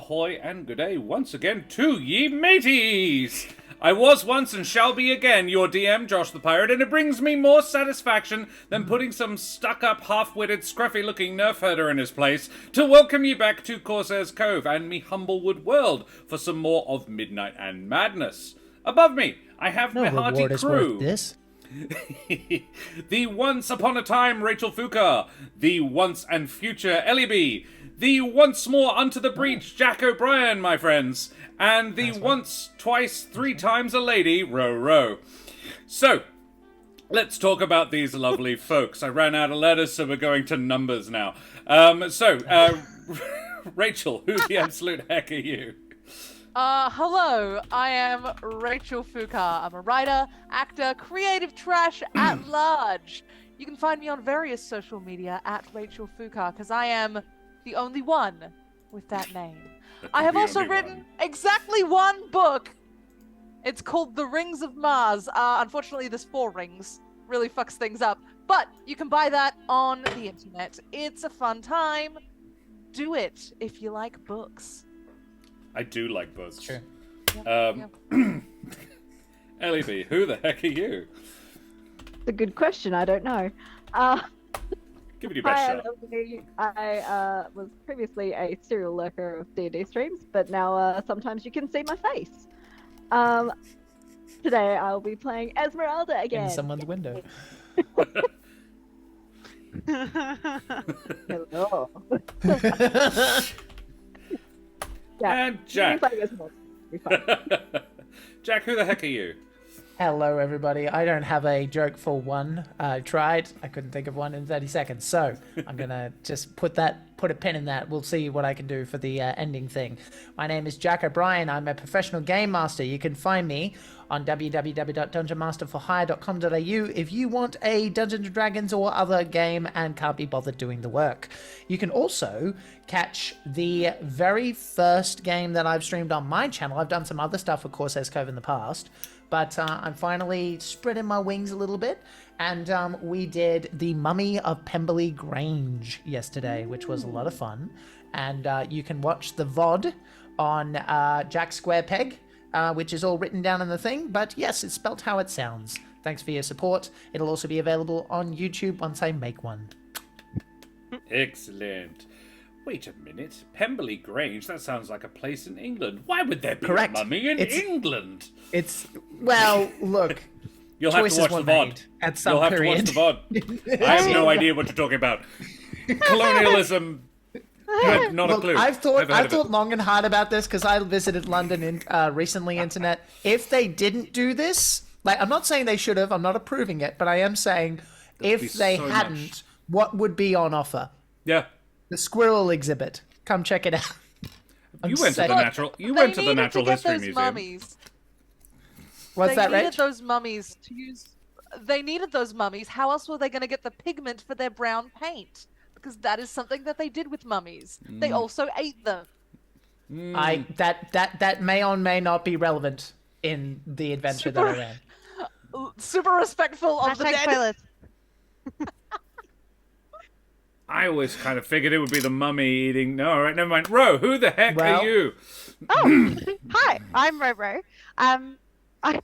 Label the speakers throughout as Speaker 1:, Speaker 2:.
Speaker 1: ahoy, and good day once again to ye mateys! I was once and shall be again your DM, Josh the Pirate, and it brings me more satisfaction than putting some stuck-up, half-witted, scruffy-looking nerf herder in his place to welcome you back to Corsair's Cove and me Humblewood world for some more of Midnight and Madness. Above me, I have my hearty crew.
Speaker 2: This.
Speaker 1: The once upon a time Rachel Fuka, the once and future Ellie B, the once more unto the breach Jack O'Brien, my friends, and the once, twice, three times a lady Ro. So, let's talk about these lovely folks. I ran out of letters, so we're going to numbers now. Rachel, who the absolute heck are you?
Speaker 3: Hello, I am Rachel Fuka. I'm a writer, actor, creative trash at large. You can find me on various social media at Rachel Fuka, because I am the only one with that name. I have also written exactly one book. It's called The Rings of Mars. Unfortunately, there's 4 rings. Really fucks things up. But you can buy that on the internet. It's a fun time. Do it if you like books.
Speaker 1: I do like books.
Speaker 2: True.
Speaker 1: Ellie B, who the heck are you?
Speaker 4: It's a good question. I don't know.
Speaker 1: Give it your best shot.
Speaker 4: I was previously a serial lurker of D&D streams, but now sometimes you can see my face. Today I'll be playing Ezmerelda again.
Speaker 2: In someone's window.
Speaker 4: Hello.
Speaker 1: And Jack. Jack, who the heck are you?
Speaker 2: Hello, everybody. I don't have a joke for one. I tried. I couldn't think of one in 30 seconds. So I'm going to just put a pin in that. We'll see what I can do for the ending thing. My name is Jack O'Brien. I'm a professional game master. You can find me on www.dungeonmasterforhire.com.au if you want a Dungeons & Dragons or other game and can't be bothered doing the work. You can also catch the very first game that I've streamed on my channel. I've done some other stuff for Corsair's Cove in the past, but I'm finally spreading my wings a little bit, and we did the Mummy of Pemberley Grange yesterday, which was a lot of fun. And you can watch the VOD on Jack Square Peg, which is all written down in the thing, but yes, it's spelt how it sounds. Thanks for your support. It'll also be available on YouTube once I make one.
Speaker 1: Excellent. Wait a minute. Pemberley Grange? That sounds like a place in England. Why would there be
Speaker 2: Correct.
Speaker 1: a mummy in England?
Speaker 2: Well, look.
Speaker 1: You'll have to watch the VOD.
Speaker 2: At some period.
Speaker 1: You'll have to watch the VOD. I have no idea what you're talking about. Colonialism. Not a clue.
Speaker 2: I've thought long and hard about this because I visited London recently, internet. If they didn't do this, like, I'm not saying they should have, I'm not approving it, but I am saying if they hadn't, what would be on offer?
Speaker 1: Yeah.
Speaker 2: The squirrel exhibit. Come check it out.
Speaker 1: You went to the Natural History Museum.
Speaker 3: Mummies.
Speaker 2: What's that, Rach?
Speaker 3: They needed those mummies to use. They needed those mummies. How else were they going to get the pigment for their brown paint? Because that is something that they did with mummies. They also ate them.
Speaker 2: That may or may not be relevant in the adventure that I ran.
Speaker 3: Super respectful of the dead.
Speaker 5: Spoilers.
Speaker 1: I always kind of figured it would be the mummy eating. No, all right, never mind. Ro, who the heck are you?
Speaker 5: Oh, hi, I'm Ro. I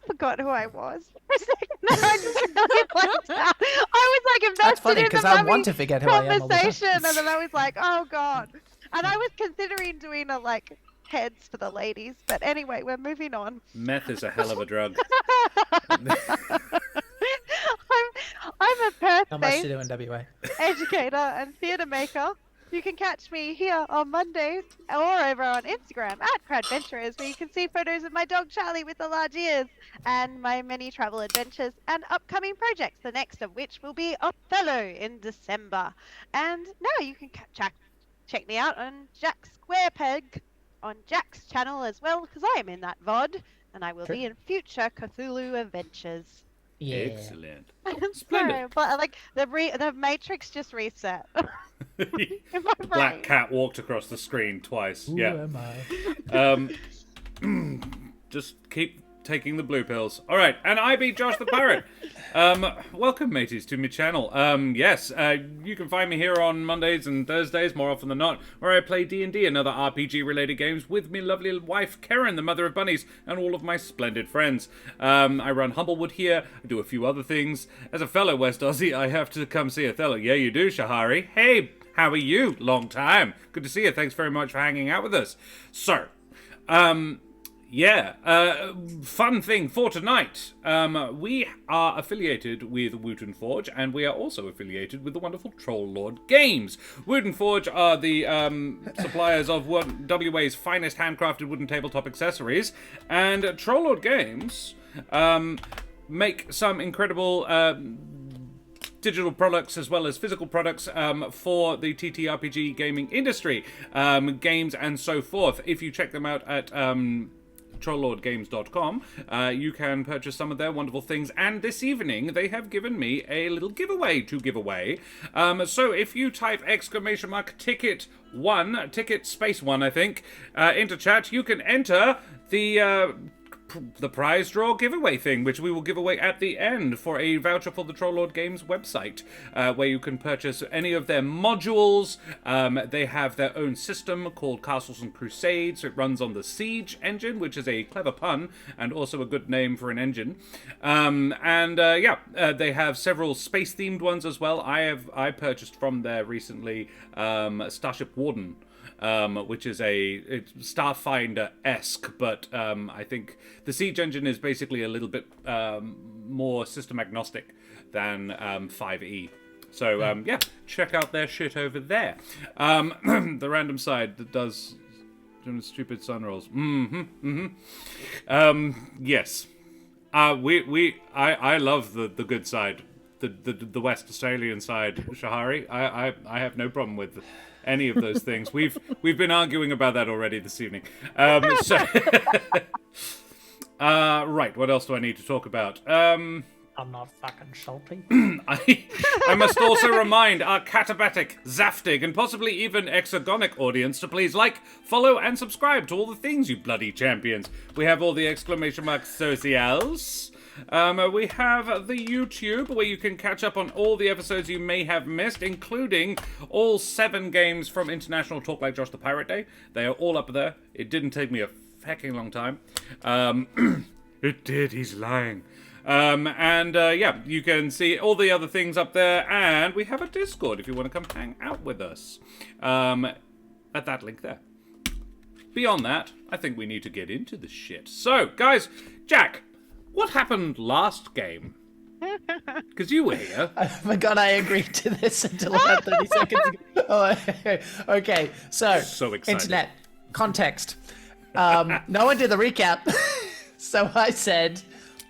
Speaker 5: forgot who I was for a second. No, I just really blanked out. I was like invested
Speaker 2: That's funny,
Speaker 5: in the
Speaker 2: I want to forget who I am all the time.
Speaker 5: conversation, and then I was like, oh god. And I was considering doing a heads for the ladies, but anyway, we're moving on.
Speaker 1: Meth is a hell of a drug.
Speaker 5: I'm a
Speaker 2: Not much to
Speaker 5: Perth-based
Speaker 2: do in WA.
Speaker 5: educator and theatre maker. You can catch me here on Mondays or over on Instagram at Crowdventurers, where you can see photos of my dog Charlie with the large ears and my many travel adventures and upcoming projects, the next of which will be Othello in December. And now you can check me out on Jack Square Peg on Jack's channel as well, because I am in that VOD and I will be in future Cthulhu adventures.
Speaker 2: Yeah.
Speaker 1: Excellent.
Speaker 5: Splendid. But the Matrix just reset. In my brain.
Speaker 1: Black cat walked across the screen twice.
Speaker 2: Who
Speaker 1: yeah.
Speaker 2: am I?
Speaker 1: Just keep taking the blue pills. All right, and I be Josh the Pirate. Welcome, mateys, to my channel. Yes, you can find me here on Mondays and Thursdays, more often than not, where I play D&D and other RPG-related games with me lovely wife, Karen, the mother of bunnies, and all of my splendid friends. I run Humblewood here. I do a few other things. As a fellow West Aussie, I have to come see Othello. Yeah, you do, Shahari. Hey, how are you? Long time. Good to see you. Thanks very much for hanging out with us. So, fun thing for tonight. We are affiliated with Wooten Forge, and we are also affiliated with the wonderful Troll Lord Games. Wooten Forge are the suppliers of WA's finest handcrafted wooden tabletop accessories, and Troll Lord Games make some incredible digital products as well as physical products for the TTRPG gaming industry, games and so forth. If you check them out at trolllordgames.com, you can purchase some of their wonderful things, and this evening they have given me a little giveaway to give away. So if you type !ticket space 1, I think, into chat, you can enter the prize draw giveaway thing, which we will give away at the end for a voucher for the Troll Lord Games website, where you can purchase any of their modules. They have their own system called Castles and Crusades. It runs on the Siege engine, which is a clever pun and also a good name for an engine. They have several space-themed ones as well. I purchased from there recently Starship Warden, which is it's Starfinder-esque, but I think the Siege engine is basically a little bit more system-agnostic than 5e. So, check out their shit over there. The random side that does stupid sun rolls. Yes. I love the good side, the West Australian side, Shahari. I have no problem with any of those things. We've been arguing about that already this evening. Right, what else do I need to talk about?
Speaker 2: I'm not fucking salty.
Speaker 1: I must also remind our catabatic, zaftig, and possibly even exogonic audience to please like, follow, and subscribe to all the things, you bloody champions. We have all the exclamation mark socials. We have the YouTube, where you can catch up on all the episodes you may have missed, including all 7 games from International Talk Like Josh the Pirate Day. They are all up there. It didn't take me a fucking long time. It did, he's lying. You can see all the other things up there, and we have a Discord if you want to come hang out with us. At that link there. Beyond that, I think we need to get into the shit. So, guys, Jack, what happened last game? Because you were here.
Speaker 2: I forgot I agreed to this until about 30 seconds ago. Oh, okay. So
Speaker 1: excited.
Speaker 2: Internet context. No one did the recap. So I said,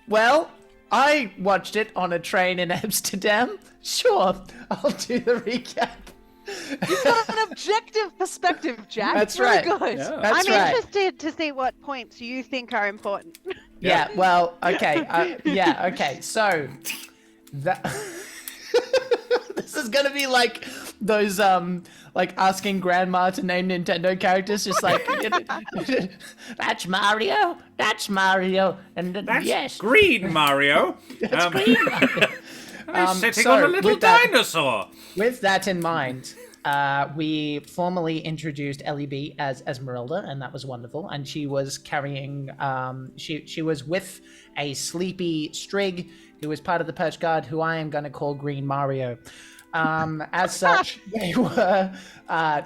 Speaker 2: well, I watched it on a train in Amsterdam. Sure, I'll do the recap.
Speaker 3: You've got an objective perspective, Jack.
Speaker 2: That's
Speaker 3: Very
Speaker 2: right.
Speaker 3: good.
Speaker 2: Yeah.
Speaker 5: I'm
Speaker 2: That's right.
Speaker 5: interested to see what points you think are important.
Speaker 2: Yeah, well, okay. Okay. So, this is going to be like those, like asking grandma to name Nintendo characters, just like, that's Mario, and
Speaker 1: That's
Speaker 2: yes.
Speaker 1: Green Mario.
Speaker 2: That's Green Mario.
Speaker 1: He's sitting on a little dinosaur.
Speaker 2: With that in mind, we formally introduced LEB as Ezmerelda, and that was wonderful. And she was carrying, she was with a sleepy Strig, who was part of the Perch Guard, who I am going to call Green Mario. As such, they were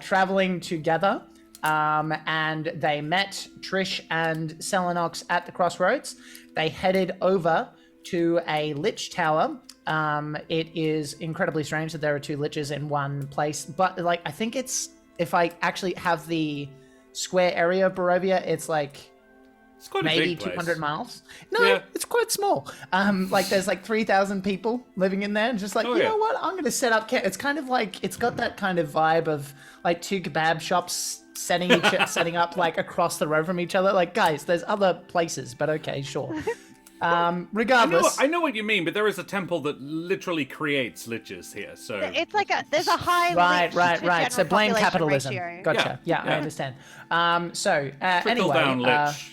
Speaker 2: traveling together, and they met Trish and Celinox at the crossroads. They headed over to a Lich Tower. It is incredibly strange that there are 2 liches in one place, but like I think it's, if I actually have the square area of Barovia, it's like
Speaker 1: It's quite
Speaker 2: maybe
Speaker 1: a big
Speaker 2: 200
Speaker 1: place.
Speaker 2: miles. No,
Speaker 1: Yeah.
Speaker 2: it's quite small. Like there's like 3,000 people living in there, and just like,
Speaker 1: Oh,
Speaker 2: you
Speaker 1: yeah.
Speaker 2: know what? I'm gonna set up. It's kind of like, it's got that kind of vibe of like 2 kebab shops setting up like across the road from each other. Like, guys, there's other places, but okay, sure. Regardless,
Speaker 1: I know what you mean, but there is a temple that literally creates liches here, so...
Speaker 5: It's like there's a high
Speaker 2: right.
Speaker 5: lich to
Speaker 2: So
Speaker 5: general
Speaker 2: blame
Speaker 5: population
Speaker 2: capitalism.
Speaker 5: ratio.
Speaker 2: Gotcha. Yeah, I
Speaker 1: yeah.
Speaker 2: understand.
Speaker 1: Trickle
Speaker 2: Anyway,
Speaker 1: down lich.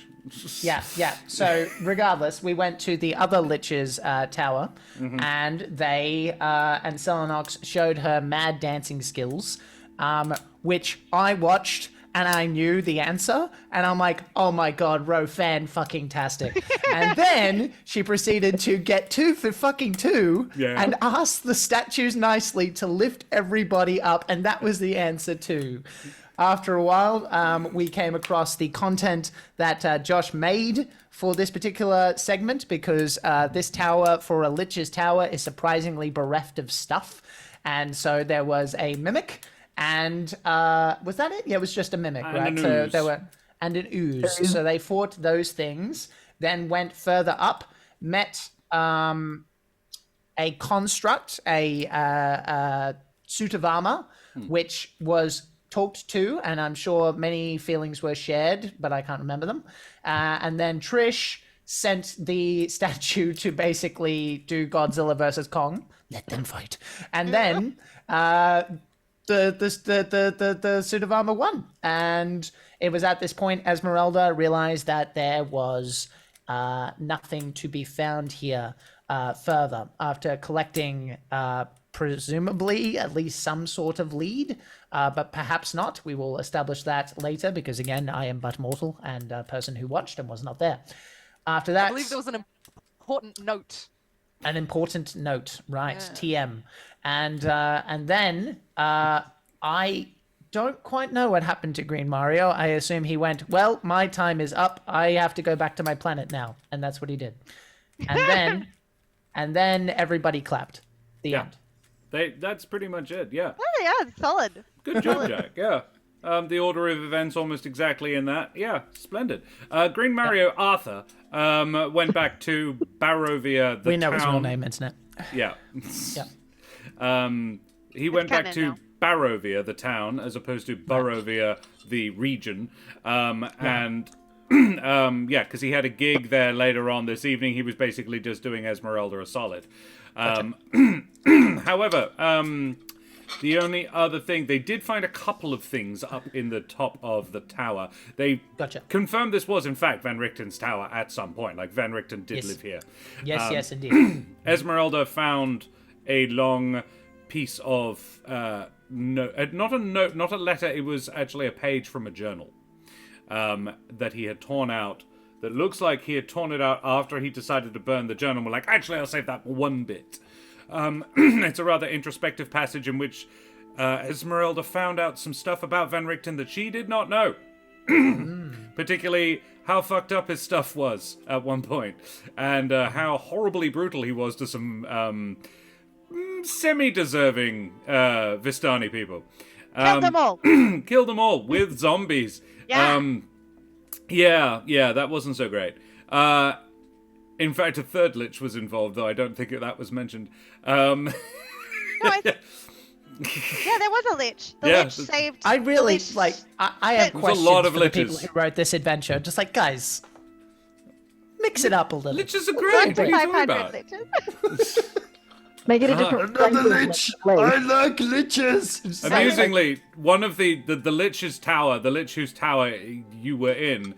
Speaker 2: Yeah. So regardless, we went to the other Lich's tower, and they and Celinox showed her mad dancing skills, which I watched and I knew the answer, and I'm like, oh my god, Ro, fan-fucking-tastic. And then she proceeded to get 2 for fucking 2 and ask the statues nicely to lift everybody up, and that was the answer too. After a while, we came across the content that Josh made for this particular segment, because this tower, for a Lich's tower, is surprisingly bereft of stuff. And so there was a mimic, and was that it? Yeah, it was just a mimic,
Speaker 1: and
Speaker 2: right?
Speaker 1: An
Speaker 2: so
Speaker 1: ooze.
Speaker 2: there were and an ooze. So they fought those things, then went further up, met a construct, a suit of armor, which was talked to, and I'm sure many feelings were shared, but I can't remember them. And then Trish sent the statue to basically do Godzilla versus Kong. Let them fight. And then the suit of armor won. And it was at this point Ezmerelda realized that there was nothing to be found here further after collecting presumably at least some sort of lead, but perhaps not. We will establish that later, because again, I am but mortal and a person who watched and was not there. After that,
Speaker 3: I believe there was an important note.
Speaker 2: An important note, right? Yeah. TM. And then I don't quite know what happened to Green Mario. I assume he went, well, my time is up. I have to go back to my planet now. And that's what he did. And then everybody clapped. The end.
Speaker 1: That's pretty much it, yeah.
Speaker 5: Oh, yeah, solid.
Speaker 1: Good job, Jack, yeah. The order of events almost exactly in that. Yeah, splendid. Green Mario Arthur went back to Barovia, the town.
Speaker 2: We know his real name, internet.
Speaker 1: Yeah.
Speaker 2: Yeah.
Speaker 1: He went back to
Speaker 5: now.
Speaker 1: Barovia, the town, as opposed to Barovia, the region. And, because he had a gig there later on this evening. He was basically just doing Ezmerelda a solid. However, the only other thing, they did find a couple of things up in the top of the tower. They confirmed this was, in fact, Van Richten's tower at some point. Like, Van Richten did live here.
Speaker 2: Yes, indeed.
Speaker 1: Ezmerelda found a long piece of, not a letter, it was actually a page from a journal that he had torn out. That looks like he had torn it out after he decided to burn the journal. We're like, actually, I'll save that one bit. It's a rather introspective passage in which Ezmerelda found out some stuff about Van Richten that she did not know. Particularly how fucked up his stuff was at one point, and how horribly brutal he was to some semi-deserving Vistani people.
Speaker 5: Killed them all.
Speaker 1: Killed them all with zombies.
Speaker 5: Yeah.
Speaker 1: Yeah, that wasn't so great. In fact, a third lich was involved, though I don't think that was mentioned.
Speaker 5: No, yeah, there was a lich. The lich saved.
Speaker 2: I really,
Speaker 5: the lich.
Speaker 2: like, I have questions
Speaker 1: lot of
Speaker 2: for the people who wrote this adventure. Just like, guys, mix it up a little.
Speaker 1: Liches are great. What are you talking
Speaker 5: 500
Speaker 1: about?
Speaker 5: liches.
Speaker 4: Make it a different
Speaker 2: Another
Speaker 4: language.
Speaker 2: lich. I like liches.
Speaker 1: Amusingly, one of the lich's tower, the lich whose tower you were in,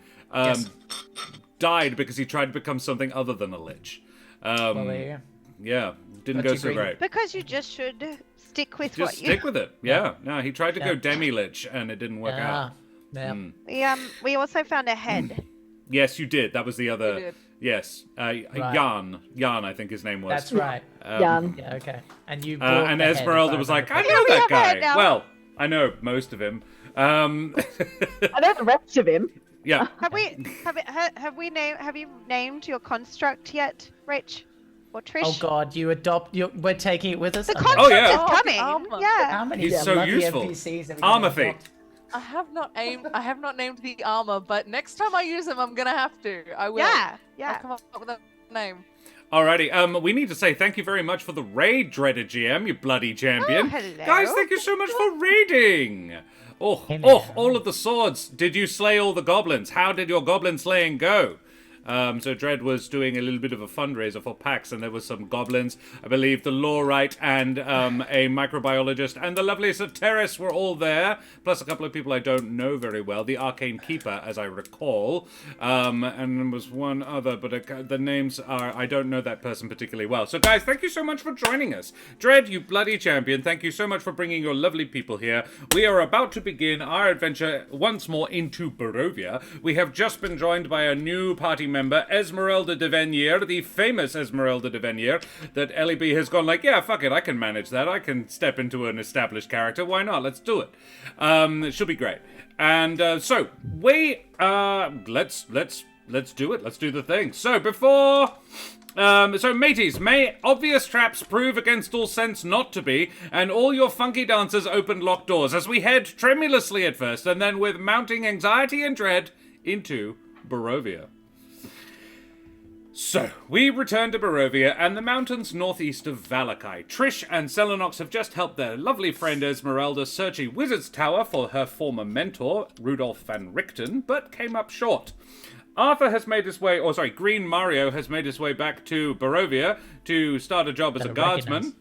Speaker 1: died because he tried to become something other than a lich. Yeah, didn't go so great.
Speaker 5: Because you just should stick with
Speaker 1: Just stick with it. Yeah. No, he tried to go demi-lich and it didn't work out.
Speaker 2: Yeah.
Speaker 5: We also found a head.
Speaker 1: Yes, you did. That was the other.
Speaker 3: We did.
Speaker 1: Yes, Jan, I think his name was.
Speaker 2: That's right.
Speaker 4: Jan.
Speaker 2: Yeah, okay. And you.
Speaker 1: And Ezmerelda was like, I know that guy. Well, I know most of him.
Speaker 4: I know the rest of him.
Speaker 1: Yeah.
Speaker 5: Have you named your construct yet, Rich or Trish?
Speaker 2: Oh God, we're taking it with us.
Speaker 5: The construct is
Speaker 3: Oh,
Speaker 5: coming.
Speaker 3: armor.
Speaker 5: Yeah.
Speaker 2: How many
Speaker 1: He's so
Speaker 2: bloody
Speaker 1: useful.
Speaker 2: NPCs have we
Speaker 1: Armor
Speaker 2: got?
Speaker 1: feat.
Speaker 3: I have not named the armor, but next time I use them, I'm gonna have to. I will.
Speaker 5: Yeah.
Speaker 3: I'll come up with a name.
Speaker 1: Alrighty, we need to say thank you very much for the raid, Dreaded GM, you bloody champion.
Speaker 5: Oh, hello.
Speaker 1: Guys, thank you so much for raiding.
Speaker 2: Hello.
Speaker 1: All of the swords. Did you slay all the goblins? How did your goblin slaying go? So Dread was doing a little bit of a fundraiser for PAX, and there was some goblins, I believe the Lawrite and a microbiologist, and the lovely Soteris were all there, plus a couple of people I don't know very well, the Arcane Keeper, as I recall, and there was one other, but the names are, I don't know that person particularly well. So guys, thank you so much for joining us. Dread, you bloody champion, thank you so much for bringing your lovely people here. We are about to begin our adventure once more into Barovia. We have just been joined by a new party member, Ezmerelda de Venier, the famous Ezmerelda de Venier, that Ellie B has gone like, yeah, fuck it, I can manage that. I can step into an established character. Why not? Let's do it. It should be great. And so we let's do it. Let's do the thing. So before. So mateys, may obvious traps prove against all sense not to be, and all your funky dancers open locked doors as we head tremulously at first, and then with mounting anxiety and dread, into Barovia. So, we return to Barovia and the mountains northeast of Vallaki. Trish and Celinox have just helped their lovely friend Ezmerelda search a wizard's tower for her former mentor, Rudolph van Richten, but came up short. Arthur has made his way, Green Mario has made his way back to Barovia to start a job as a guardsman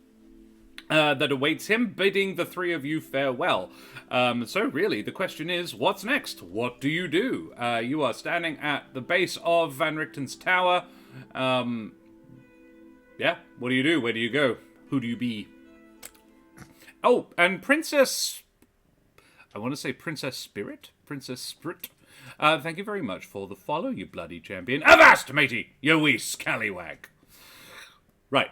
Speaker 1: that awaits him, bidding the three of you farewell. So really, the question is, what's next? What do? You are standing at the base of Van Richten's tower. Yeah, what do you do? Where do you go? Who do you be? Oh, and Princess... I want to say Princess Spirit? Princess Spirit? Thank you very much for the follow, you bloody champion. Avast, matey, you wee scallywag. Right.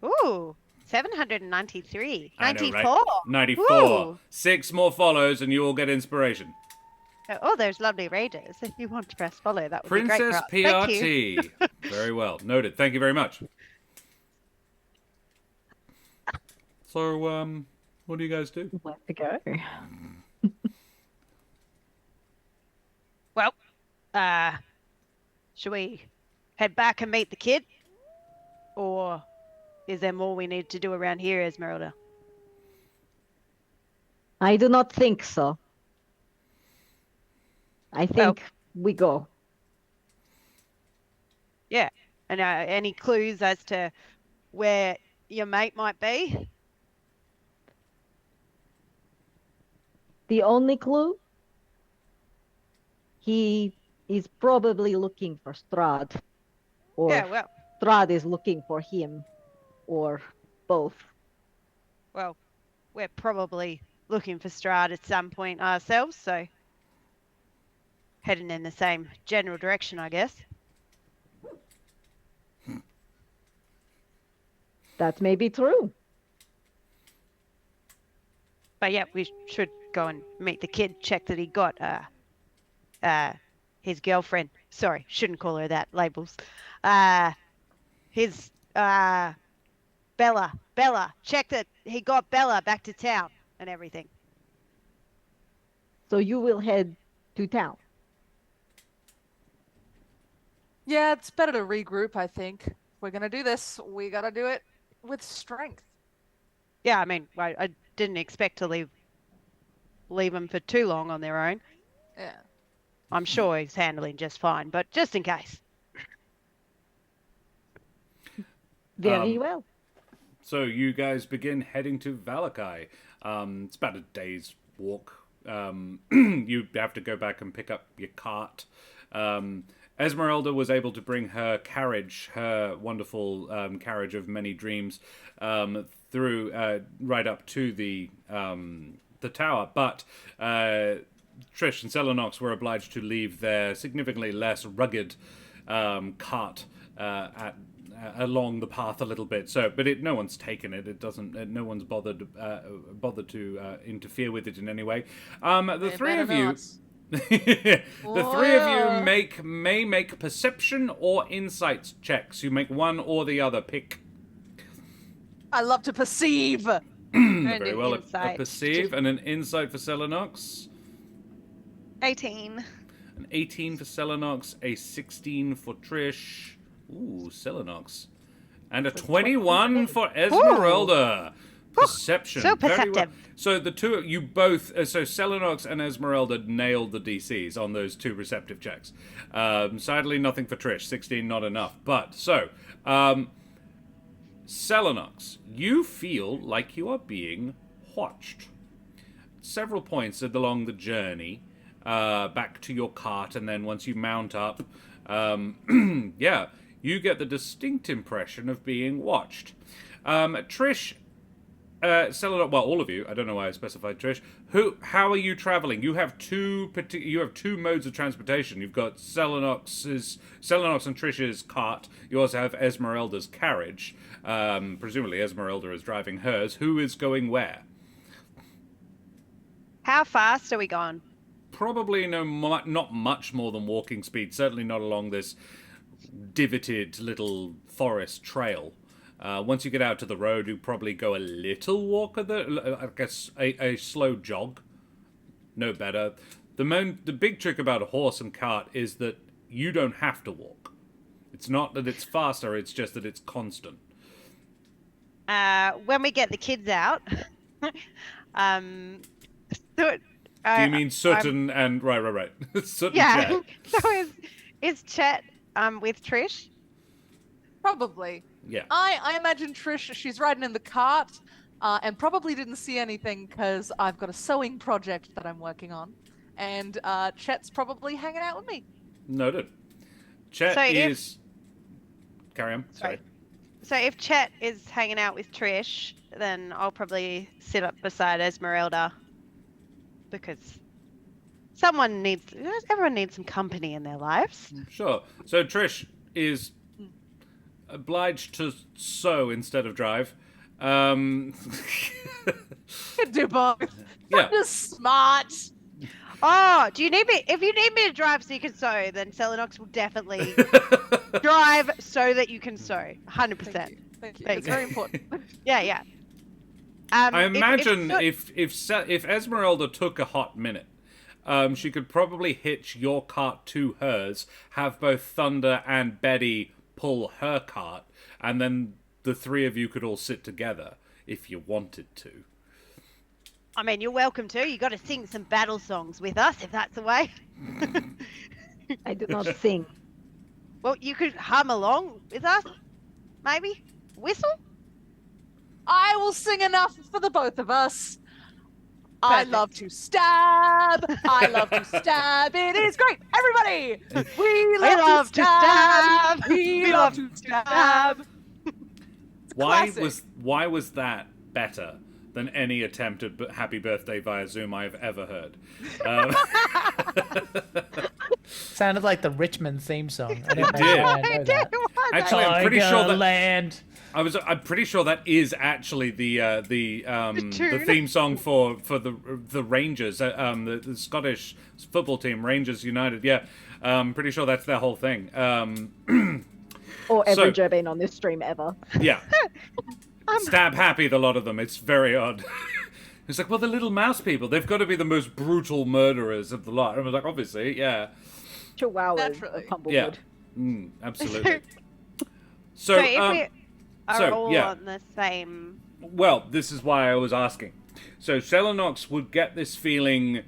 Speaker 5: Ooh, 793. 94.
Speaker 1: Right? 94.
Speaker 5: Ooh.
Speaker 1: 6 more follows and you will get inspiration.
Speaker 5: Oh, there's lovely raiders. If you want to press follow, that would
Speaker 1: Princess
Speaker 5: be great. Thank you.
Speaker 1: PRT. Very well. Noted. Thank you very much. So, what do you guys do?
Speaker 4: Where to go?
Speaker 5: Well, should we head back and meet the kid? Or is there more we need to do around here, Ezmerelda?
Speaker 4: I do not think so. I think we go.
Speaker 5: Yeah. And any clues as to where your mate might be?
Speaker 4: The only clue? He is probably looking for Strahd. Or
Speaker 5: Yeah, well,
Speaker 4: Strahd is looking for him. Or both.
Speaker 5: well, we're probably looking for Strahd at some point ourselves, so heading in the same general direction, I guess.
Speaker 4: That may be true.
Speaker 5: But yeah, we should go and meet the kid, check that he got his girlfriend. Sorry, shouldn't call her that. Labels. His Bella. Check that he got Bella back to town and everything.
Speaker 4: So you will head to town.
Speaker 3: Yeah, it's better to regroup, I think. If we're gonna do this, we gotta do it with strength.
Speaker 5: Yeah, I mean, I didn't expect to leave them for too long on their own.
Speaker 3: Yeah.
Speaker 5: I'm sure he's handling just fine, but just in case.
Speaker 4: Very well.
Speaker 1: So you guys begin heading to Vallaki. It's about a day's walk. You have to go back and pick up your cart. Ezmerelda was able to bring her carriage, her wonderful carriage of many dreams, through right up to the tower. But Trish and Celinox were obliged to leave their significantly less rugged cart along the path a little bit. So, but no one's taken it. It doesn't. No one's bothered to interfere with it in any way. The three of you. The three of you may make perception or insight checks. You make one or the other. Pick.
Speaker 3: I love to perceive.
Speaker 1: Very well. A perceive and an insight for Celinox.
Speaker 5: 18.
Speaker 1: An 18 for Celinox. A 16 for Trish. Ooh, Celinox. And a 21 for Ezmerelda. Perception.
Speaker 5: So
Speaker 1: Very well.
Speaker 5: perceptive.
Speaker 1: So the two, you both, so Celinox and Ezmerelda nailed the DCs on those 2 receptive checks. Sadly, nothing for Trish. 16, not enough. But, Celinox, you feel like you are being watched. Several points along the journey, back to your cart, and then once you mount up, yeah, you get the distinct impression of being watched. Trish, Celinox, well, all of you, I don't know why I specified Trish, how are you traveling? You have two modes of transportation. You've got Celinox and Trish's cart. You also have Ezmerelda's carriage. Presumably Ezmerelda is driving hers. Who is going where?
Speaker 5: How fast are we going?
Speaker 1: Probably not much more than walking speed. Certainly not along this divoted little forest trail. Once you get out to the road, you probably go a little walk, I guess a slow jog. No better. The big trick about a horse and cart is that you don't have to walk. It's not that it's faster, it's just that it's constant.
Speaker 5: When we get the kids out, Soot,
Speaker 1: Do you mean Soot and right. Soot
Speaker 5: yeah.
Speaker 1: and Chet.
Speaker 5: So is Chet with Trish?
Speaker 3: Probably.
Speaker 1: Yeah.
Speaker 3: I imagine Trish, she's riding in the cart, and probably didn't see anything because I've got a sewing project that I'm working on. And Chet's probably hanging out with me.
Speaker 1: Noted. Chet
Speaker 5: So
Speaker 1: is... Carry on. Sorry.
Speaker 5: So if Chet is hanging out with Trish, then I'll probably sit up beside Ezmerelda. Because everyone needs some company in their lives.
Speaker 1: Sure. So Trish is obliged to sew instead of drive.
Speaker 3: You can do both.
Speaker 1: Yeah.
Speaker 3: I'm just smart.
Speaker 5: Oh, do you need me? If you need me to drive so you can sew, then Celinox will definitely drive so that you can sew. 100%.
Speaker 3: Thank you.
Speaker 5: There you
Speaker 3: It's
Speaker 5: go.
Speaker 3: very important.
Speaker 5: Yeah.
Speaker 1: I imagine if Ezmerelda took a hot minute, she could probably hitch your cart to hers, have both Thunder and Betty pull her cart, and then the 3 of you could all sit together if you wanted to.
Speaker 5: I mean, you're welcome to. You got to sing some battle songs with us if that's the way.
Speaker 4: I do not sing.
Speaker 5: Well, you could hum along with us, maybe whistle.
Speaker 3: I will sing enough for the both of us. I
Speaker 5: Perfect.
Speaker 3: love to stab. I love to stab. It is great. Everybody, we love to stab. We love to stab.
Speaker 1: Why was that better than any attempt at Happy Birthday via Zoom I've ever heard?
Speaker 2: Sounded like the Richmond theme song. I didn't know
Speaker 1: did.
Speaker 2: why I know that.
Speaker 1: Actually, I'm pretty sure that
Speaker 2: Land.
Speaker 1: I'm pretty sure that is actually the
Speaker 5: tune.
Speaker 1: theme song for the Rangers, the Scottish football team, Rangers United. Yeah, pretty sure that's their whole thing.
Speaker 4: Or every
Speaker 1: So-
Speaker 4: Gerbine on this stream ever.
Speaker 1: Yeah, stab happy, the lot of them. It's very odd. It's like, well, the little mouse people, they've got to be the most brutal murderers of the lot. And I was like, obviously, yeah,
Speaker 4: Chihuahuas
Speaker 3: Naturally.
Speaker 4: of Humblewood.
Speaker 1: yeah, absolutely.
Speaker 5: So
Speaker 1: So,
Speaker 5: if we are
Speaker 1: so,
Speaker 5: all
Speaker 1: yeah.
Speaker 5: on the same.
Speaker 1: Well, this is why I was asking. So Celinox would get this feeling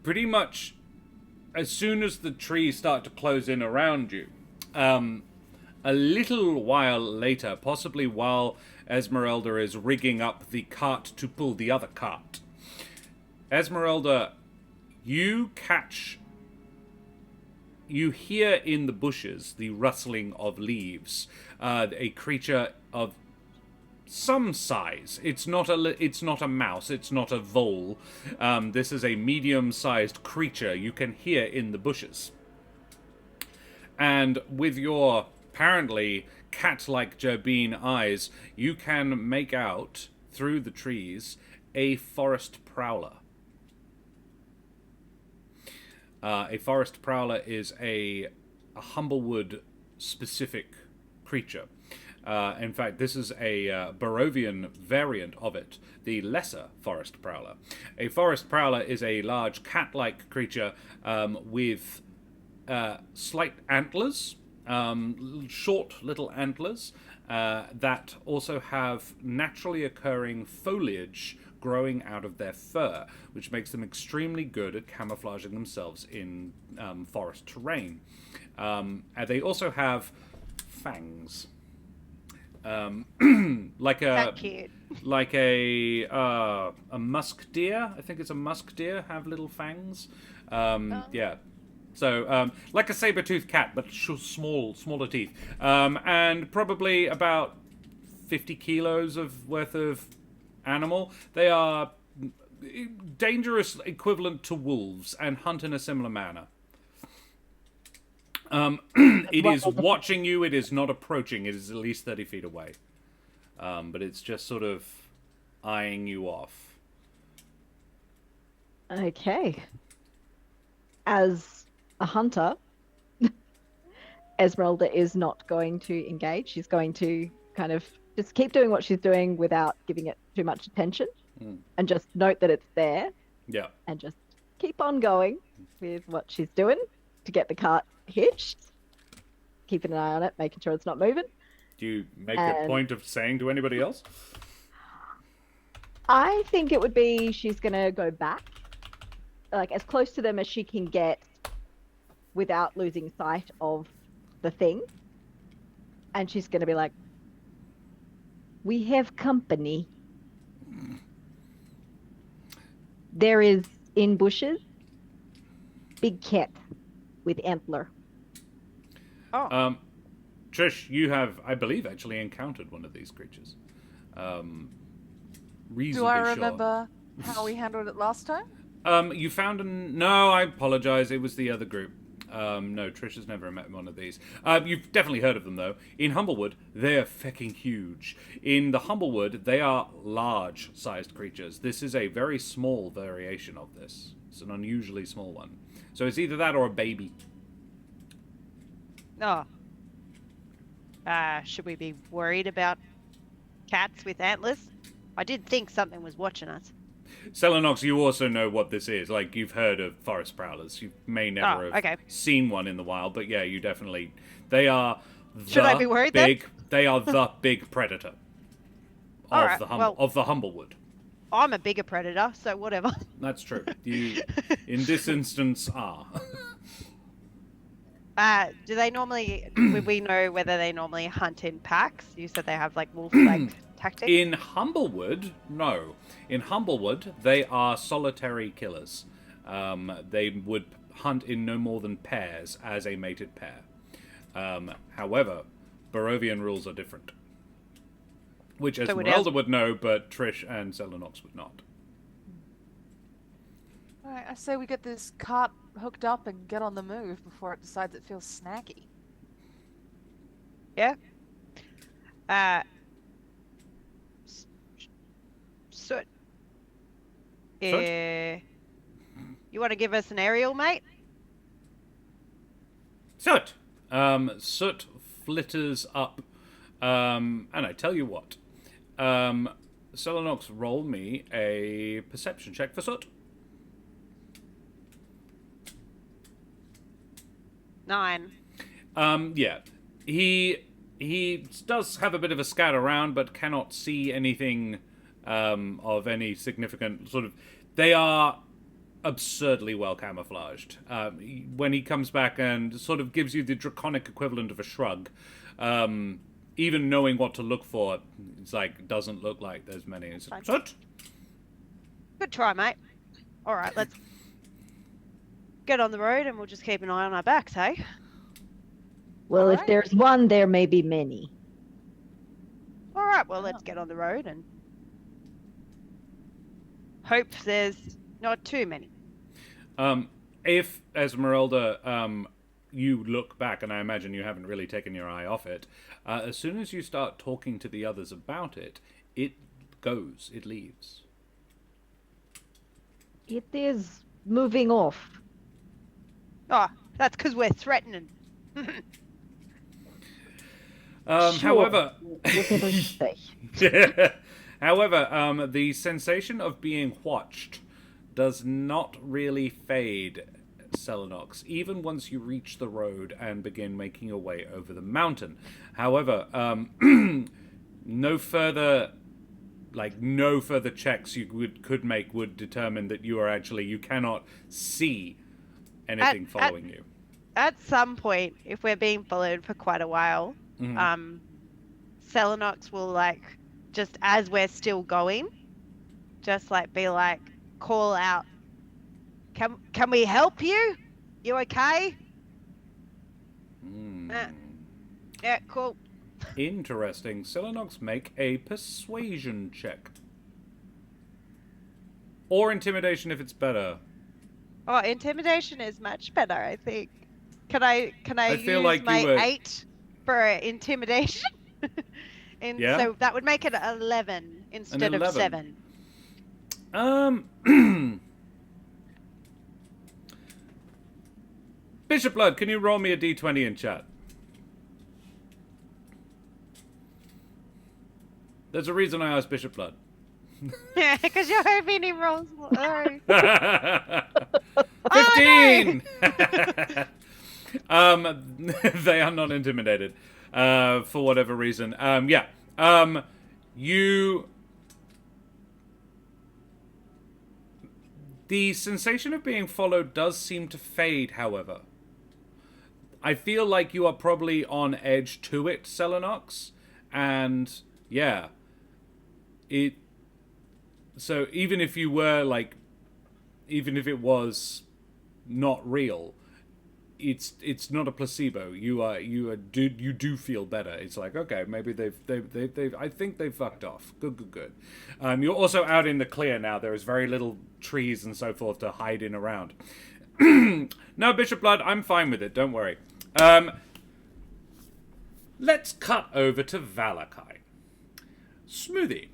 Speaker 1: pretty much as soon as the trees start to close in around you. A little while later, possibly while Ezmerelda is rigging up the cart to pull the other cart. Ezmerelda, you hear in the bushes the rustling of leaves. A creature of some size. It's not a mouse. It's not a vole. This is a medium-sized creature you can hear in the bushes. And with your apparently cat-like Gerbine eyes, you can make out through the trees a forest prowler. A forest prowler is a Humblewood specific creature. In fact, this is a Barovian variant of it, the lesser forest prowler. A forest prowler is a large cat-like creature with slight antlers, short little antlers, that also have naturally occurring foliage growing out of their fur, which makes them extremely good at camouflaging themselves in forest terrain. And they also have fangs. Like a
Speaker 5: cute.
Speaker 1: like a musk deer. I think it's a musk deer have little fangs. Yeah. So like a saber-toothed cat, but smaller teeth, and probably about 50 kilos worth of animal. They are dangerous equivalent to wolves and hunt in a similar manner. It is watching you. It is not approaching. It is at least 30 feet away. But it's just sort of eyeing you off.
Speaker 4: Okay. As a hunter, Ezmerelda is not going to engage. She's going to kind of just keep doing what she's doing without giving it too much attention, and just note that it's there.
Speaker 1: Yeah.
Speaker 4: And just keep on going with what she's doing to get the cart hitched. Keeping an eye on it, making sure it's not moving.
Speaker 1: Do you make a point of saying to anybody else?
Speaker 4: I think it would be she's going to go back, like as close to them as she can get without losing sight of the thing. And she's going to be like, "We have company. There is in bushes, big cat with antler."
Speaker 5: Oh.
Speaker 1: Trish, you have, I believe, actually encountered one of these creatures. Reasonably
Speaker 3: Do I
Speaker 1: sure.
Speaker 3: remember how we handled it last time?
Speaker 1: You found No, I apologize. It was the other group. No, Trish has never met one of these. You've definitely heard of them, though. In Humblewood, they're fucking huge. In the Humblewood, they are large-sized creatures. This is a very small variation of this. It's an unusually small one. So it's either that or a baby.
Speaker 5: Oh. Should we be worried about cats with antlers? I did think something was watching us.
Speaker 1: Celinox, you also know what this is. Like, you've heard of forest prowlers. You may never have seen one in the wild, but yeah, you definitely... They are
Speaker 5: Should I be worried
Speaker 1: big... They are the big predator of the Humblewood.
Speaker 5: I'm a bigger predator, so whatever.
Speaker 1: That's true. You, in this instance, are.
Speaker 5: Do they normally... would we know whether they normally hunt in packs? You said they have, like, wolf-like tactics?
Speaker 1: In Humblewood, no. In Humblewood, they are solitary killers. They would hunt in no more than pairs as a mated pair. However, Barovian rules are different. Which Ezmerelda would know, but Trish and Celinox would not.
Speaker 3: Alright, I say we get this cart hooked up and get on the move before it decides it feels snacky.
Speaker 5: Yeah. Soot. You want to give us an aerial, mate?
Speaker 1: Soot! Soot flitters up. And I tell you what. Celinox, roll me a perception check for Soot.
Speaker 5: 9.
Speaker 1: Yeah. He does have a bit of a scout around, but cannot see anything of any significant sort of... They are absurdly well camouflaged. When he comes back and sort of gives you the draconic equivalent of a shrug, even knowing what to look for, it's like, doesn't look like there's many. It's like, Soot!
Speaker 5: Good try, mate. All right, let's get on the road and we'll just keep an eye on our backs, hey?
Speaker 4: Well,
Speaker 5: All
Speaker 4: if
Speaker 5: right.
Speaker 4: there's one, there may be many.
Speaker 5: All right, well, let's get on the road and hope there's not too many.
Speaker 1: If, Ezmerelda, you look back, and I imagine you haven't really taken your eye off it, as soon as you start talking to the others about it, it goes, it leaves.
Speaker 4: It is moving off.
Speaker 5: Oh, that's because we're threatening.
Speaker 1: However...
Speaker 4: Whatever you say.
Speaker 1: However, the sensation of being watched does not really fade Celinox, even once you reach the road and begin making your way over the mountain. However, no further checks you could make would determine that you cannot see anything following you.
Speaker 5: At some point, if we're being followed for quite a while, Celinox will just as we're still going, just be call out, can we help you? You okay? Yeah, cool.
Speaker 1: Interesting. Celinox, make a persuasion check. Or intimidation if it's better.
Speaker 5: Oh, intimidation is much better, I think. Can I
Speaker 1: feel
Speaker 5: use
Speaker 1: like
Speaker 5: my
Speaker 1: you were...
Speaker 5: 8 for intimidation?
Speaker 1: Yeah.
Speaker 5: So that would make it 11 instead of 7.
Speaker 1: Bishop Blood, can you roll me a d20 in chat? There's a reason I asked Bishop Blood.
Speaker 5: Yeah, because you're hoping he rolls low.
Speaker 1: 15! They are not intimidated. For whatever reason. The sensation of being followed does seem to fade, however. I feel like you are probably on edge to it, Celinox, and yeah, so even if you were even if it was not real, it's not a placebo. You do feel better. It's okay, maybe they've I think they fucked off. Good. You're also out in the clear now. There is very little trees and so forth to hide in around. No, Bishop Blood, I'm fine with it. Don't worry. Let's cut over to Vallaki. Smoothie.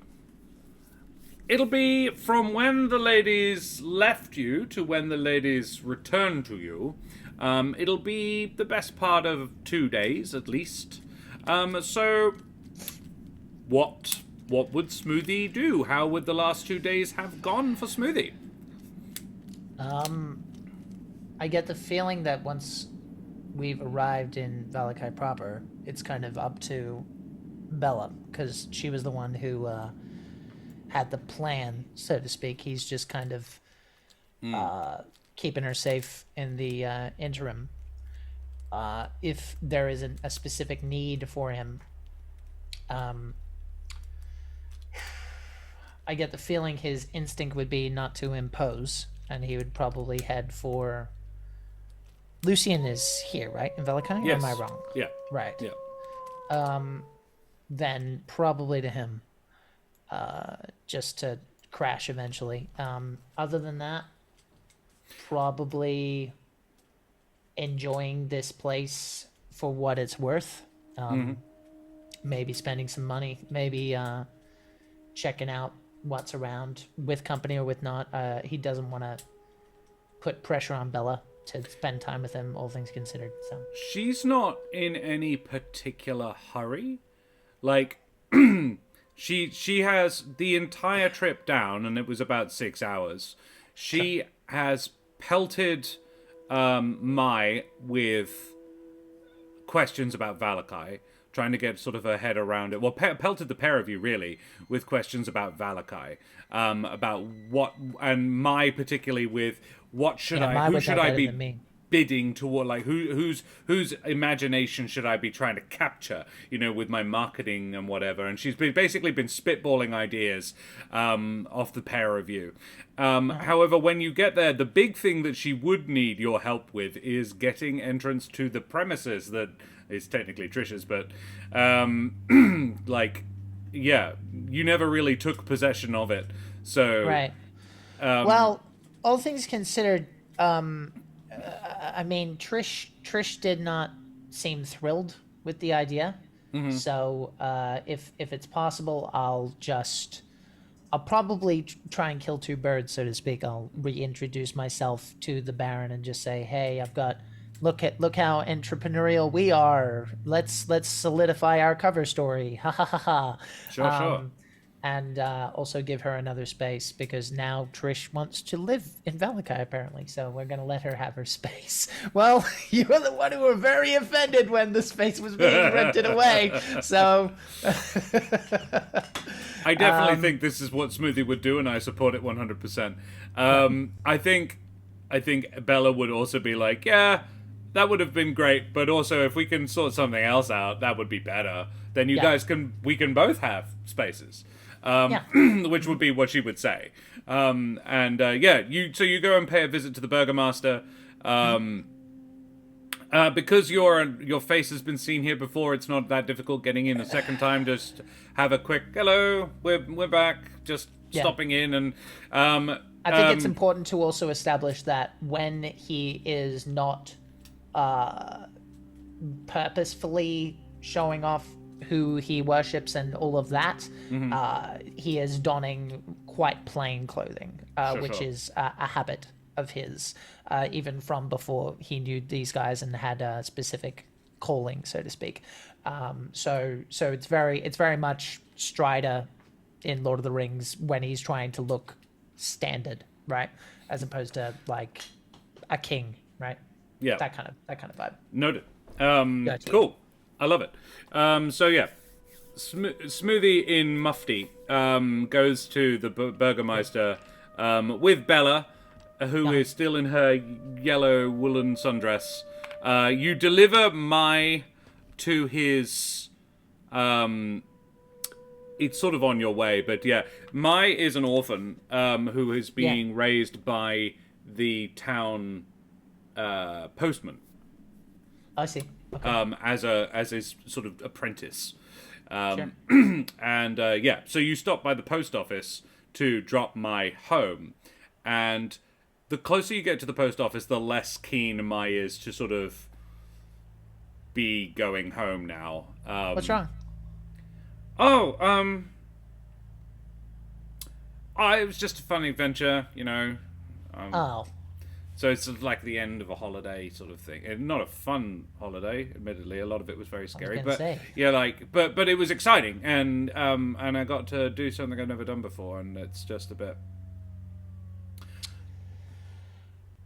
Speaker 1: It'll be from when the ladies left you to when the ladies returned to you. It'll be the best part of 2 days, at least. So, what would Smoothie do? How would the last 2 days have gone for Smoothie?
Speaker 2: I get the feeling that once we've arrived in Vallaki proper, it's kind of up to Bella, because she was the one who had the plan, so to speak. He's just kind of keeping her safe in the interim. If there isn't a specific need for him, I get the feeling his instinct would be not to impose, and he would probably head for... Lucian is here, right? In Vallaki?
Speaker 1: Yes.
Speaker 2: Or am I wrong?
Speaker 1: Yeah.
Speaker 2: Right.
Speaker 1: Yeah.
Speaker 2: Then probably to him, just to crash eventually. Other than that, probably enjoying this place for what it's worth. Maybe spending some money, maybe checking out what's around with company or with not. He doesn't want to put pressure on Bella to spend time with him, all things considered. So
Speaker 1: she's not in any particular hurry. She has the entire trip down, and it was about 6 hours. She has pelted Mai with questions about Vallaki, trying to get sort of her head around it. Well, pelted the pair of you, really, with questions about Vallaki. About what, and Mai particularly with who should I be bidding toward, whose imagination should I be trying to capture, with my marketing and whatever. And she's basically been spitballing ideas off the pair of you. However, when you get there, the big thing that she would need your help with is getting entrance to the premises that is technically Trish's, but you never really took possession of it. So
Speaker 2: right. Well, all things considered, I mean, Trish did not seem thrilled with the idea. So if it's possible, I'll probably try and kill two birds, so to speak. I'll reintroduce myself to the Baron and just say, hey, look how entrepreneurial we are. Let's solidify our cover story. Ha ha ha ha.
Speaker 1: Sure.
Speaker 2: and also give her another space because now Trish wants to live in Vallaki apparently. So we're gonna let her have her space. Well, you were the one who were very offended when the space was being rented away. So
Speaker 1: I definitely think this is what Smoothie would do, and I support it 100%. I think Bella would also be like, yeah, that would have been great, but also if we can sort something else out, that would be better. Then we can both have spaces. Which would be what she would say. You go and pay a visit to the Burgomaster. Because your face has been seen here before, it's not that difficult getting in a second time. Just have a quick hello. We're back. Just stopping in, and
Speaker 2: I think it's important to also establish that when he is not purposefully showing off who he worships and all of that, he is donning quite plain clothing, which is a habit of his, even from before he knew these guys and had a specific calling, so to speak. So it's very much Strider in Lord of the Rings when he's trying to look standard, right, as opposed to like a king, right?
Speaker 1: Yeah,
Speaker 2: that kind of vibe.
Speaker 1: Noted. Cool. I love it. Smoothie in Mufti goes to the Burgermeister with Bella, who is still in her yellow woolen sundress. You deliver Mai to his... it's sort of on your way, but yeah. Mai is an orphan who is being raised by the town postman.
Speaker 2: I see. Okay.
Speaker 1: As his sort of apprentice.
Speaker 2: Sure.
Speaker 1: So you stop by the post office to drop Mai home, and the closer you get to the post office, the less keen Mai is to sort of be going home now.
Speaker 2: What's wrong?
Speaker 1: It was just a fun adventure, you know. So it's like the end of a holiday sort of thing. And not a fun holiday, admittedly. A lot of it was very scary. But it was exciting, and I got to do something I've never done before, and it's just a bit.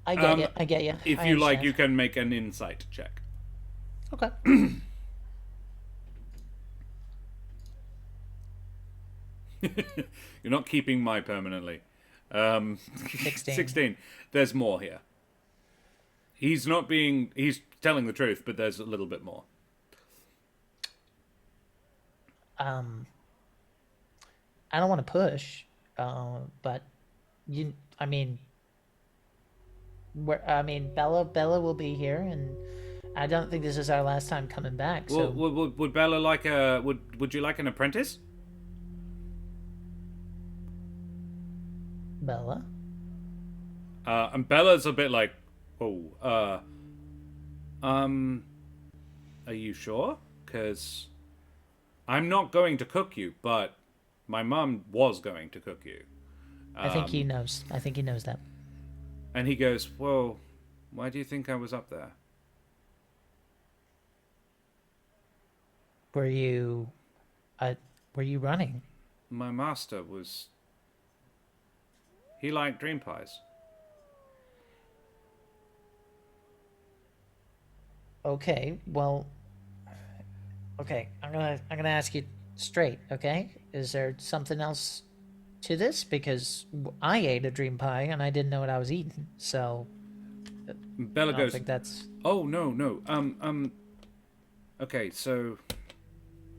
Speaker 2: I get you.
Speaker 1: If you like, you can make an insight check.
Speaker 2: Okay.
Speaker 1: You're not keeping Mai permanently.
Speaker 2: 16.
Speaker 1: 16. There's more here. He's telling the truth, but there's a little bit more.
Speaker 2: I don't want to push, but Bella will be here, and I don't think this is our last time coming back. So
Speaker 1: would Bella like would you like an apprentice?
Speaker 2: Bella?
Speaker 1: And Bella's a bit like, are you sure? Because I'm not going to cook you, but my mum was going to cook you.
Speaker 2: I think he knows. I think he knows that.
Speaker 1: And he goes, well, why do you think I was up there?
Speaker 2: Were you running?
Speaker 1: My master was... He liked dream pies.
Speaker 2: Okay, well, okay, I'm gonna ask you straight, okay? Is there something else to this? Because I ate a dream pie and I didn't know what I was eating, so
Speaker 1: Bella
Speaker 2: I
Speaker 1: goes,
Speaker 2: think that's...
Speaker 1: Oh, no. Okay, so,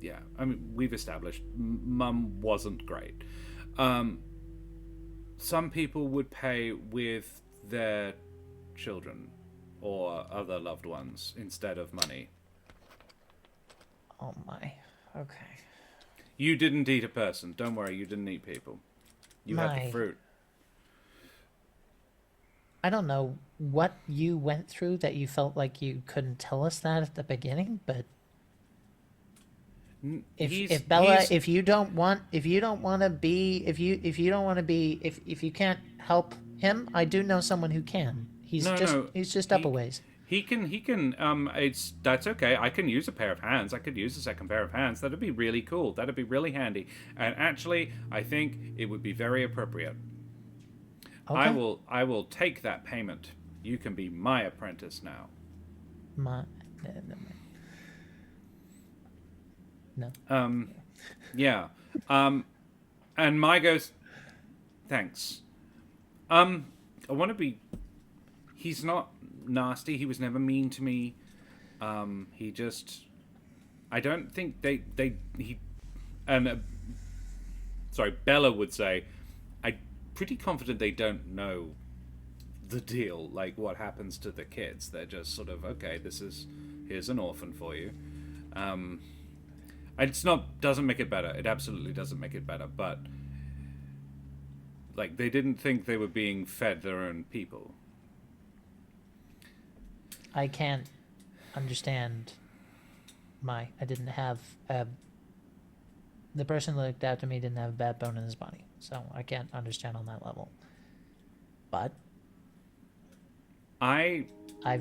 Speaker 1: yeah, I mean, we've established Mum wasn't great. Some people would pay with their children or other loved ones instead of money.
Speaker 2: Oh my, okay.
Speaker 1: You didn't eat a person. Don't worry, you didn't eat people. You had the fruit.
Speaker 2: I don't know what you went through that you felt like you couldn't tell us that at the beginning, but if you can't help him, I do know someone who can. He's just up a ways.
Speaker 1: He can, that's okay. I can use a pair of hands. I could use a second pair of hands. That'd be really cool. That'd be really handy. And actually, I think it would be very appropriate.
Speaker 2: Okay.
Speaker 1: I will take that payment. You can be my apprentice now.
Speaker 2: No.
Speaker 1: Yeah. And Mai goes, thanks. I want to be... He's not nasty. He was never mean to me. He just... I don't think sorry, Bella would say, I'm pretty confident they don't know the deal, like what happens to the kids. They're just sort of, okay, here's an orphan for you. Doesn't make it better. It absolutely doesn't make it better, but like they didn't think they were being fed their own people.
Speaker 2: I can't understand I didn't have the person that looked after me didn't have a bad bone in his body, so I can't understand on that level. But I've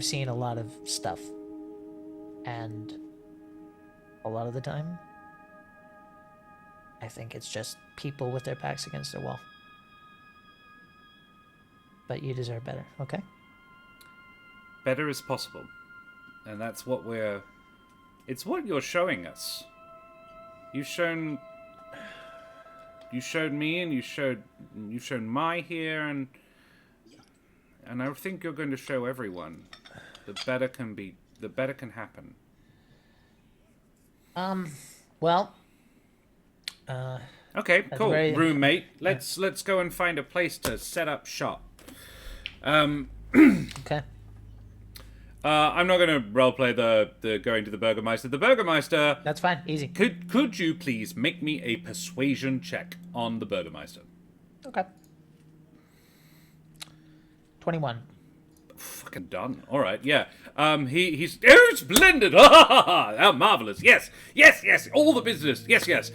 Speaker 2: seen a lot of stuff, and a lot of the time I think it's just people with their backs against their wall. But you deserve better, okay?
Speaker 1: Better is possible. And that's what it's what you're showing us. You've shown me, and you've shown Mai here, and I think you're going to show everyone. The better can happen.
Speaker 2: Well,
Speaker 1: okay, cool.
Speaker 2: very...
Speaker 1: Roommate, let's go and find a place to set up shop.
Speaker 2: Okay.
Speaker 1: I'm not going to roleplay the going to the Burgermeister. The Burgermeister...
Speaker 2: That's fine. Easy.
Speaker 1: Could you please make me a persuasion check on the Burgermeister?
Speaker 2: Okay. 21.
Speaker 1: Fucking done. All right, yeah. He's splendid. How marvelous. Yes. All the business. Yes. Yes.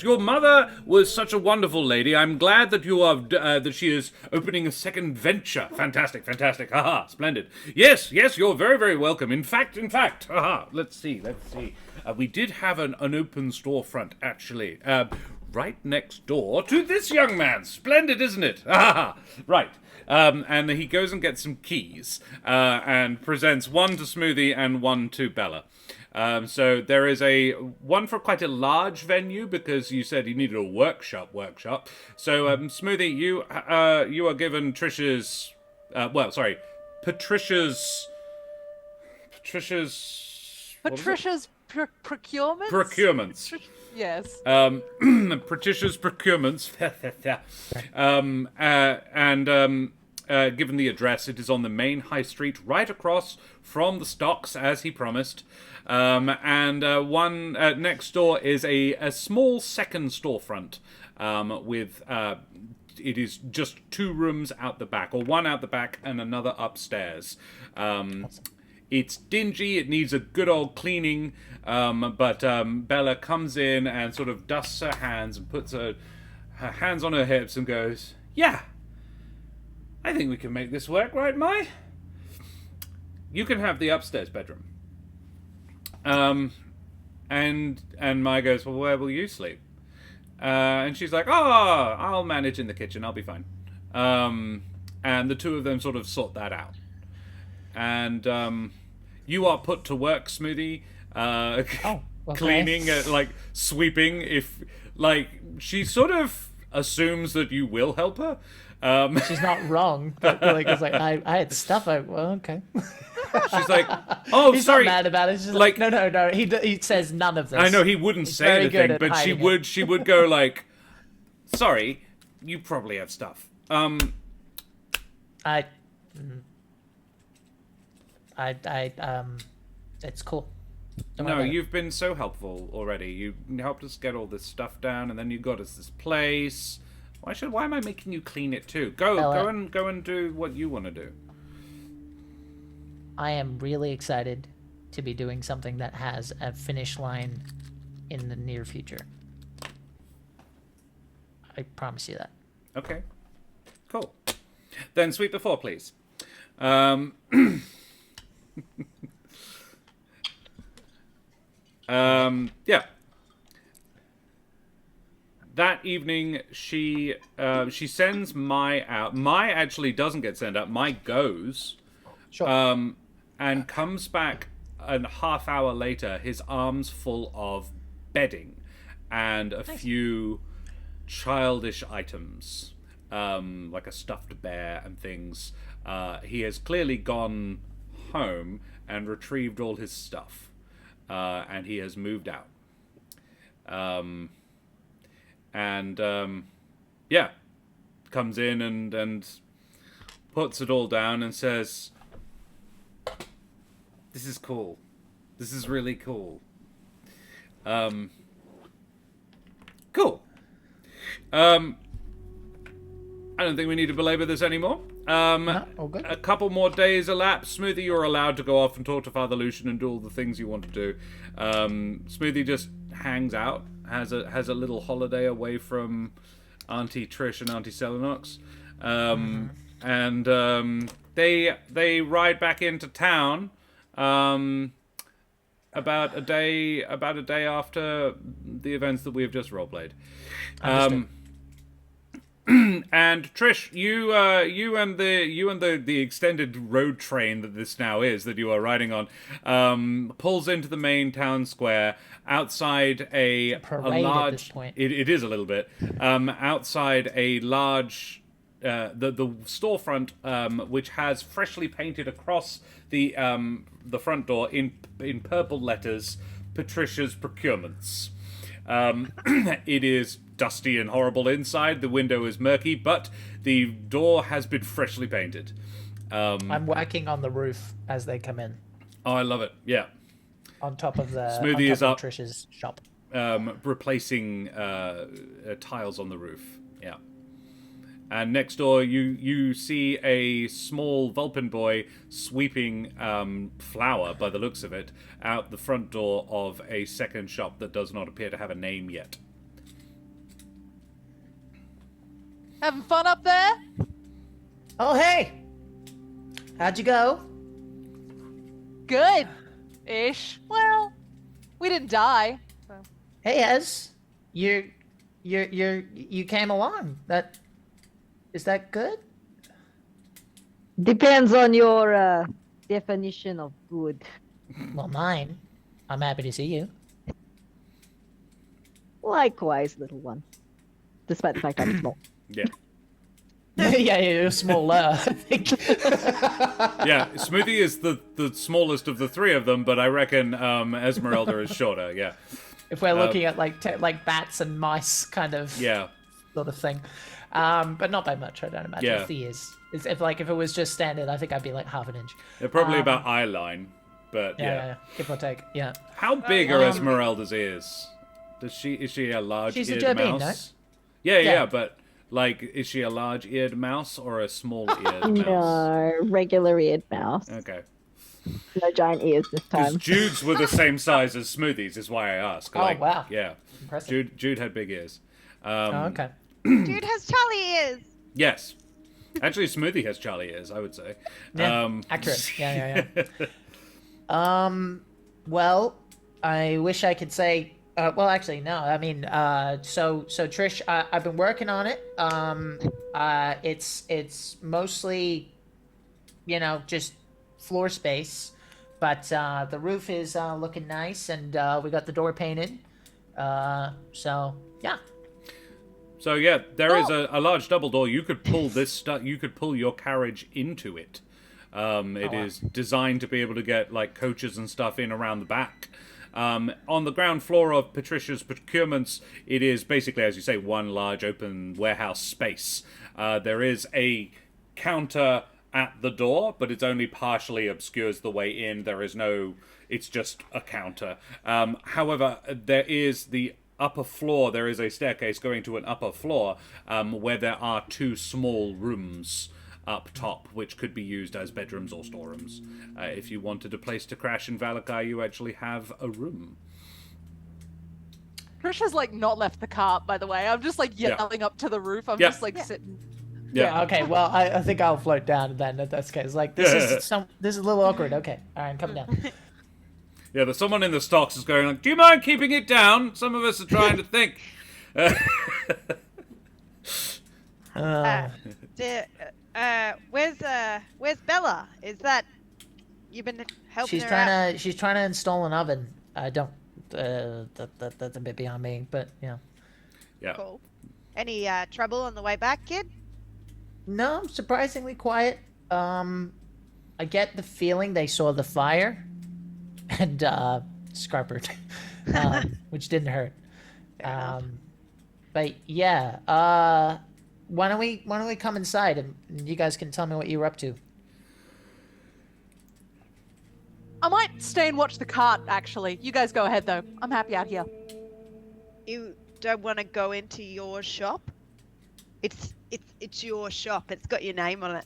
Speaker 1: Your mother was such a wonderful lady. I'm glad that you are that she is opening a second venture. Fantastic. Splendid. Yes. You're very, very welcome. In fact. Let's see. We did have an open storefront actually. Right next door to this young man. Splendid, isn't it? Right. And he goes and gets some keys and presents one to Smoothie and one to Bella. So there is one for quite a large venue because you said you needed a workshop. So Smoothie, you are given Patricia's
Speaker 3: procurement.
Speaker 1: Procurements.
Speaker 3: Yes.
Speaker 1: Patricia's procurements. Given the address, it is on the main high street, right across from the stocks, as he promised. One next door is a small second storefront with it is just 2 rooms out the back, or one out the back and another upstairs. It's dingy, it needs a good old cleaning, but Bella comes in and sort of dusts her hands and puts her hands on her hips and goes, yeah, I think we can make this work, right, Mai? You can have the upstairs bedroom. And Mai goes, well, where will you sleep? And she's like, I'll manage in the kitchen, I'll be fine. And the two of them sort of sort that out. And you are put to work, Smoothie.
Speaker 2: Okay.
Speaker 1: Cleaning, sweeping. If she sort of assumes that you will help her.
Speaker 2: She's not wrong, but it's like I had stuff. Okay.
Speaker 1: She's like, oh,
Speaker 2: He's
Speaker 1: sorry.
Speaker 2: Not mad about it. She's like, no. He says none of this.
Speaker 1: I know he wouldn't say anything, but she would go like, sorry, you probably have stuff.
Speaker 2: It's cool.
Speaker 1: No, you've been so helpful already. You helped us get all this stuff down, and then you got us this place. Why am I making you clean it too? Go and do what you want to do.
Speaker 2: I am really excited to be doing something that has a finish line in the near future. I promise you that.
Speaker 1: Okay. Cool. Then sweep the floor, please. Yeah. That evening, she sends Mai out. Mai actually doesn't get sent out. Mai goes,
Speaker 2: Sure.
Speaker 1: and comes back a half hour later, his arms full of bedding and a few childish items, like a stuffed bear and things. He has clearly gone home and retrieved all his stuff, and he has moved out. Yeah, comes in and puts it all down and says, "This is cool. This is really cool." Cool. I don't think we need to belabor this anymore.
Speaker 2: No, all good.
Speaker 1: A couple more days elapse. Smoothie, you're allowed to go off and talk to Father Lucian and do all the things you want to do. Smoothie just hangs out, has a little holiday away from Auntie Trish and Auntie Celinox. And they ride back into town about a day after the events that we have just roleplayed. And Trish, you and the extended road train that this now is that you are riding on, pulls into the main town square outside a
Speaker 2: Parade
Speaker 1: large.
Speaker 2: at this point.
Speaker 1: It is a little bit outside a large. The storefront, which has freshly painted across the front door in purple letters, Patricia's Procurements. It is dusty and horrible inside. The window is murky, but the door has been freshly painted.
Speaker 2: I'm working on the roof as they come in,
Speaker 1: Oh, I love it. Yeah.
Speaker 2: on top of the
Speaker 1: Smoothie
Speaker 2: on
Speaker 1: is
Speaker 2: top
Speaker 1: up.
Speaker 2: of Trish's shop.
Speaker 1: Replacing tiles on the roof. Yeah. And next door, you see a small Vulpin boy sweeping flour, by the looks of it, out the front door of a second shop that does not appear to have a name yet.
Speaker 3: Having fun up there?
Speaker 2: Oh, hey! How'd you go?
Speaker 3: Good. Ish. Well, we didn't die. So.
Speaker 2: Hey, Ez, you came along. Is that good?
Speaker 4: Depends on your definition of good.
Speaker 2: Well, mine. I'm happy to see you.
Speaker 4: Likewise, little one. Despite the fact I'm small.
Speaker 1: Yeah.
Speaker 2: Yeah, you're smaller, I think.
Speaker 1: Yeah, Smoothie is the smallest of the three of them, but I reckon Ezmerelda is shorter, yeah.
Speaker 2: If we're looking at like bats and mice kind of
Speaker 1: Yeah.
Speaker 2: sort of thing. But not by much, I don't imagine.
Speaker 1: Yeah.
Speaker 2: If if it was just standard, I think I'd be like half an inch.
Speaker 1: They're probably about eye line, but
Speaker 2: Yeah, give or take. Yeah.
Speaker 1: How big are Ezmerelda's ears? Is she a large
Speaker 2: She's a
Speaker 1: eared
Speaker 2: Jardine,
Speaker 1: mouse?
Speaker 2: no?
Speaker 1: Yeah, but like, is she a large eared mouse or a small eared mouse?
Speaker 4: No, regular eared mouse.
Speaker 1: Okay.
Speaker 4: No giant ears this
Speaker 1: Because
Speaker 4: time.
Speaker 1: Jude's were the same size as Smoothie's, is why I ask.
Speaker 2: Oh, wow.
Speaker 1: Yeah.
Speaker 2: Impressive.
Speaker 1: Jude had big ears.
Speaker 2: Oh, okay.
Speaker 5: Dude has Charlie ears.
Speaker 1: Yes. Actually, Smoothie has Charlie ears, I would say.
Speaker 2: Yeah, accurate. Yeah. Well, I wish I could say. Well, actually, no. I mean, so Trish, I've been working on it. It's mostly, just floor space, but the roof is looking nice, and we got the door painted. So yeah.
Speaker 1: So yeah, there is a large double door. You could pull you could pull your carriage into it. It is designed to be able to get like coaches and stuff in around the back. On the ground floor of Patricia's Procurements, it is basically, as you say, one large open warehouse space. There is a counter at the door, but it's only partially obscures the way in. It's just a counter. However, there is the upper floor. There is a staircase going to an upper floor where there are two small rooms up top, which could be used as bedrooms or storerooms. If you wanted a place to crash in Vallaki, you actually have a room.
Speaker 3: Trish has not left the cart, by the way. I'm just yelling up to the roof. I'm
Speaker 1: Yeah.
Speaker 3: just sitting.
Speaker 1: Yeah.
Speaker 2: Okay, well, I think I'll float down then. In this case, like this is a little awkward. Okay, all right, I'm coming down.
Speaker 1: Yeah, there's someone in the stocks is going like, do you mind keeping it down? Some of us are trying to think.
Speaker 5: Where's Bella? Is that you've been helping her out?
Speaker 2: She's trying to install an oven. I don't. That's a bit beyond me, but yeah.
Speaker 1: Yeah.
Speaker 5: Cool. Any trouble on the way back, kid?
Speaker 2: No, surprisingly quiet. I get the feeling they saw the fire and scrappered, which didn't hurt. But yeah, why don't we come inside and you guys can tell me what you were up to.
Speaker 3: I might stay and watch the cart, actually. You guys go ahead, though. I'm happy out here.
Speaker 5: You don't want to go into your shop? It's your shop. It's got your name on it.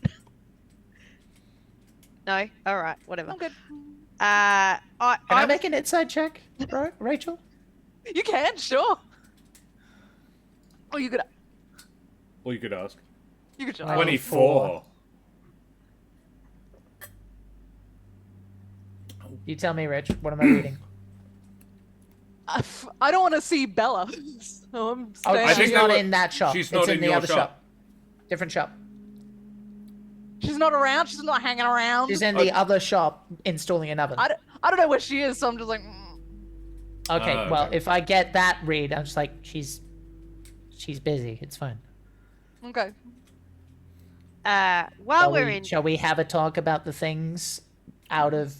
Speaker 5: No? All right. Whatever.
Speaker 3: I'm good.
Speaker 2: Can I make an inside check, Rachel?
Speaker 3: You can, sure. Oh, you could.
Speaker 1: Or you could ask.
Speaker 3: You could.
Speaker 1: 24.
Speaker 2: You tell me, Rich. What am I reading?
Speaker 3: I don't want to see Bella. So I'm staying.
Speaker 2: She's not in that shop.
Speaker 1: She's
Speaker 2: It's
Speaker 1: not
Speaker 2: in
Speaker 1: in
Speaker 2: the
Speaker 1: your
Speaker 2: other shop. Different shop.
Speaker 3: She's not around. She's not hanging around.
Speaker 2: She's in the other shop installing an oven.
Speaker 3: I don't know where she is, so I'm just like.
Speaker 2: Okay, well,
Speaker 1: okay.
Speaker 2: if I get that read, I'm just like, she's busy. It's fine.
Speaker 3: Okay.
Speaker 5: While
Speaker 2: Shall we have a talk about the things out of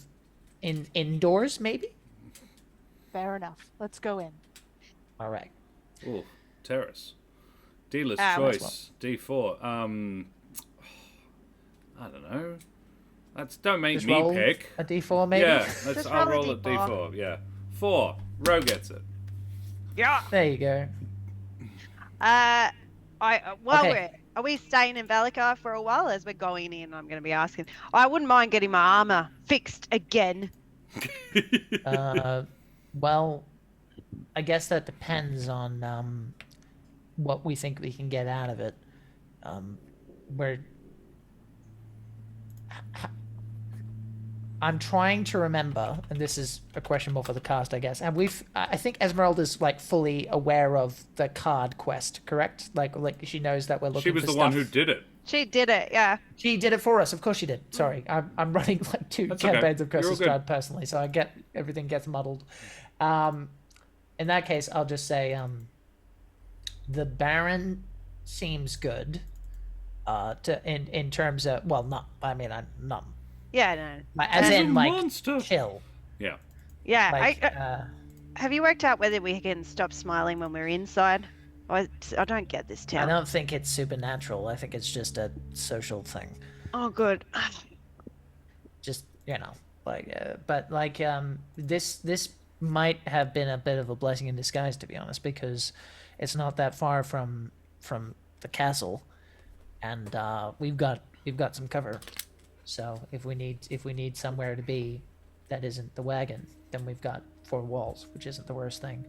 Speaker 2: indoors, maybe?
Speaker 3: Fair enough. Let's go in.
Speaker 2: All right.
Speaker 1: Ooh, terrace. Dealer's
Speaker 5: what's
Speaker 1: choice. D4. I don't know. Don't make
Speaker 2: Just
Speaker 1: me
Speaker 2: roll
Speaker 1: pick.
Speaker 2: a d4, maybe?
Speaker 1: Yeah, I'll
Speaker 5: roll a
Speaker 1: roll a
Speaker 5: D4.
Speaker 1: D4. Yeah. 4. Ro gets it.
Speaker 5: Yeah.
Speaker 2: There you go.
Speaker 5: Are we staying in Vallaki for a while as we're going in? I'm going to be asking. I wouldn't mind getting my armor fixed again.
Speaker 2: Well, I guess that depends on what we think we can get out of it. I'm trying to remember, and this is a question more for the cast, I guess. And I think Ezmerelda's like fully aware of the card quest, correct? Like she knows that we're looking.
Speaker 1: She was
Speaker 2: for
Speaker 1: the one who
Speaker 2: stuff.
Speaker 1: did it.
Speaker 5: She did it, yeah.
Speaker 2: She did it for us. Of course she did. Sorry, I'm running like 2
Speaker 1: That's okay.
Speaker 2: campaigns of
Speaker 1: You're all
Speaker 2: Curse's
Speaker 1: good.
Speaker 2: Stride personally, so everything gets muddled. In that case, I'll just say the Baron seems good. In terms of I'm not.
Speaker 5: Yeah, no.
Speaker 2: As in like
Speaker 1: monster.
Speaker 2: chill.
Speaker 1: Yeah.
Speaker 5: Yeah,
Speaker 2: Like,
Speaker 5: have you worked out whether we can stop smiling when we're inside? I don't get this
Speaker 2: I
Speaker 5: town.
Speaker 2: don't think it's supernatural. I think it's just a social thing.
Speaker 5: Oh, good.
Speaker 2: Just this might have been a bit of a blessing in disguise, to be honest, because it's not that far from the castle, and we've got some cover. So if we need somewhere to be that isn't the wagon, then we've got 4 walls, which isn't the worst thing.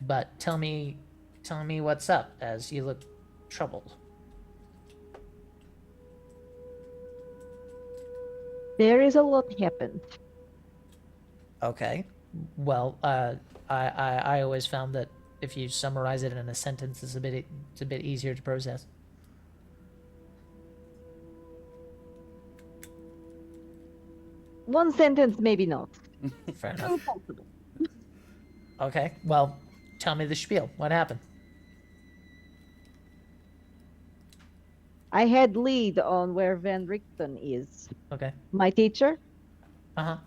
Speaker 2: But tell me what's up, as you look troubled.
Speaker 4: There is a lot happened.
Speaker 2: Okay. Well, I always found that if you summarize it in a sentence, it's a bit easier to process.
Speaker 4: One sentence, maybe not.
Speaker 2: Fair enough. Okay. Well, tell me the spiel. What happened?
Speaker 4: I had lead on where Van Richten is.
Speaker 2: Okay.
Speaker 4: My teacher,
Speaker 2: Uh-huh.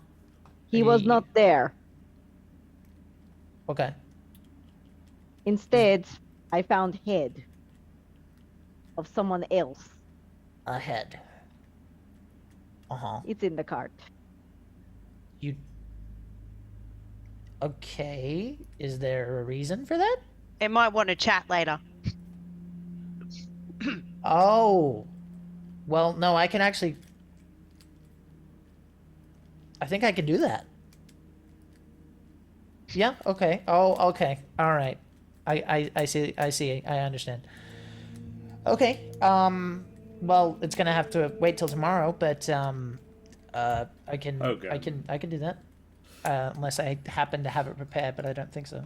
Speaker 4: he was not there.
Speaker 2: Okay.
Speaker 4: Instead, I found head of someone else.
Speaker 2: A head. Uh-huh.
Speaker 4: It's in the cart.
Speaker 2: You... Okay. Is there a reason for that?
Speaker 5: It might want to chat later.
Speaker 2: Oh. Well, no, I can actually... I think I can do that. Yeah, okay. Oh, okay. All right. I see. I understand. Okay. Well, it's gonna have to wait till tomorrow, but I can
Speaker 1: Okay.
Speaker 2: I can do that. Unless I happen to have it prepared, but I don't think so.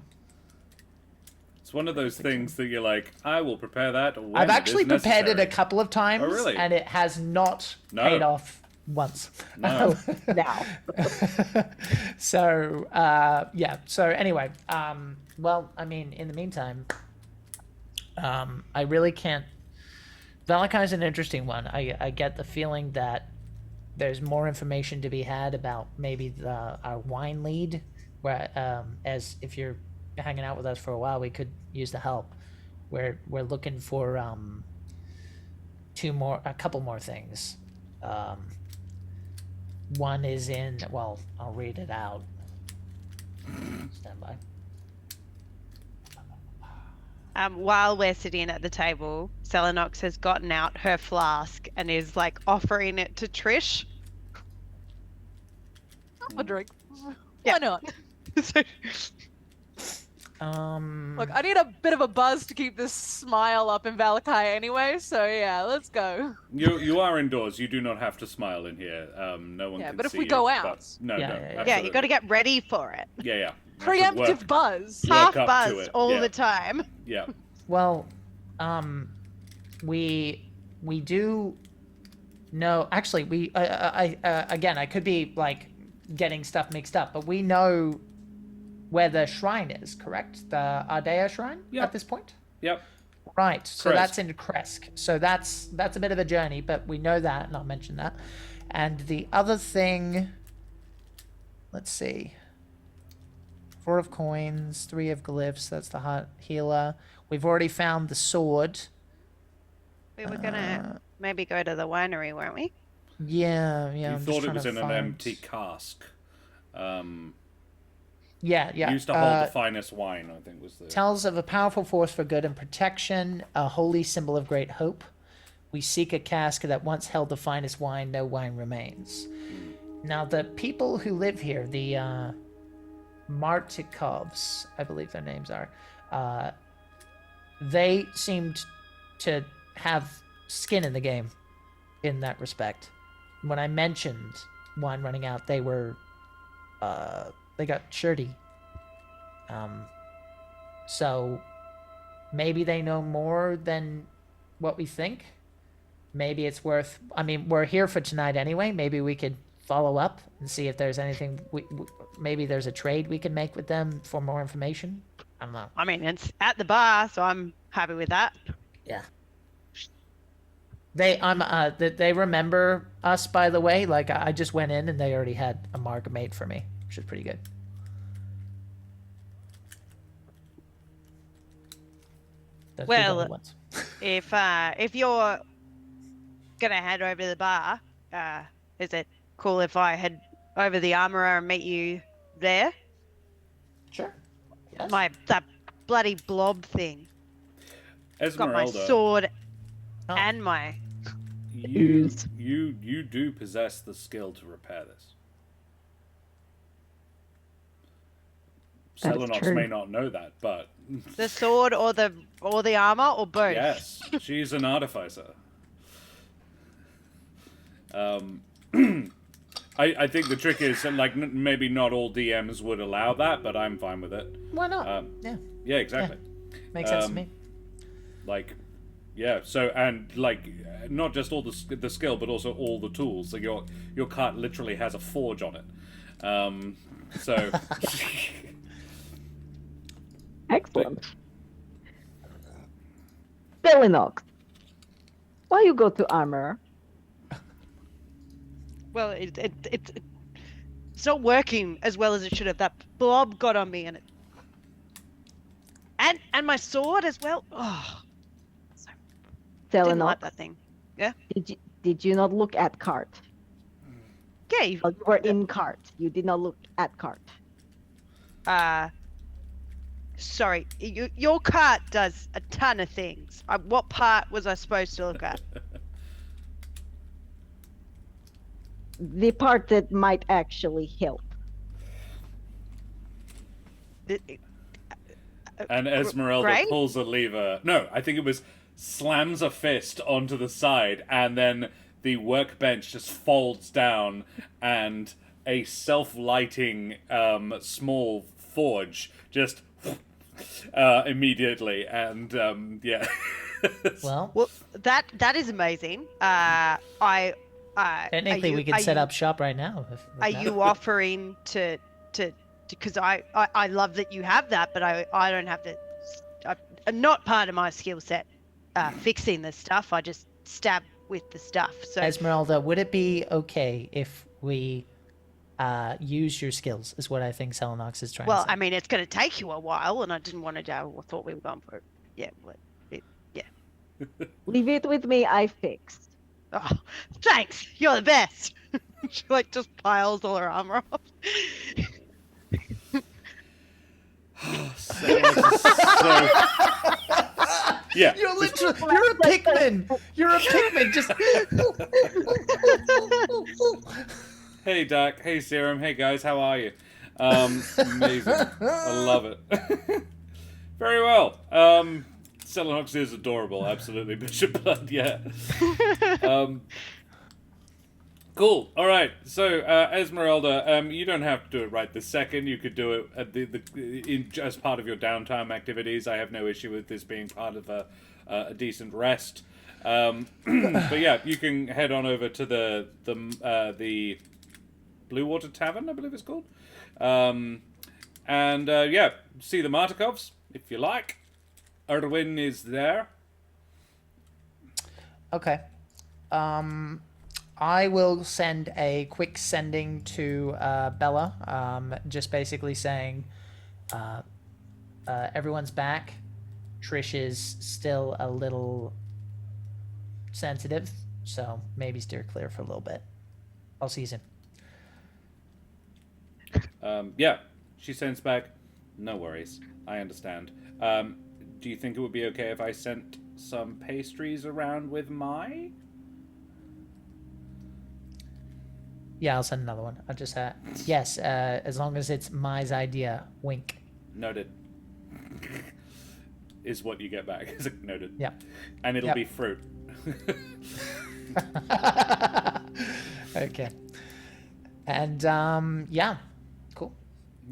Speaker 1: It's one of those things that you're like, I will prepare that when
Speaker 2: I've
Speaker 1: it
Speaker 2: actually
Speaker 1: is
Speaker 2: prepared it a
Speaker 1: necessary.
Speaker 2: couple of times,
Speaker 1: Oh, really?
Speaker 2: and it has not
Speaker 1: No.
Speaker 2: paid off once.
Speaker 1: No.
Speaker 4: Now.
Speaker 2: So yeah. So anyway, well, I mean, in the meantime, I really can't. Vallaki is an interesting one. I get the feeling that there's more information to be had about maybe our wine lead, where as if you're hanging out with us for a while, we could use the help. We're looking for a couple more things. One is in, well, I'll read it out. Stand by.
Speaker 5: While we're sitting at the table, Celinox has gotten out her flask and is like offering it to Trish.
Speaker 3: A drink.
Speaker 5: Yeah.
Speaker 3: Why not?
Speaker 5: So,
Speaker 3: Look, I need a bit of a buzz to keep this smile up in Vallaki anyway, so yeah, let's go.
Speaker 1: You are indoors. You do not have to smile in here. No one
Speaker 3: Yeah,
Speaker 1: can
Speaker 3: but if
Speaker 1: see
Speaker 3: we
Speaker 1: you,
Speaker 3: go
Speaker 1: but-
Speaker 3: out-
Speaker 1: No,
Speaker 2: Yeah,
Speaker 1: no.
Speaker 2: yeah, yeah.
Speaker 5: yeah,
Speaker 1: absolutely.
Speaker 5: you got to get ready for it.
Speaker 1: Yeah, yeah.
Speaker 3: Preemptive buzz.
Speaker 5: Half
Speaker 1: up to
Speaker 5: buzzed
Speaker 1: it,
Speaker 5: all
Speaker 1: yeah.
Speaker 5: the time.
Speaker 1: Yeah.
Speaker 2: Well, we do know. Actually, we again, I could be like getting stuff mixed up, but we know where the shrine is. Correct, the Ardea shrine
Speaker 1: Yep.
Speaker 2: at this point.
Speaker 1: Yep.
Speaker 2: Right. So
Speaker 1: Kresk.
Speaker 2: that's in Kresk. So that's a bit of a journey, but we know that, and I'll mention that. And the other thing, let's see. 4 of coins, 3 of glyphs. That's the heart healer. We've already found the sword.
Speaker 5: We were gonna maybe go to the winery, weren't we?
Speaker 2: Yeah.
Speaker 1: You
Speaker 2: I'm just
Speaker 1: thought it
Speaker 2: trying
Speaker 1: was
Speaker 2: to
Speaker 1: in an
Speaker 2: find-
Speaker 1: empty cask.
Speaker 2: Yeah.
Speaker 1: Used to hold the finest wine, I think was the...
Speaker 2: Tells of a powerful force for good and protection, a holy symbol of great hope. We seek a cask that once held the finest wine, no wine remains. Now, the people who live here, the Martikovs, I believe their names are, they seemed to have skin in the game in that respect. When I mentioned wine running out, they were, they got shirty. So maybe they know more than what we think. Maybe it's worth, I mean, we're here for tonight anyway. Maybe we could follow up and see if there's anything, maybe there's a trade we can make with them for more information. I don't know.
Speaker 5: I mean, it's at the bar, so I'm happy with that.
Speaker 2: Yeah. They remember us, by the way. Like, I just went in and they already had a mark made for me, which is pretty good. Those big
Speaker 5: Well,
Speaker 2: old ones.
Speaker 5: If you're gonna head over to the bar, is it cool if I head over the armorer and meet you there?
Speaker 2: Sure. Yes.
Speaker 5: That bloody blob thing. Got my
Speaker 1: Ezmerelda,
Speaker 5: sword
Speaker 2: Oh.
Speaker 5: and my
Speaker 1: you do possess the skill to repair this.
Speaker 4: That is
Speaker 1: Celinox
Speaker 4: true.
Speaker 1: may not know that, but
Speaker 5: the sword or the armor or both.
Speaker 1: yes, she's an artificer. I think the trick is, like, maybe not all DMs would allow that, but I'm fine with it.
Speaker 2: Why not?
Speaker 1: Yeah.
Speaker 2: Yeah,
Speaker 1: Yeah, exactly.
Speaker 2: makes sense to me.
Speaker 1: Like, yeah. So, and like, not just all the skill, but also all the tools. Like your cart literally has a forge on it. So,
Speaker 4: Excellent. Celinox, why you go to armor?
Speaker 5: Well, it's not working as well as it should have. That blob got on me, and and my sword as well. Oh, didn't like
Speaker 4: Celinox,
Speaker 5: that thing. Yeah.
Speaker 4: did you not look at cart?
Speaker 5: Yeah.
Speaker 4: You were in cart. You did not look at cart.
Speaker 5: Sorry. Your cart does a ton of things. What part was I supposed to look at?
Speaker 4: The part that might actually help.
Speaker 1: And Ezmerelda
Speaker 5: Great.
Speaker 1: pulls a lever. No, I think it was slams a fist onto the side, and then the workbench just folds down, and a self-lighting small forge just immediately, and yeah.
Speaker 2: Well,
Speaker 5: Well, that is amazing.
Speaker 2: technically, we could set up shop right now.
Speaker 5: Are you offering to because I love that you have that, but I don't have the not part of my skill set fixing the stuff. I just stab with the stuff. So
Speaker 2: Ezmerelda, would it be okay if we use your skills? Is what I think Celinox is trying to say.
Speaker 5: I mean, it's going to take you a while, and I didn't want to do. I thought we were going for it. Yeah,
Speaker 4: Leave it with me. I fixed.
Speaker 5: Oh, thanks. You're the best. She like just piles all her armor off.
Speaker 1: Yeah.
Speaker 2: You're a Pikmin. You're a Pikmin. Just.
Speaker 1: Hey, Doc. Hey, Serum. Hey, guys. How are you? Amazing. I love it. Very well. Celinox is adorable. Absolutely. Bishop Blood, yeah. Cool. All right. So, Ezmerelda, you don't have to do it right this second. You could do it at as part of your downtime activities. I have no issue with this being part of a decent rest. But yeah, you can head on over to the Blue Water Tavern, I believe it's called. Yeah, see the Martikovs if you like. Erwin is there.
Speaker 2: Okay. I will send a quick sending to Bella, just basically saying everyone's back. Trish is still a little sensitive, so maybe steer clear for a little bit. I'll see you soon.
Speaker 1: Yeah, she sends back, no worries, I understand. Do you think it would be okay if I sent some pastries around with Mai?
Speaker 2: Yeah, I'll send another one. I'll just yes, as long as it's Mai's idea. Wink.
Speaker 1: Noted. Is what you get back. Is it noted?
Speaker 2: Yeah.
Speaker 1: And it'll be fruit.
Speaker 2: Okay. And yeah, cool.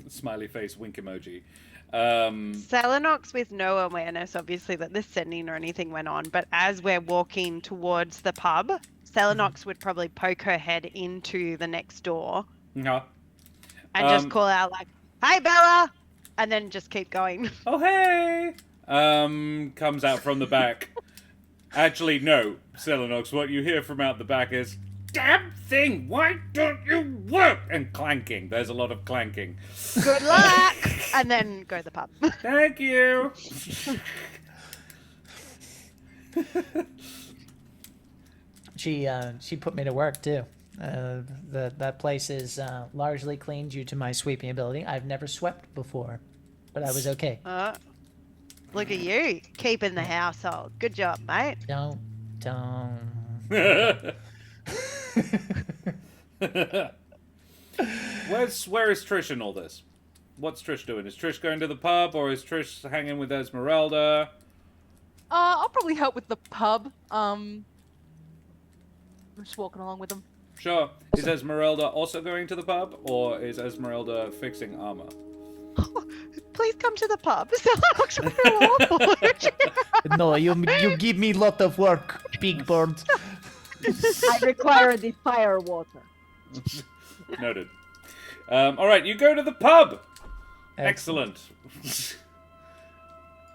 Speaker 1: Smiley face, wink emoji.
Speaker 5: Celinox with no awareness, obviously, that this sending or anything went on, but as we're walking towards the pub, Celinox would probably poke her head into the next door
Speaker 1: Yeah.
Speaker 5: and just call out like, "Hey, Bella!" and then just keep going.
Speaker 1: Oh, hey! Comes out from the back. Actually, no, Celinox, what you hear from out the back is, "Damn thing, why don't you work?" And clanking. There's a lot of clanking.
Speaker 5: Good luck! And then go to the pub.
Speaker 1: Thank you!
Speaker 2: She put me to work too. That place is largely clean due to my sweeping ability. I've never swept before, but I was okay.
Speaker 5: Look at you, keeping the household. Good job, mate.
Speaker 2: Don't.
Speaker 1: Where is Trish in all this? What's Trish doing? Is Trish going to the pub, or is Trish hanging with Ezmerelda?
Speaker 3: I'll probably help with the pub. I'm just walking along with them.
Speaker 1: Sure. Is Ezmerelda also going to the pub, or is Ezmerelda fixing armor?
Speaker 5: Please come to the pub. Celinox will be awful.
Speaker 2: No, you give me lot of work, big bird.
Speaker 4: I require the fire water.
Speaker 1: Noted. All right, you go to the pub. Excellent.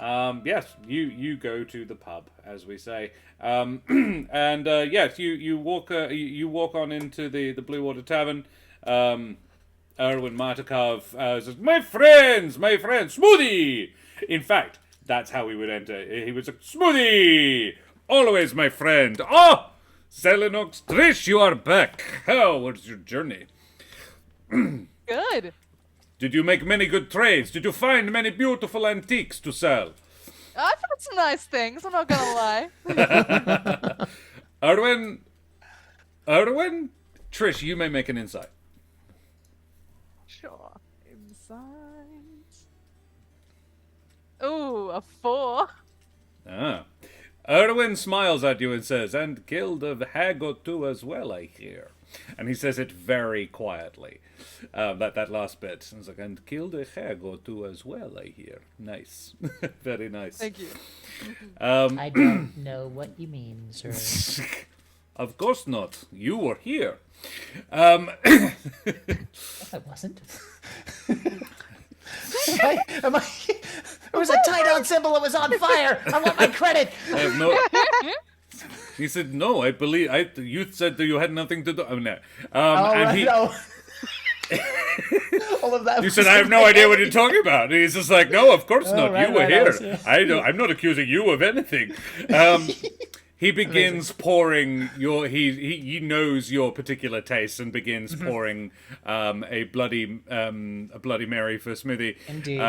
Speaker 1: Yes, you go to the pub, as we say, and yes, you walk on into the Blue Water Tavern. Erwin Martikov says, my friends, Smoothie! In fact, that's how he would enter. He was like, Smoothie! Always my friend. Oh! Celinox, Trish, you are back. How was your journey?
Speaker 3: Good.
Speaker 1: Did you make many good trades? Did you find many beautiful antiques to sell?
Speaker 3: I found some nice things, I'm not gonna lie.
Speaker 1: Erwin? Trish, you may make an insight.
Speaker 3: Sure. Insight. Ooh, a 4.
Speaker 1: Ah. Erwin smiles at you and says, "And killed a hag or two as well, I hear." And he says it very quietly. That last bit. It's like, "And killed a hag or two as well, I hear." Nice. Very nice.
Speaker 3: Thank you.
Speaker 2: I don't know what you mean, sir.
Speaker 1: Of course not. You were here.
Speaker 2: I wasn't. Am I? It was a tie-down symbol. It was on fire. I want my credit.
Speaker 1: I have no. He said, "No, I believe you said that you had nothing to do." Oh no.
Speaker 2: No. All of that.
Speaker 1: You said, "I have no idea what you're talking about." And he's just like, "No, of course not.
Speaker 2: right,
Speaker 1: You were
Speaker 2: right,
Speaker 1: here. I'm not accusing you of anything." He begins pouring he knows your particular taste and begins pouring a bloody Mary for Smoothie.
Speaker 2: Indeed.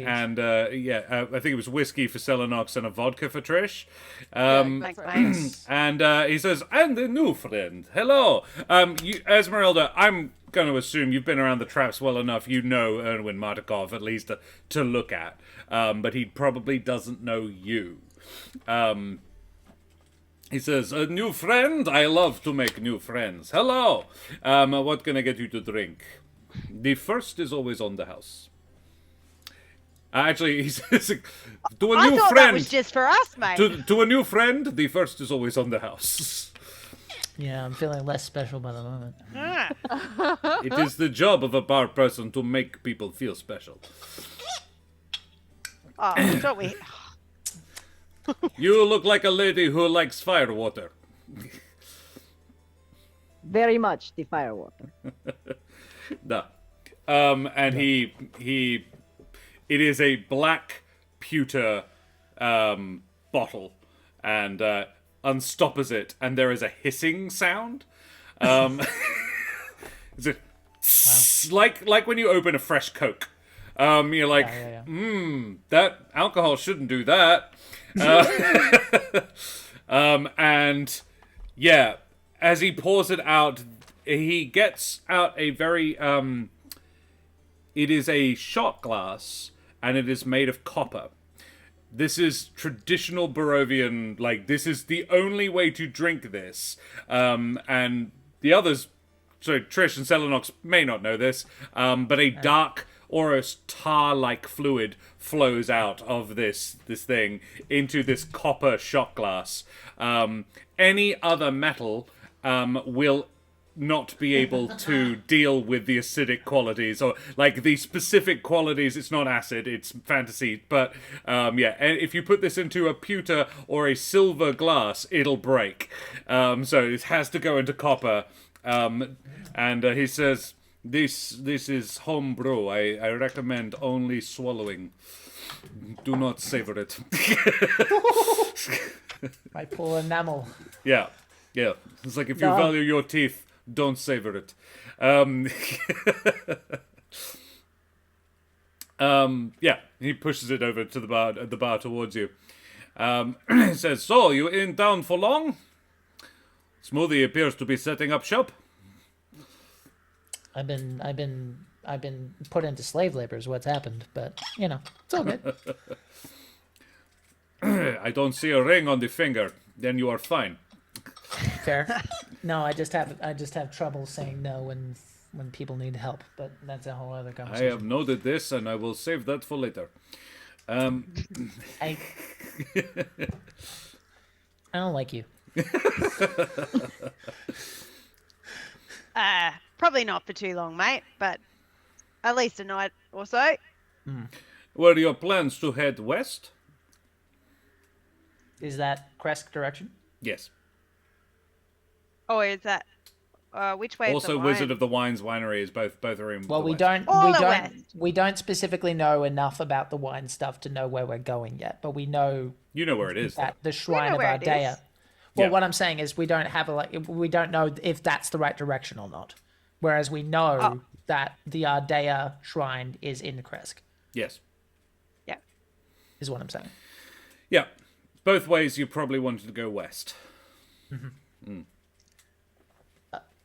Speaker 1: And I think it was whiskey for Celinox and a vodka for Trish.
Speaker 5: Thanks, mate.
Speaker 1: And he says, "And a new friend. Hello. Ezmerelda, I'm going to assume you've been around the traps well enough. You know Erwin Martikov, at least to look at. But he probably doesn't know you." He says, "A new friend? I love to make new friends. Hello. What can I get you to drink? The first is always on the house." Actually, he says, "To a
Speaker 5: I
Speaker 1: new
Speaker 5: thought that
Speaker 1: friend.
Speaker 5: was just for us, mate.
Speaker 1: To a new friend, the first is always on the house."
Speaker 2: Yeah, I'm feeling less special by the moment.
Speaker 1: It is the job of a bar person to make people feel special.
Speaker 5: Oh, don't we?
Speaker 1: You look like a lady who likes firewater.
Speaker 4: Very much the firewater.
Speaker 1: No. And it is a black pewter bottle, and unstoppers it, and there is a hissing sound. It's like when you open a fresh Coke. You're like,
Speaker 2: Yeah.
Speaker 1: that alcohol shouldn't do that. And yeah, as he pours it out, he gets out a very it is a shot glass, and it is made of copper. This is traditional Barovian, like, this is the only way to drink this. And the others, so Trish and Celinox may not know this, but a dark or a tar-like fluid flows out of this thing into this copper shot glass. Any other metal will not be able to deal with the acidic qualities, or like the specific qualities. It's not acid, it's fantasy, but and if you put this into a pewter or a silver glass, it'll break. So it has to go into copper. And he says, This is home brew. I recommend only swallowing. Do not savor it."
Speaker 2: My poor enamel.
Speaker 1: Yeah. It's like, if you value your teeth, don't savor it. He pushes it over to the bar towards you. He says, "So, you in town for long? Smoothie appears to be setting up shop."
Speaker 2: I've been put into slave labor is what's happened, but it's all good.
Speaker 1: "I don't see a ring on the finger. Then you are fine."
Speaker 2: Fair. No, I just have trouble saying no when people need help, but that's a whole other
Speaker 1: "I
Speaker 2: conversation.
Speaker 1: have noted this, and I will save that for later."
Speaker 2: I don't like you.
Speaker 5: Probably not for too long, mate, but at least a night or so.
Speaker 1: Were your plans to head west?
Speaker 2: Is that Kresk direction?
Speaker 1: Yes.
Speaker 5: Or is that which way?
Speaker 1: Also,
Speaker 5: is the
Speaker 1: Wizard
Speaker 5: wine?
Speaker 1: of the Wines winery is both are in.
Speaker 2: Well,
Speaker 1: the
Speaker 2: we
Speaker 1: west.
Speaker 2: we don't specifically know enough about the wine stuff to know where we're going yet, but we know
Speaker 1: You know where it is.
Speaker 2: that the Shrine of
Speaker 5: where it
Speaker 2: Ardea.
Speaker 5: is.
Speaker 2: Well,
Speaker 1: Yeah.
Speaker 2: what I'm saying is we don't know if that's the right direction or not. Whereas we know that the Ardea shrine is in Kresk,
Speaker 1: Yes.
Speaker 5: Yeah.
Speaker 2: is what I'm saying.
Speaker 1: Yeah. Both ways, you probably wanted to go west.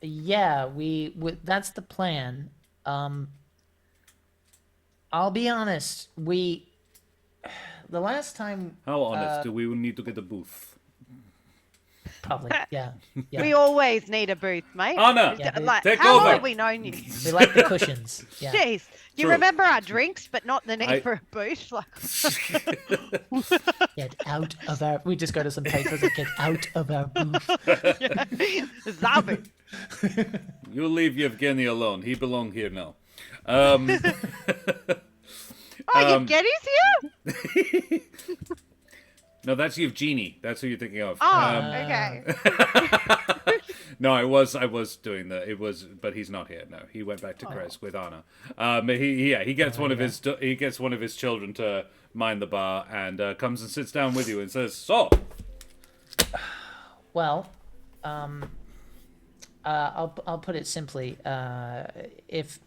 Speaker 2: Yeah, that's the plan. I'll be honest, the last time
Speaker 1: How honest do we need to get a booth?
Speaker 2: probably yeah.
Speaker 5: We always need a booth, mate.
Speaker 1: Anna, take
Speaker 5: how
Speaker 1: over.
Speaker 5: long have we known you?
Speaker 2: We like the cushions. Yeah.
Speaker 5: Jeez, you
Speaker 1: True.
Speaker 5: remember our drinks, but not the need
Speaker 1: I-
Speaker 5: for a booth. Like,
Speaker 2: Get out of our. We just go to some papers and get out of our booth.
Speaker 5: zombie.
Speaker 1: You leave Yevgeny alone. He belong here now.
Speaker 5: Oh, Yevgeny's here.
Speaker 1: No, that's Evgeny. That's who you're thinking of.
Speaker 5: Oh, okay.
Speaker 1: No, I was doing but he's not here. No, he went back to Chris with Anna. He gets one of his children to mind the bar and comes and sits down with you and says, "So,
Speaker 2: Well, I'll put it simply. If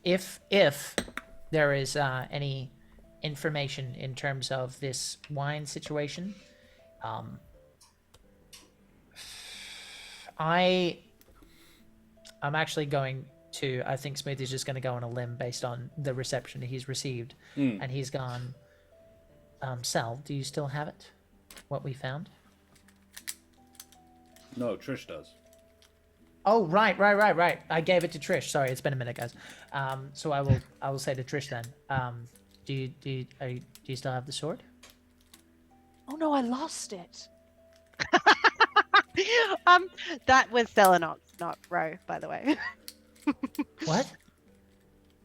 Speaker 2: there is any information in terms of this wine situation, I'm actually going to. I think Smoothie's just going to go on a limb based on the reception he's received, and he's gone. Sal, do you still have it? What we found?
Speaker 1: no, Trish does."
Speaker 2: Oh, right. I gave it to Trish. Sorry, it's been a minute, guys. So I will say to Trish then. Do you still have the sword?
Speaker 3: Oh no, I lost it.
Speaker 5: That was Celinox, not Ro, by the way.
Speaker 2: What?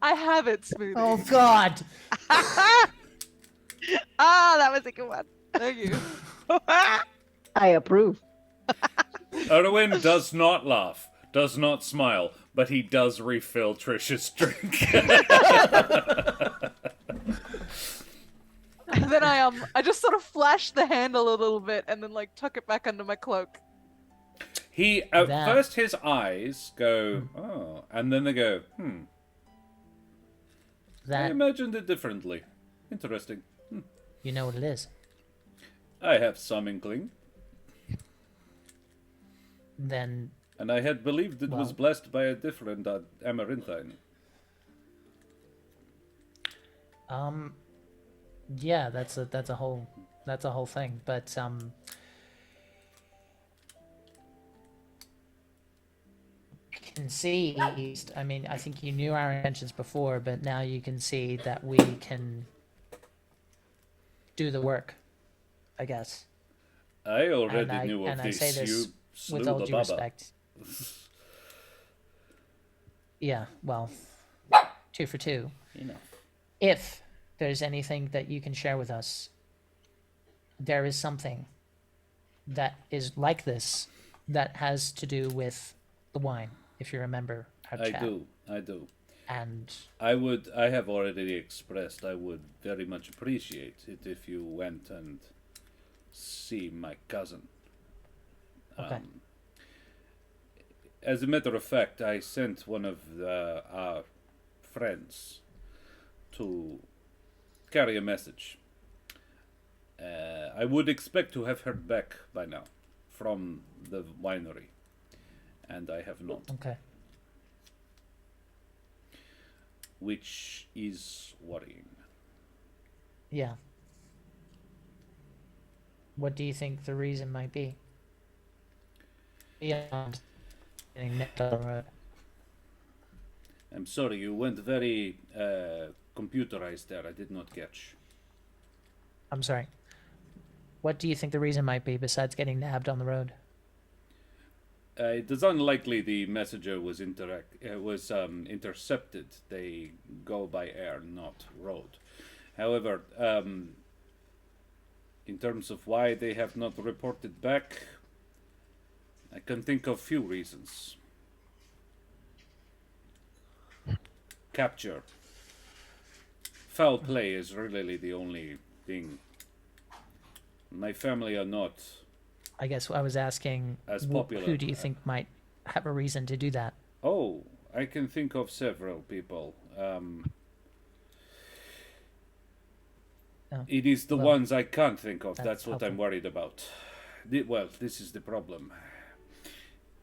Speaker 3: I have it, Smoothie.
Speaker 2: Oh God!
Speaker 5: That was a good one.
Speaker 3: Thank you.
Speaker 4: I approve.
Speaker 1: Erwin does not laugh, does not smile, but he does refill Trish's drink.
Speaker 3: And then I just sort of flashed the handle a little bit and then like tuck it back under my cloak.
Speaker 1: He at
Speaker 2: That-
Speaker 1: first his eyes go, oh, and then they go, I
Speaker 2: That
Speaker 1: imagined it differently. Interesting.
Speaker 2: you know what it is.
Speaker 1: I have some inkling,
Speaker 2: Then
Speaker 1: and I had believed it was
Speaker 2: Well-
Speaker 1: blessed by a different amaranthine.
Speaker 2: yeah, that's a whole thing. But can see. I mean, I think you knew our intentions before, but now you can see that we can do the work. I guess.
Speaker 1: I already
Speaker 2: And I-
Speaker 1: knew of
Speaker 2: and I
Speaker 1: this.
Speaker 2: say this
Speaker 1: You slew
Speaker 2: with all
Speaker 1: the
Speaker 2: due
Speaker 1: baba.
Speaker 2: respect. Yeah, well, 2 for 2.
Speaker 1: Enough.
Speaker 2: If there's anything that you can share with us, there is something that is like this that has to do with the wine, if you remember our
Speaker 1: I
Speaker 2: chat.
Speaker 1: do.
Speaker 2: And
Speaker 1: I have already expressed I would very much appreciate it if you went and see my cousin.
Speaker 2: okay,
Speaker 1: As a matter of fact, I sent one of our friends to carry a message. I would expect to have heard back by now from the winery, and I have not,
Speaker 2: okay.
Speaker 1: which is worrying.
Speaker 2: Yeah. What do you think the reason might be? Beyond getting nipped on the road.
Speaker 1: I'm sorry, you went very computerized there. I did not catch.
Speaker 2: I'm sorry. What do you think the reason might be besides getting nabbed on the road?
Speaker 1: It is unlikely the messenger was intercepted. They go by air, not road. However, in terms of why they have not reported back, I can think of few reasons. Capture. Foul play is really the only thing. My family are not.
Speaker 2: I guess I was asking
Speaker 1: As
Speaker 2: who
Speaker 1: popular.
Speaker 2: do you think might have a reason to do that?
Speaker 1: Oh, I can think of several people. It is the
Speaker 2: well,
Speaker 1: ones I can't think of.
Speaker 2: that's
Speaker 1: That's what I'm
Speaker 2: helpful.
Speaker 1: worried about. Well, this is the problem.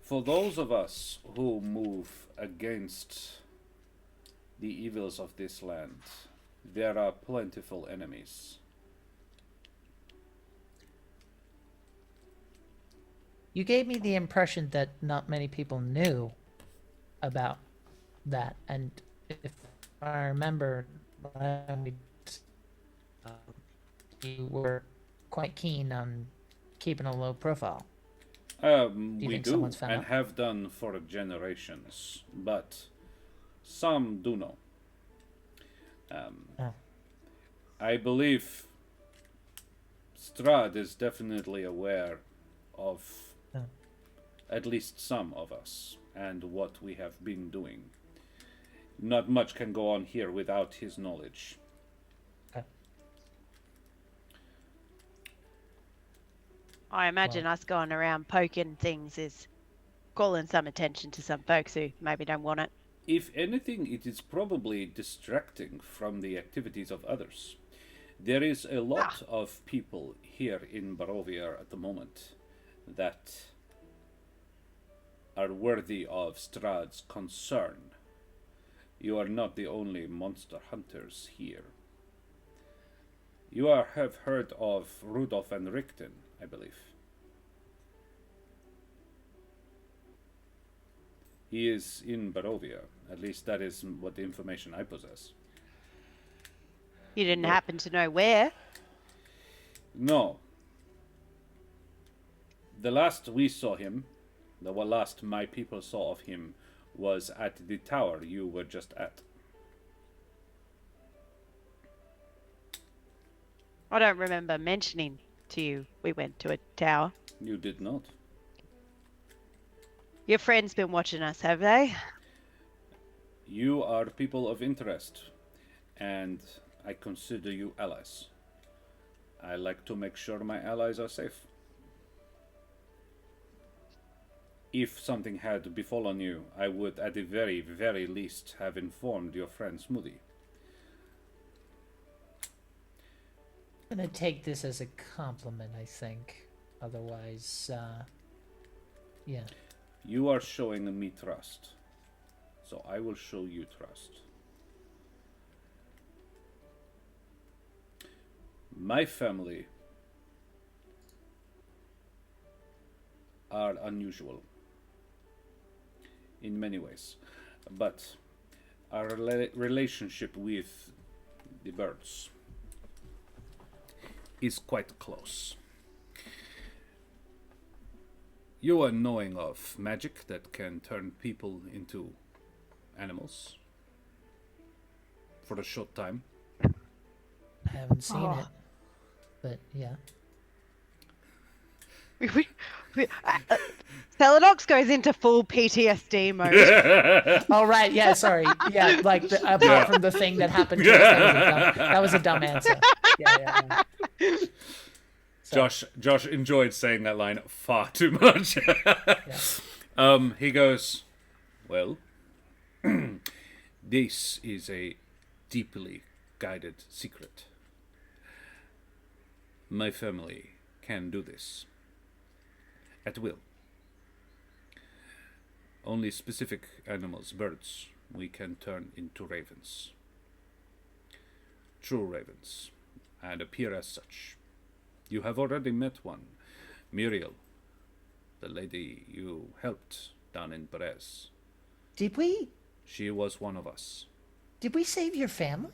Speaker 1: For those of us who move against the evils of this land, there are plentiful enemies.
Speaker 2: You gave me the impression that not many people knew about that, and if I remember, when you were quite keen on keeping a low profile.
Speaker 1: We
Speaker 2: think
Speaker 1: do,
Speaker 2: someone's found
Speaker 1: and
Speaker 2: out?
Speaker 1: have done for generations, but some do know.
Speaker 2: Oh.
Speaker 1: I believe Strahd is definitely aware of
Speaker 2: Oh.
Speaker 1: at least some of us and what we have been doing. Not much can go on here without his knowledge.
Speaker 2: Okay.
Speaker 5: I imagine us going around poking things is calling some attention to some folks who maybe don't want it.
Speaker 1: If anything, it is probably distracting from the activities of others. There is a lot of people here in Barovia at the moment that are worthy of Strahd's concern. You are not the only monster hunters here. You have heard of Rudolf and Richten, I believe. He is in Barovia. At least that is what the information I possess.
Speaker 5: You didn't happen to know where?
Speaker 1: No. The last we saw him, the last my people saw of him, was at the tower you were just at.
Speaker 5: I don't remember mentioning to you we went to a tower.
Speaker 1: You did not.
Speaker 5: Your friend's been watching us, have they?
Speaker 1: You are people of interest, and I consider you allies. I like to make sure my allies are safe. If something had befallen you, I would at the very, very least have informed your friend Smoothie.
Speaker 2: I'm gonna take this as a compliment, I think. Otherwise, yeah.
Speaker 1: You are showing me trust, so I will show you trust. My family are unusual in many ways, but our relationship with the birds is quite close. You are knowing of magic that can turn people into animals for a short time.
Speaker 2: I haven't seen it, but yeah.
Speaker 5: Celinox goes into full PTSD mode.
Speaker 2: Oh right, yeah. Sorry, yeah. Like apart from the thing that happened, to us, that was a dumb answer. Yeah.
Speaker 1: Josh enjoyed saying that line far too much. He goes, well, this is a deeply guided secret. My family can do this at will. Only specific animals, birds, we can turn into ravens. True ravens, and appear as such. You have already met one, Muriel, the lady you helped down in Perez.
Speaker 2: Did we?
Speaker 1: She was one of us.
Speaker 2: Did we save your family?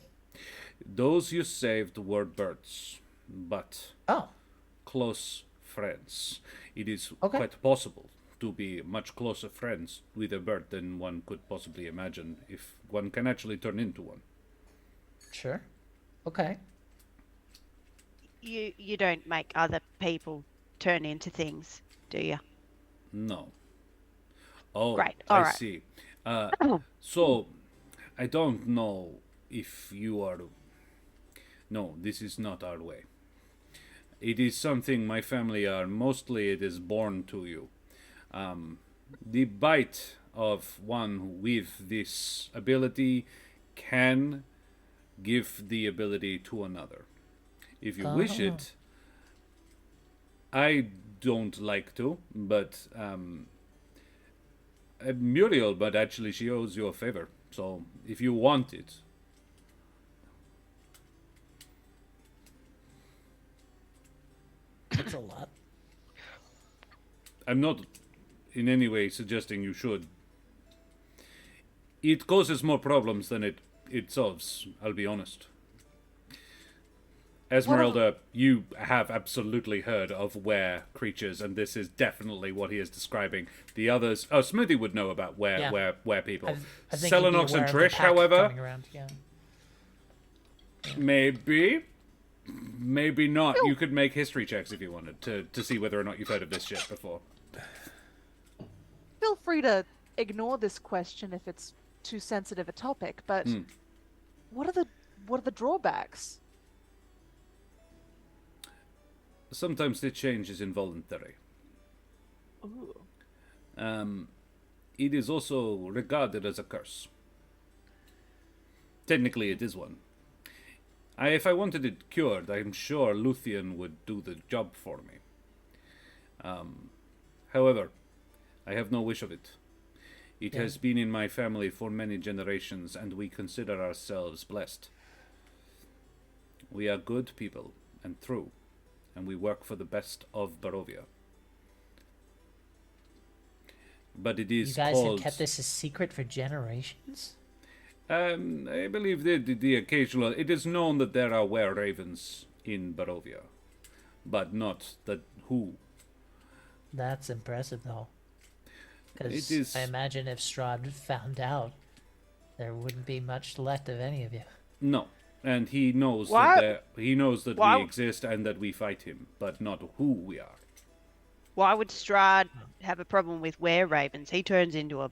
Speaker 1: Those you saved were birds, but close friends. It is quite possible to be much closer friends with a bird than one could possibly imagine if one can actually turn into one.
Speaker 2: Sure. Okay.
Speaker 5: You don't make other people turn into things, do you?
Speaker 1: No. Oh,
Speaker 5: Great.
Speaker 1: I
Speaker 5: All right.
Speaker 1: see. So, I don't know if you are... No, this is not our way. It is something my family are... Mostly it is born to you. The bite of one with this ability can give the ability to another. If you wish it, I don't like to, but Muriel, but actually she owes you a favor. So if you want it,
Speaker 2: that's a lot.
Speaker 1: I'm not in any way suggesting you should. It causes more problems than it solves, I'll be honest. Ezmerelda, you have absolutely heard of were creatures, and this is definitely what he is describing. The others, Smoothie would know about were people.
Speaker 2: I think he'd be
Speaker 1: Celinox
Speaker 2: aware
Speaker 1: and
Speaker 2: of the
Speaker 1: Trish,
Speaker 2: pack
Speaker 1: however,
Speaker 2: coming around, yeah.
Speaker 1: maybe not. You could make history checks if you wanted to see whether or not you've heard of this shit before.
Speaker 3: Feel free to ignore this question if it's too sensitive a topic, but what are the drawbacks?
Speaker 1: Sometimes the change is involuntary.
Speaker 3: Ooh.
Speaker 1: It is also regarded as a curse. Technically, it is one. If I wanted it cured, I'm sure Luthien would do the job for me. However, I have no wish of it. It has been in my family for many generations, and we consider ourselves blessed. We are good people and true, and we work for the best of Barovia. But it is
Speaker 2: You guys
Speaker 1: called...
Speaker 2: have kept this a secret for generations?
Speaker 1: I believe the occasional... It is known that there are were-ravens in Barovia, but not that who.
Speaker 2: That's impressive, though.
Speaker 1: It
Speaker 2: Because
Speaker 1: is-
Speaker 2: I imagine if Strahd found out, there wouldn't be much left of any of you.
Speaker 1: No, and he knows
Speaker 6: Why-
Speaker 1: that he knows that
Speaker 6: why-
Speaker 1: we exist and that we fight him, but not who we are.
Speaker 6: Why would Strahd have a problem with were-ravens? He turns into a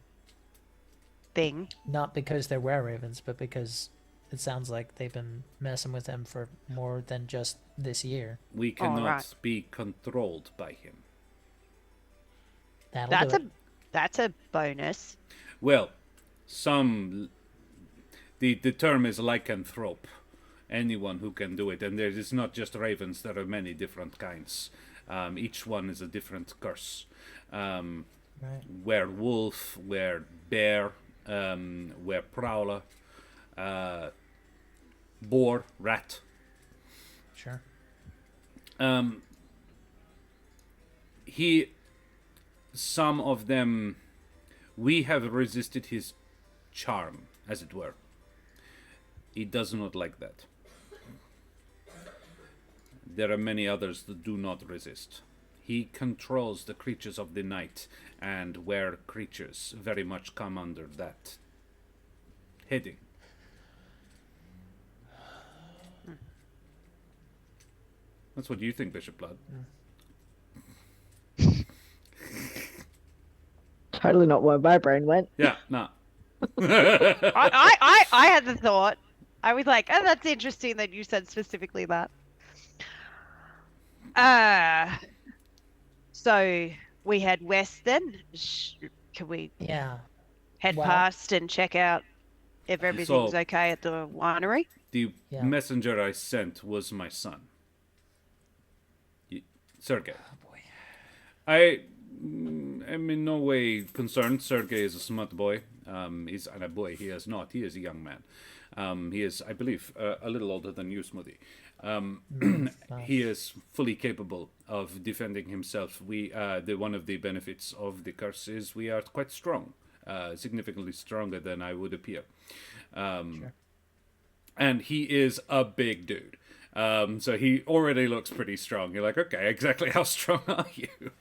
Speaker 6: thing.
Speaker 2: Not because they're were-ravens, but because it sounds like they've been messing with them for more than just this year.
Speaker 1: We cannot
Speaker 6: right.
Speaker 1: be controlled by him.
Speaker 2: That'll do it.
Speaker 6: That's a bonus.
Speaker 1: Well, the term is lycanthrope. Anyone who can do it, and there is not just ravens. There are many different kinds. Each one is a different curse.
Speaker 2: Right.
Speaker 1: Werewolf, bear, prowler, boar, rat.
Speaker 2: Sure.
Speaker 1: Some of them, we have resisted his charm, as it were. He does not like that. There are many others that do not resist. He controls the creatures of the night, and were creatures very much come under that heading. That's what you think, Bishop Blood.
Speaker 4: Totally not where my brain went.
Speaker 1: Yeah, nah.
Speaker 6: I had the thought. I was like, oh, that's interesting that you said specifically that. So we head west then. Can we
Speaker 2: Yeah.
Speaker 6: head
Speaker 2: Well-
Speaker 6: past and check out if everything's
Speaker 1: So-
Speaker 6: okay at the winery?
Speaker 1: The
Speaker 2: Yeah.
Speaker 1: messenger I sent was my son, Sergei.
Speaker 2: Oh boy.
Speaker 1: I am in no way concerned. Sergei is a smart boy. He's a boy. He is not. He is a young man. He is, I believe, a little older than you, Smoothie. He is fully capable of defending himself. One of the benefits of the curse is we are quite strong, significantly stronger than I would appear.
Speaker 2: Sure.
Speaker 1: And he is a big dude. So he already looks pretty strong. You're like, okay, exactly how strong are you?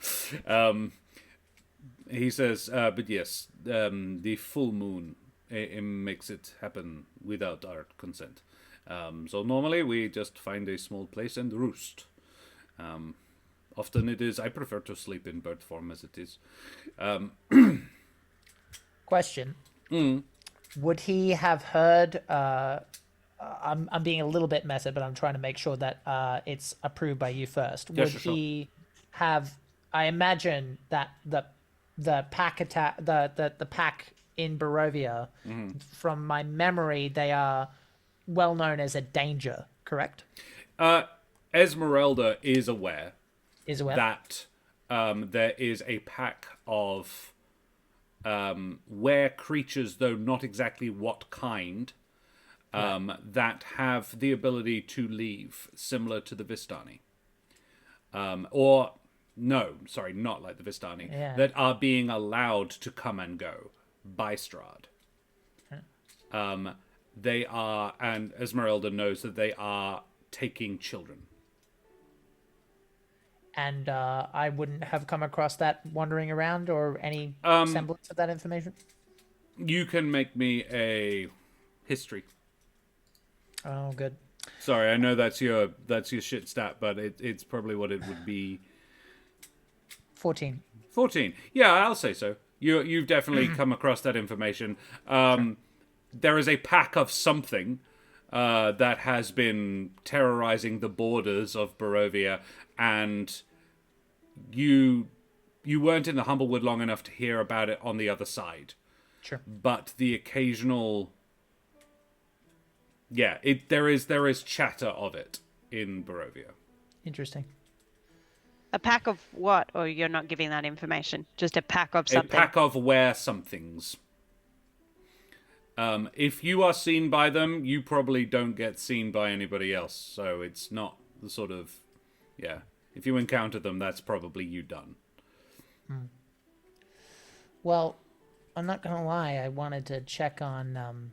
Speaker 1: He says, but yes, the full moon makes it happen without our consent. So normally we just find a small place and roost. Often it is, I prefer to sleep in bird form as it is.
Speaker 2: Question. Would he have heard... I'm being a little bit meta, but I'm trying to make sure that it's approved by you first.
Speaker 1: Yeah,
Speaker 2: Would
Speaker 1: sure.
Speaker 2: he have... I imagine that the pack attack... The pack in Barovia, from my memory, they are well known as a danger, correct?
Speaker 1: Ezmerelda is aware
Speaker 2: Is aware?
Speaker 1: that there is a pack of were creatures, though not exactly what kind, that have the ability to leave, similar to the Vistani. Or No, sorry, not like the Vistani.
Speaker 2: Yeah.
Speaker 1: That are being allowed to come and go by Strahd. They are, and Ezmerelda knows that they are taking children.
Speaker 2: And I wouldn't have come across that wandering around or any semblance of that information?
Speaker 1: You can make me a history.
Speaker 2: Oh, good.
Speaker 1: Sorry, I know that's your shit stat, but it's probably what it would be.
Speaker 2: 14.
Speaker 1: 14. Yeah, I'll say so. You've definitely come across that information. There is a pack of something that has been terrorizing the borders of Barovia, and you weren't in the Humblewood long enough to hear about it on the other side.
Speaker 2: Sure.
Speaker 1: But the occasional... Yeah, there is chatter of it in Barovia.
Speaker 2: Interesting.
Speaker 6: A pack of what? Or you're not giving that information? Just a pack of something?
Speaker 1: A pack of where somethings. If you are seen by them, you probably don't get seen by anybody else. So it's not the sort of... Yeah. If you encounter them, that's probably you done.
Speaker 2: Well, I'm not going to lie. I wanted to check on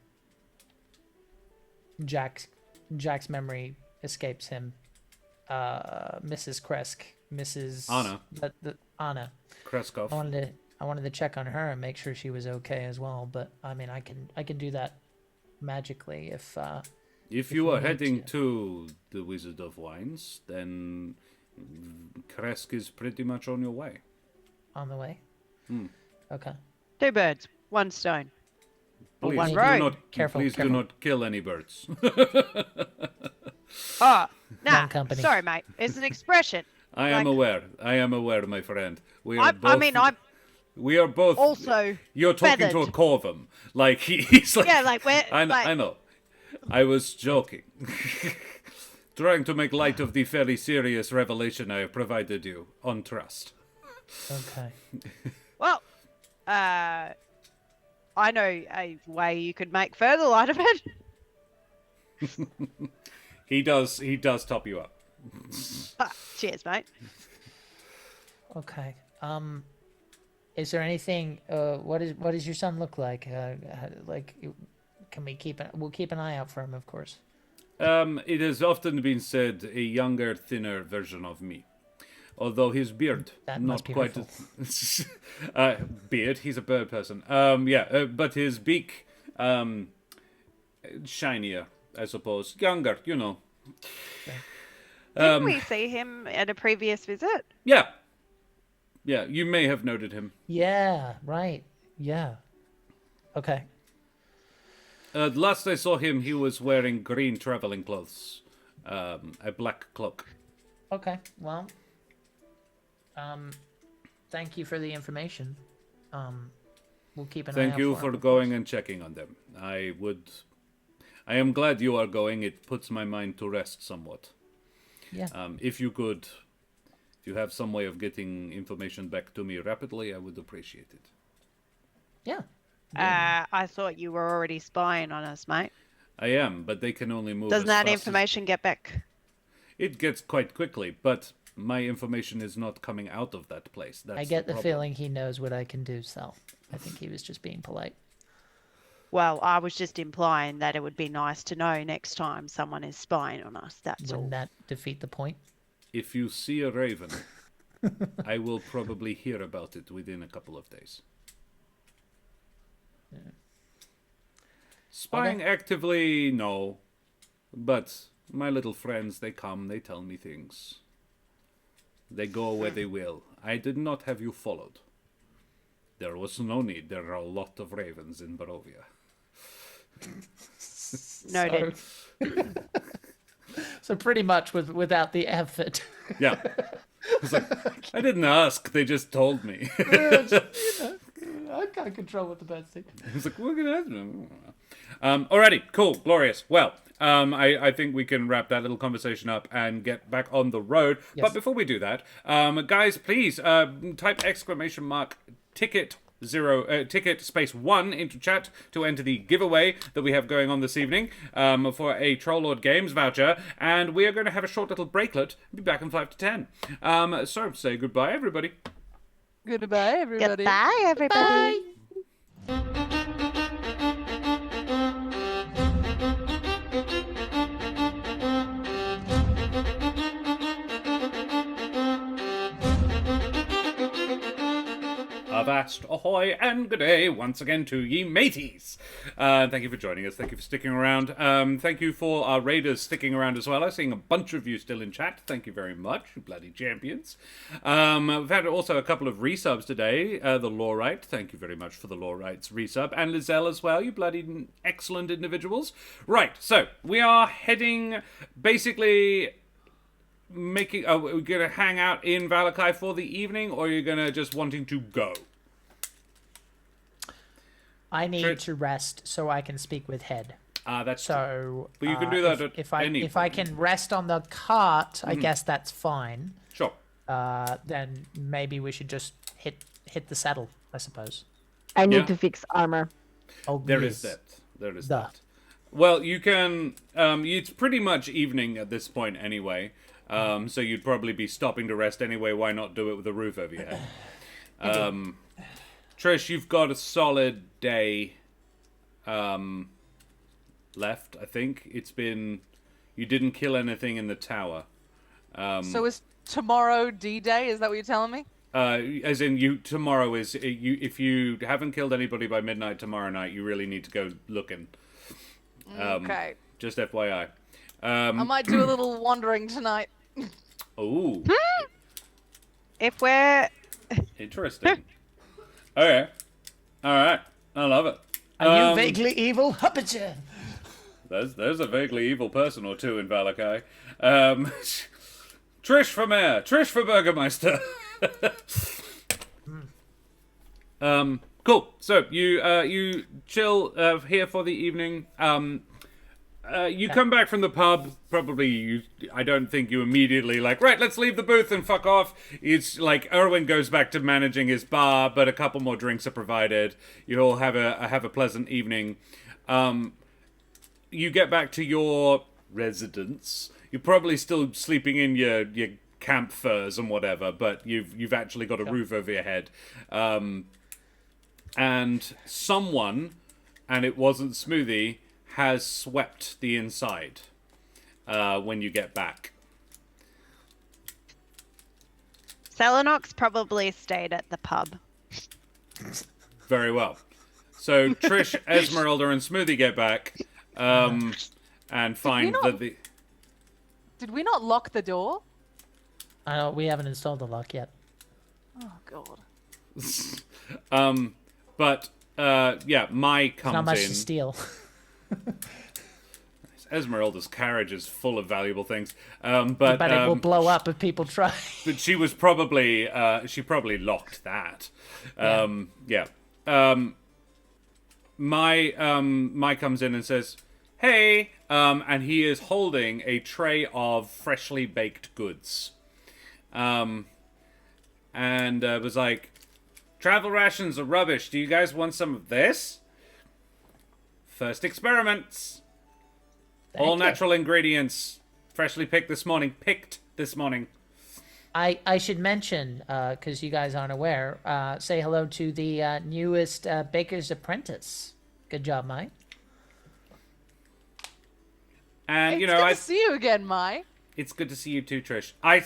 Speaker 2: Jack's memory escapes him. Mrs. Kresk. Mrs.
Speaker 1: Anna.
Speaker 2: Anna.
Speaker 1: Kreskov.
Speaker 2: I wanted to check on her and make sure she was okay as well, but I mean I can do that magically if
Speaker 1: you are
Speaker 2: need
Speaker 1: heading to the Wizard of Wines, then Kresk is pretty much on your way.
Speaker 2: on the way. Okay.
Speaker 6: 2 birds, 1 stone. Or
Speaker 1: Please,
Speaker 6: 1
Speaker 1: do
Speaker 6: road.
Speaker 1: not,
Speaker 2: Careful,
Speaker 1: please
Speaker 2: careful.
Speaker 1: do not kill any birds.
Speaker 6: Oh, nah.
Speaker 2: Wrong company.
Speaker 6: Sorry, mate. It's an expression.
Speaker 1: I am aware, my friend. We are
Speaker 6: I'm
Speaker 1: we are both
Speaker 6: also
Speaker 1: You're talking to a
Speaker 6: feathered.
Speaker 1: corvum. Like he's like
Speaker 6: Yeah, like we're...
Speaker 1: I know. I was joking. Trying to make light of the very serious revelation I have provided you on trust.
Speaker 2: Okay.
Speaker 6: Well, I know a way you could make further light of it.
Speaker 1: He does top you up.
Speaker 6: Cheers, mate.
Speaker 2: Okay. Is there anything? What does your son look like? Can we we'll keep an eye out for him, of course.
Speaker 1: It has often been said a younger, thinner version of me. Although his beard,
Speaker 2: That
Speaker 1: not
Speaker 2: must be
Speaker 1: quite beard, he's a bird person. But his beak, shinier, I suppose. Younger, you know.
Speaker 6: Didn't we see him at a previous visit?
Speaker 1: Yeah. Yeah, you may have noted him.
Speaker 2: Yeah. Right. Yeah. Okay.
Speaker 1: The last I saw him, he was wearing green traveling clothes. A black cloak.
Speaker 2: Okay. Well. Thank you for the information. We'll keep an eye out.
Speaker 1: Thank you
Speaker 2: for
Speaker 1: for
Speaker 2: him, of
Speaker 1: going
Speaker 2: course.
Speaker 1: and checking on them. I am glad you are going. It puts my mind to rest somewhat.
Speaker 2: Yeah.
Speaker 1: If you have some way of getting information back to me rapidly, I would appreciate it.
Speaker 2: Yeah.
Speaker 6: I thought you were already spying on us, mate.
Speaker 1: I am, but they can only move.
Speaker 6: Doesn't
Speaker 1: as
Speaker 6: that
Speaker 1: fast
Speaker 6: information get back?
Speaker 1: It gets quite quickly, but my information is not coming out of that place. That's
Speaker 2: I get the
Speaker 1: problem.
Speaker 2: feeling he knows what I can do, Sal. I think he was just being polite.
Speaker 6: Well, I was just implying that it would be nice to know next time someone is spying on us. That's all.
Speaker 2: Wouldn't that defeat the point?
Speaker 1: If you see a raven, I will probably hear about it within a couple of days. Spying actively, no. But my little friends, they come, they tell me things. They go where they will. I did not have you followed. There was no need. There are a lot of ravens in Barovia.
Speaker 6: Noted.
Speaker 2: So pretty much without the effort.
Speaker 1: Yeah. It's like, I didn't ask, they just told me.
Speaker 2: I can't control what the birds think.
Speaker 1: It's like, we're gonna have to. Alrighty, cool, glorious. Well, I think we can wrap that little conversation up and get back on the road.
Speaker 2: Yes.
Speaker 1: But before we do that, guys, please type !ticket ticket space 1 into chat to enter the giveaway that we have going on this evening for a Troll Games voucher, and we are going to have a short little breaklet and be back in 5 to 10. So say goodbye, everybody.
Speaker 3: Goodbye, everybody.
Speaker 6: Goodbye, everybody.
Speaker 1: Avast, ahoy, and good day once again to ye mateys. Thank you for joining us. Thank you for sticking around. Thank you for our raiders sticking around as well. I'm seeing a bunch of you still in chat. Thank you very much, you bloody champions. We've had also a couple of resubs today. The Lawrite, thank you very much for the Lawrite's resub. And Lizelle as well, you bloody excellent individuals. Right, so we are heading basically... are we gonna hang out in Vallaki for the evening, or are you gonna just wanting to go?
Speaker 2: I need to rest so I can speak with Head.
Speaker 1: That's
Speaker 2: so.
Speaker 1: But you can do that
Speaker 2: if
Speaker 1: I
Speaker 2: can rest on the cart, I guess that's fine.
Speaker 1: Sure.
Speaker 2: Then maybe we should just hit the saddle, I suppose.
Speaker 4: I need to fix armor.
Speaker 2: Oh,
Speaker 1: There
Speaker 2: yes.
Speaker 1: is that. There is that. Well, you can. It's pretty much evening at this point anyway. So you'd probably be stopping to rest anyway. Why not do it with a roof over your head? Trish, you've got a solid day left, I think. It's been... You didn't kill anything in the tower.
Speaker 3: So is tomorrow D-Day? Is that what you're telling me?
Speaker 1: As in, tomorrow is... if you haven't killed anybody by midnight tomorrow night, you really need to go looking.
Speaker 3: Okay.
Speaker 1: Just FYI.
Speaker 3: I might do a little wandering tonight.
Speaker 1: Ooh.
Speaker 6: If we're...
Speaker 1: Interesting. Okay. Alright. I love it.
Speaker 2: Are you vaguely evil? Huppager!
Speaker 1: There's a vaguely evil person or two in Vallaki. Trish for mayor. Trish for burgermeister. Cool. So you chill here for the evening. You come back from the pub. Probably I don't think you immediately right. Let's leave the booth and fuck off. It's like Erwin goes back to managing his bar, but a couple more drinks are provided. You all have a pleasant evening. You get back to your residence. You're probably still sleeping in your camp furs and whatever, but you've actually got a roof over your head. And someone, and it wasn't Smoothie, has swept the inside when you get back.
Speaker 6: Celinox probably stayed at the pub.
Speaker 1: Very well. So Trish, Ezmerelda, and Smoothie get back and find that the...
Speaker 3: Did we not lock the door?
Speaker 2: We haven't installed the lock yet.
Speaker 3: Oh, God.
Speaker 1: But, Mai comes
Speaker 2: Not much
Speaker 1: in.
Speaker 2: to steal.
Speaker 1: Ezmerelda's carriage is full of valuable things. But
Speaker 2: it will blow up if people try.
Speaker 1: But she was probably, she probably locked that. Mai comes in and says, hey, and he is holding a tray of freshly baked goods. And was like, travel rations are rubbish. Do you guys want some of this? First experiments. All natural ingredients. Freshly picked this morning.
Speaker 2: I should mention, because you guys aren't aware, say hello to the newest baker's apprentice. Good job, Mai.
Speaker 1: And,
Speaker 3: It's good to see you again, Mai.
Speaker 1: It's good to see you too, Trish. I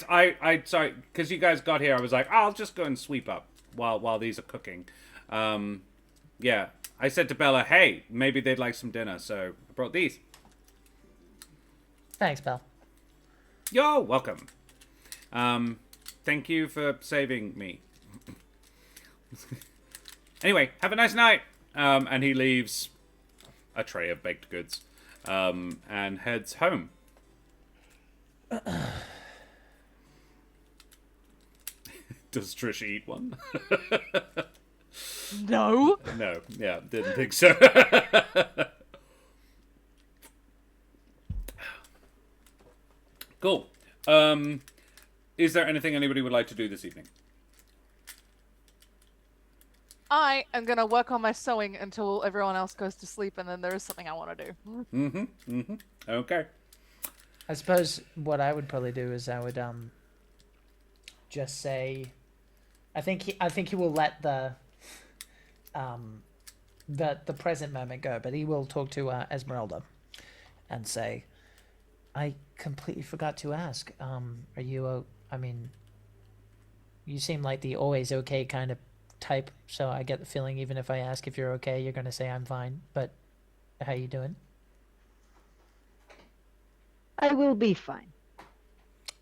Speaker 1: sorry, because you guys got here, I was like, I'll just go and sweep up while these are cooking. Yeah. I said to Bella, hey, maybe they'd like some dinner, so I brought these.
Speaker 2: Thanks, Belle.
Speaker 1: You're welcome. Thank you for saving me. Anyway, have a nice night. And he leaves a tray of baked goods and heads home. Does Trish eat one?
Speaker 3: No.
Speaker 1: No, yeah, didn't think so. Cool. Is there anything anybody would like to do this evening?
Speaker 3: I am gonna work on my sewing until everyone else goes to sleep, and then there is something I want to do.
Speaker 1: Okay.
Speaker 2: I suppose what I would probably do is I would just say, I think he will let the present moment go, but he will talk to Ezmerelda and say, I completely forgot to ask. Are you? I mean, you seem like the always okay kind of type, so I get the feeling even if I ask if you're okay, you're gonna say I'm fine. But how you doing?
Speaker 4: I will be fine.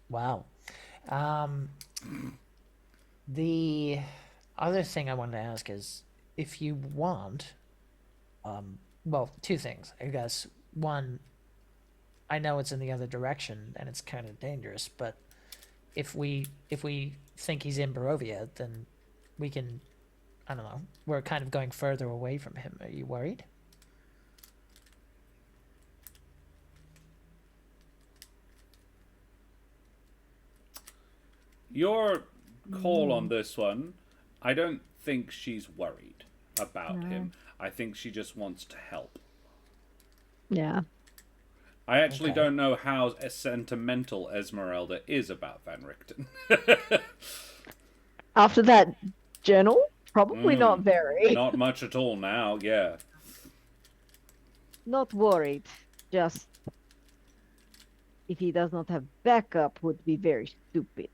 Speaker 2: Wow. The other thing I wanted to ask is if you want, well, two things, I guess. One, I know it's in the other direction and it's kind of dangerous, but if we think he's in Barovia, then we can, I don't know, we're kind of going further away from him. Are you worried?
Speaker 1: Your call on this one, I don't think she's worried about him. I think she just wants to help.
Speaker 4: Yeah.
Speaker 1: I actually
Speaker 2: Okay.
Speaker 1: don't know how sentimental Ezmerelda is about Van Richten.
Speaker 4: After that journal, probably not very.
Speaker 1: Not much at all now, yeah.
Speaker 4: Not worried. Just if he does not have backup, would be very stupid.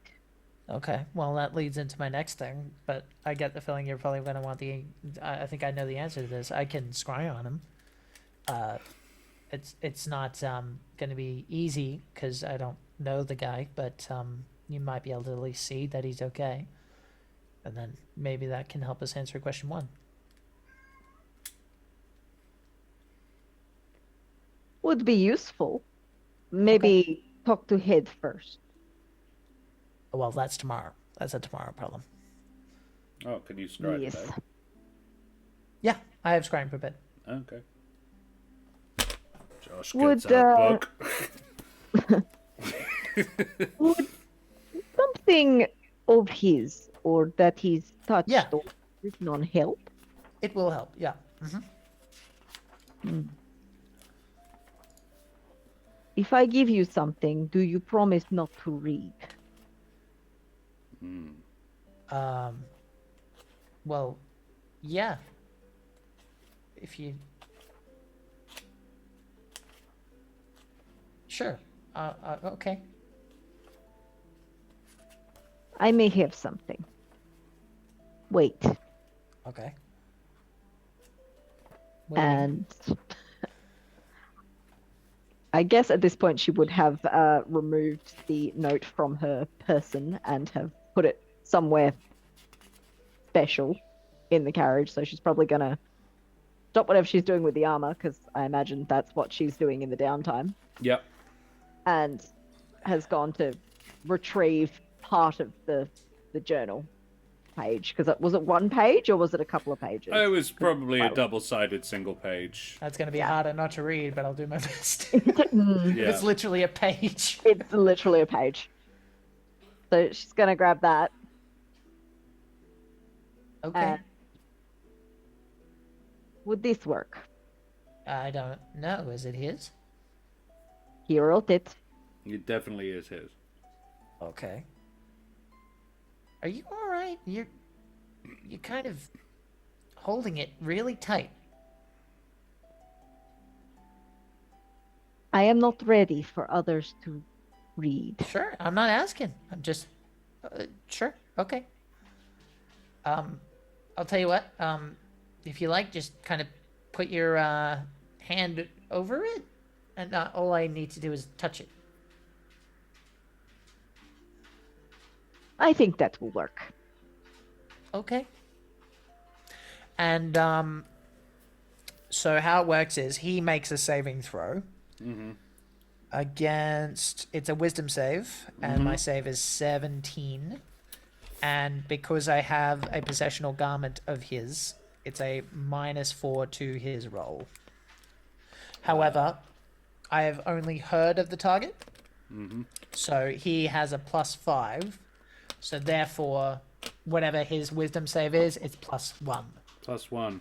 Speaker 2: Okay, well, that leads into my next thing, but I get the feeling you're probably going to want the... I think I know the answer to this. I can scry on him. It's not going to be easy, because I don't know the guy, but you might be able to at least see that he's okay. And then maybe that can help us answer question one.
Speaker 4: Would be useful. Maybe talk to Head first.
Speaker 2: Well, that's tomorrow. That's a tomorrow problem.
Speaker 1: Oh, can you scribe
Speaker 4: Yes.
Speaker 1: today?
Speaker 2: Yeah, I have scrying prepared.
Speaker 1: Okay. Josh
Speaker 4: Would,
Speaker 1: gets a book.
Speaker 4: Would something of his, or that he's touched
Speaker 2: Yeah.
Speaker 4: or written on help?
Speaker 2: It will help, yeah.
Speaker 4: If I give you something, do you promise not to read?
Speaker 2: Well, yeah. If you... Sure. Okay.
Speaker 4: I may have something. Wait.
Speaker 2: Okay.
Speaker 4: And I guess at this point she would have removed the note from her person and have put it somewhere special in the carriage. So she's probably going to stop whatever she's doing with the armor, because I imagine that's what she's doing in the downtime,
Speaker 1: Yep.
Speaker 4: and has gone to retrieve part of the journal page. Because was it one page or was it a couple of pages?
Speaker 1: It was probably a double-sided single page.
Speaker 2: That's going to be harder not to read, but I'll do my best.
Speaker 1: Yeah.
Speaker 2: It's literally a page.
Speaker 4: It's literally a page. So she's going to grab that.
Speaker 2: Okay.
Speaker 4: Would this work?
Speaker 2: I don't know. Is it his?
Speaker 4: He wrote it.
Speaker 1: It definitely is his.
Speaker 2: Okay. Are you all right? You're kind of holding it really tight.
Speaker 4: I am not ready for others to read.
Speaker 2: Sure, I'm not asking. I'm just sure. Okay. I'll tell you what. If you like, just kind of put your hand over it, and all I need to do is touch it.
Speaker 4: I think that will work.
Speaker 2: Okay. And so how it works is he makes a saving throw against, it's a wisdom save, and my save is 17. And because I have a possessional garment of his, it's a -4 to his roll. However, I have only heard of the target, so he has a +5. So therefore, whatever his wisdom save is, it's +1.
Speaker 1: +1.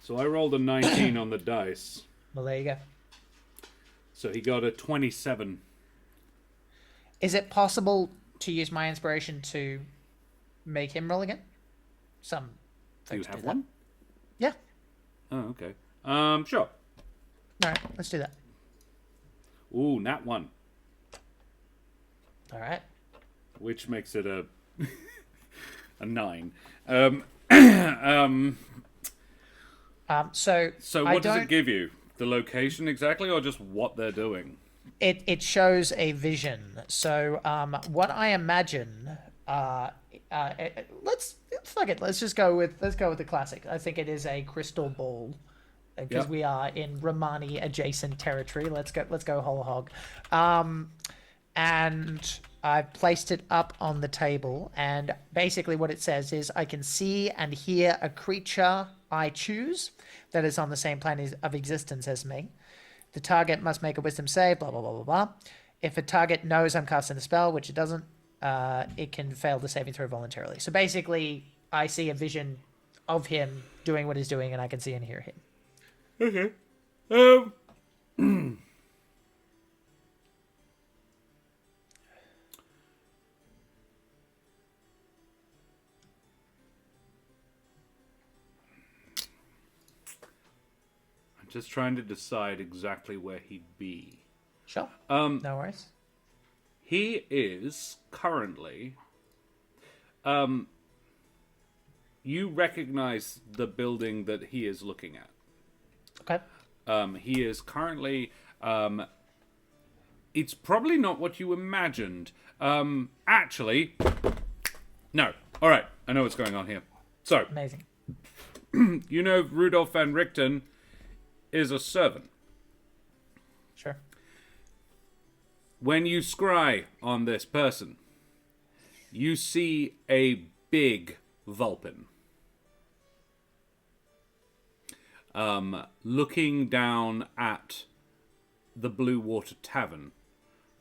Speaker 1: So I rolled a 19 on the dice.
Speaker 2: Well, there you go.
Speaker 1: So he got a 27.
Speaker 2: Is it possible to use my inspiration to make him roll again? Some
Speaker 1: Do you
Speaker 2: folks
Speaker 1: have
Speaker 2: do that.
Speaker 1: one?
Speaker 2: Yeah.
Speaker 1: Oh, okay. Sure.
Speaker 2: All right, let's do that.
Speaker 1: Ooh, nat 1.
Speaker 2: All right.
Speaker 1: Which makes it a a 9.
Speaker 2: So
Speaker 1: So what does it give you? The location exactly, or just what they're doing?
Speaker 2: It shows a vision. So what I imagine, let's fuck it. Let's go with the classic. I think it is a crystal ball because
Speaker 1: Yep.
Speaker 2: we are in Romani adjacent territory. Let's go whole hog. And I've placed it up on the table, and basically what it says is I can see and hear a creature I choose that is on the same plane of existence as me. The target must make a wisdom save, blah, blah, blah, blah, blah. If a target knows I'm casting a spell, which it doesn't, it can fail the saving throw voluntarily. So basically, I see a vision of him doing what he's doing, and I can see and hear him.
Speaker 1: Okay. I'm just trying to decide exactly where he'd be.
Speaker 2: Sure. No worries.
Speaker 1: He is currently. You recognize the building that he is looking at.
Speaker 2: Okay.
Speaker 1: He is currently. It's probably not what you imagined. Actually, no. All right, I know what's going on here. So,
Speaker 2: Amazing.
Speaker 1: you know, Rudolf van Richten is a servant.
Speaker 2: Sure.
Speaker 1: When you scry on this person, you see a big Vulpin. Looking down at the Blue Water Tavern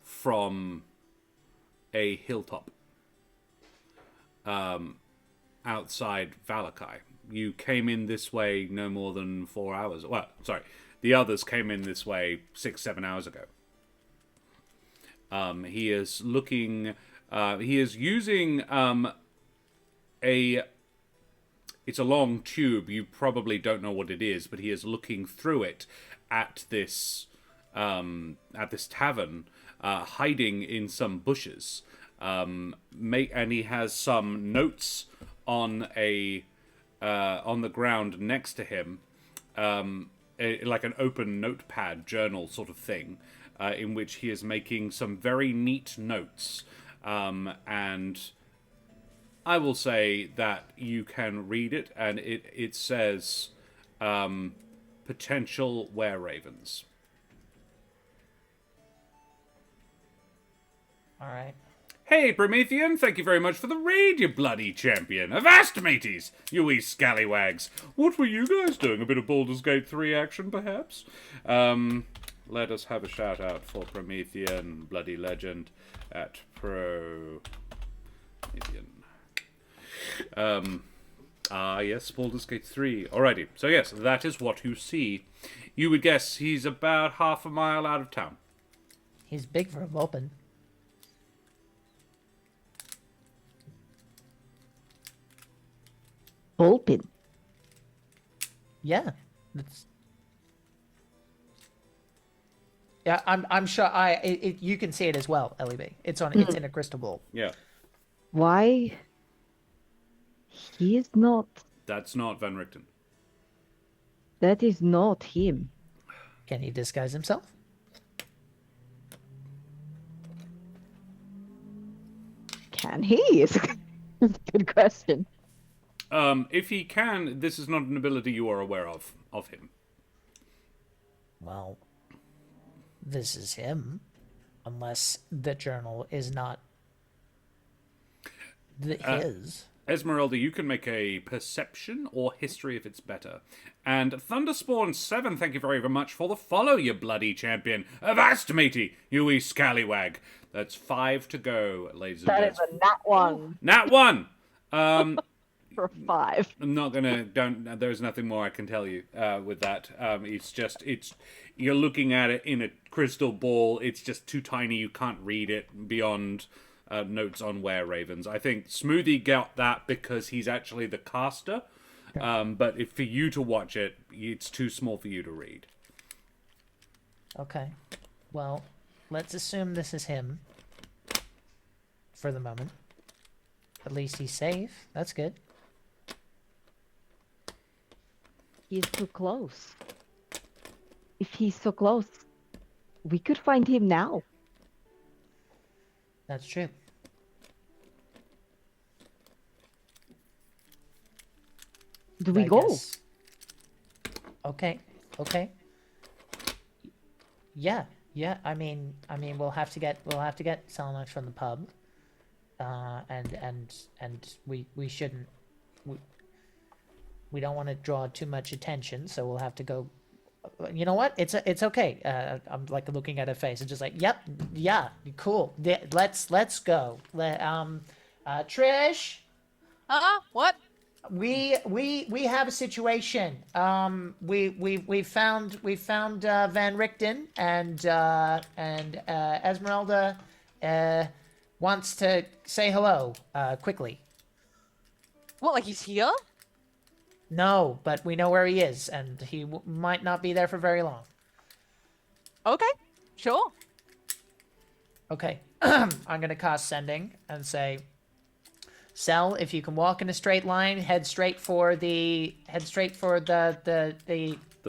Speaker 1: from a hilltop outside Vallaki. You came in this way no more than 4 hours. Well, sorry, the others came in this way 6-7 hours ago. He is looking. He is using a. It's a long tube. You probably don't know what it is, but he is looking through it at this tavern, hiding in some bushes. And he has some notes on on the ground next to him, like an open notepad journal sort of thing, in which he is making some very neat notes. And I will say that you can read it, and it says potential were-ravens.
Speaker 2: All right.
Speaker 1: Hey, Promethean, thank you very much for the raid, you bloody champion. Avast, mateys, you wee scallywags. What were you guys doing? A bit of Baldur's Gate 3 action, perhaps? Let us have a shout-out for Promethean, bloody legend, at Promethean. Yes, Baldur's Gate 3. Alrighty, so yes, that is what you see. You would guess he's about half a mile out of town.
Speaker 2: He's big for a Vulpin.
Speaker 4: Vulpin.
Speaker 2: Yeah. That's... Yeah, I'm sure you can see it as well, LEB. It's in a crystal ball.
Speaker 1: Yeah.
Speaker 4: Why? He is not.
Speaker 1: That's not Van Richten.
Speaker 4: That is not him.
Speaker 2: Can he disguise himself?
Speaker 4: Can he? Is a good question.
Speaker 1: If he can, this is not an ability you are aware of him.
Speaker 2: Well, this is him. Unless the journal is not his.
Speaker 1: Ezmerelda, you can make a perception or history if it's better. And Thunderspawn7, thank you very much for the follow, you bloody champion. Avast, matey, you wee scallywag. That's 5 to go, ladies and
Speaker 4: That
Speaker 1: gents.
Speaker 4: is a nat one.
Speaker 1: Nat 1!
Speaker 4: for a 5.
Speaker 1: I'm not gonna. There's nothing more I can tell you with that. You're looking at it in a crystal ball. It's just too tiny. You can't read it beyond notes on were ravens. I think Smoothie got that because he's actually the caster. But for you to watch it, it's too small for you to read.
Speaker 2: Okay. Well, let's assume this is him. For the moment. At least he's safe. That's good.
Speaker 4: He's too close. If he's so close, we could find him now.
Speaker 2: That's true.
Speaker 4: Do we
Speaker 2: I
Speaker 4: go?
Speaker 2: guess. Okay. Yeah. I mean, we'll have to get Celinox from the pub, and we shouldn't. We don't want to draw too much attention, so we'll have to go. You know what? It's okay. I'm like looking at her face and just like, yep, yeah, cool. Let's go. Trish.
Speaker 3: What?
Speaker 2: We have a situation. We found Van Richten and Ezmerelda wants to say hello quickly.
Speaker 3: What? Like he's here?
Speaker 2: No, but we know where he is, and he might not be there for very long.
Speaker 3: Okay, sure.
Speaker 2: Okay, I'm gonna cast sending and say, Cell, if you can walk in a straight line, head straight for the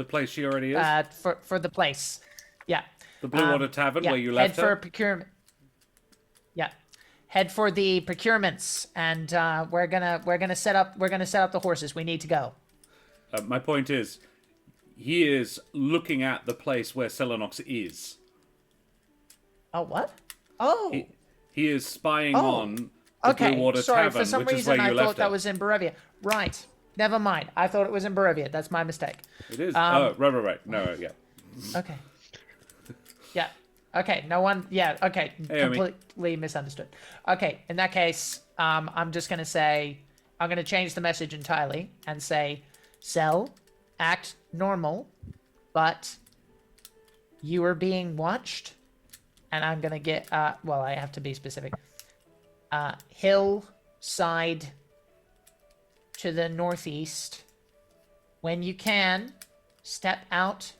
Speaker 1: place she already is.
Speaker 2: For the place, yeah.
Speaker 1: The Blue Water Tavern where you left
Speaker 2: her. Head for
Speaker 1: her.
Speaker 2: procurement. Yeah, head for the procurements, and we're gonna set up the horses. We need to go.
Speaker 1: My point is, he is looking at the place where Celinox is.
Speaker 2: Oh, what? Oh.
Speaker 1: He is spying on the
Speaker 2: Okay,
Speaker 1: Blue Water
Speaker 2: sorry,
Speaker 1: Tavern,
Speaker 2: for some
Speaker 1: which is
Speaker 2: reason
Speaker 1: where
Speaker 2: I
Speaker 1: you
Speaker 2: thought
Speaker 1: left
Speaker 2: that
Speaker 1: her.
Speaker 2: was in Barovia. Right. Never mind. I thought it was in Barovia. That's my mistake.
Speaker 1: It is. Right. No, yeah.
Speaker 2: Okay. Yeah. Okay. No one. Yeah. Okay.
Speaker 1: Hey,
Speaker 2: Completely misunderstood. Okay. In that case, I'm just gonna say I'm gonna change the message entirely and say, Cell, act normal, but you are being watched, and I'm gonna get. Well, I have to be specific. Hillside to the northeast. When you can, step out,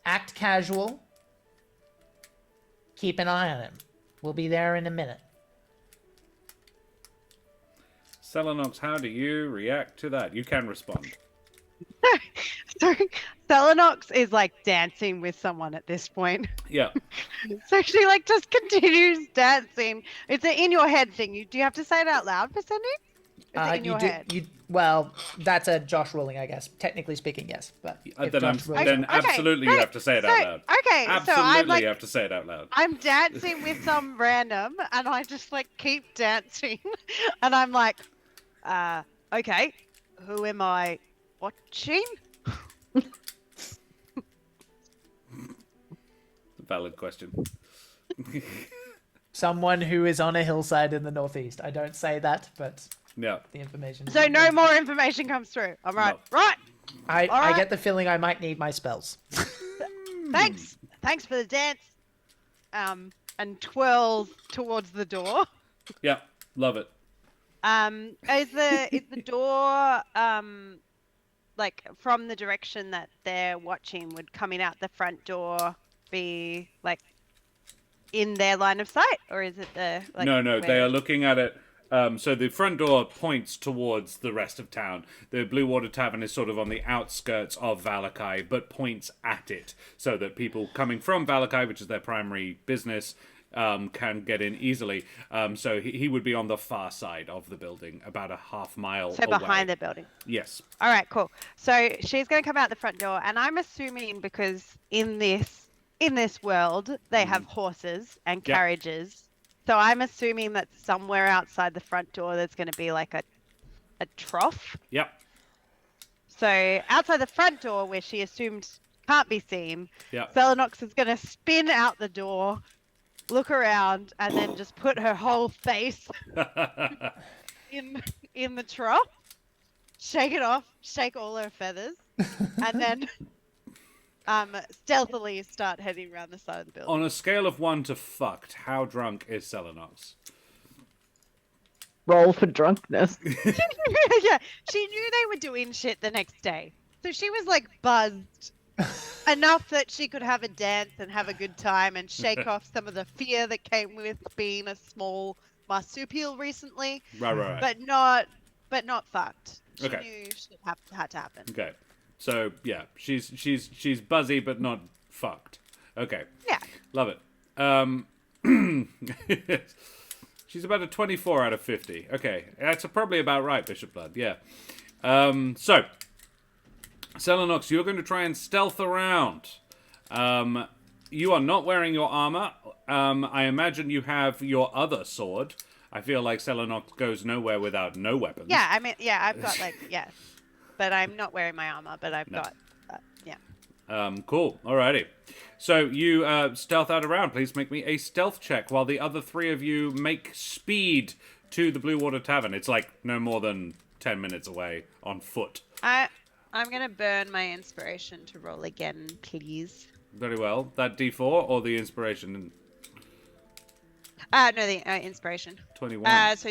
Speaker 2: act casual, keep an eye on him. We'll be there in a minute.
Speaker 1: Celinox, how do you react to that? You can respond.
Speaker 6: So Celinox is like dancing with someone at this point.
Speaker 1: Yeah.
Speaker 6: So she like just continues dancing. It's an in your head thing. Do you have to say it out loud for sending? Is it in your head?
Speaker 2: Well, that's a Josh ruling, I guess. Technically speaking, yes. But if Josh rules,
Speaker 1: then absolutely you have to say it out loud.
Speaker 6: Okay,
Speaker 1: Absolutely
Speaker 6: so I'm like,
Speaker 1: you have to say it out loud.
Speaker 6: I'm dancing with some random, and I just like keep dancing, and I'm like, okay, who am I watching?
Speaker 1: Valid question.
Speaker 2: someone who is on a hillside in the northeast. I don't say that, but
Speaker 1: Yeah.
Speaker 2: the information.
Speaker 6: So no more information comes through. All right,
Speaker 1: No.
Speaker 6: right.
Speaker 2: I get the feeling I might need my spells.
Speaker 6: Thanks for the dance. And twirls towards the door.
Speaker 1: Yeah. Love it.
Speaker 6: Is the door like from the direction that they're watching? Would coming out the front door be like in their line of sight, or is it the like?
Speaker 1: No, they are looking at it. So the front door points towards the rest of town. The Blue Water Tavern is sort of on the outskirts of Vallaki, but points at it so that people coming from Vallaki, which is their primary business, can get in easily. So he would be on the far side of the building, about a half mile away.
Speaker 6: So behind the building.
Speaker 1: Yes.
Speaker 6: All right, cool. So she's going to come out the front door, and I'm assuming because in this world they have horses and
Speaker 1: Yep.
Speaker 6: carriages. So I'm assuming that somewhere outside the front door there's going to be like a trough.
Speaker 1: Yep.
Speaker 6: So outside the front door, where she assumed can't be seen,
Speaker 1: Yep.
Speaker 6: Celinox is going to spin out the door, look around, and then just put her whole face in the trough. shake it off, shake all her feathers, and then stealthily start heading around the side of the building.
Speaker 1: On a scale of 1 to fucked, how drunk is Celinox?
Speaker 4: Roll for drunkenness.
Speaker 6: Yeah, she knew they were doing shit the next day. So she was like buzzed enough that she could have a dance and have a good time and shake off some of the fear that came with being a small marsupial recently.
Speaker 1: Right.
Speaker 6: But not fucked. She
Speaker 1: Okay.
Speaker 6: knew shit had to happen.
Speaker 1: Okay. So, yeah, she's buzzy but not fucked. Okay.
Speaker 6: Yeah.
Speaker 1: Love it. She's about a 24 out of 50. Okay. That's probably about right, Bishop Blood. Yeah. So, Celinox, you're going to try and stealth around. You are not wearing your armor. I imagine you have your other sword. I feel like Celinox goes nowhere without no weapons.
Speaker 6: Yeah, I mean, yeah, I've got like, yeah. But I'm not wearing my armor, but I've got, yeah.
Speaker 1: Cool. Alrighty. So you stealth out around. Please make me a stealth check while the other 3 of you make speed to the Blue Water Tavern. It's like no more than 10 minutes away on foot.
Speaker 6: I'm going to burn my inspiration to roll again, please.
Speaker 1: Very well. That D4 or the inspiration?
Speaker 6: No, the inspiration.
Speaker 1: 21.
Speaker 6: So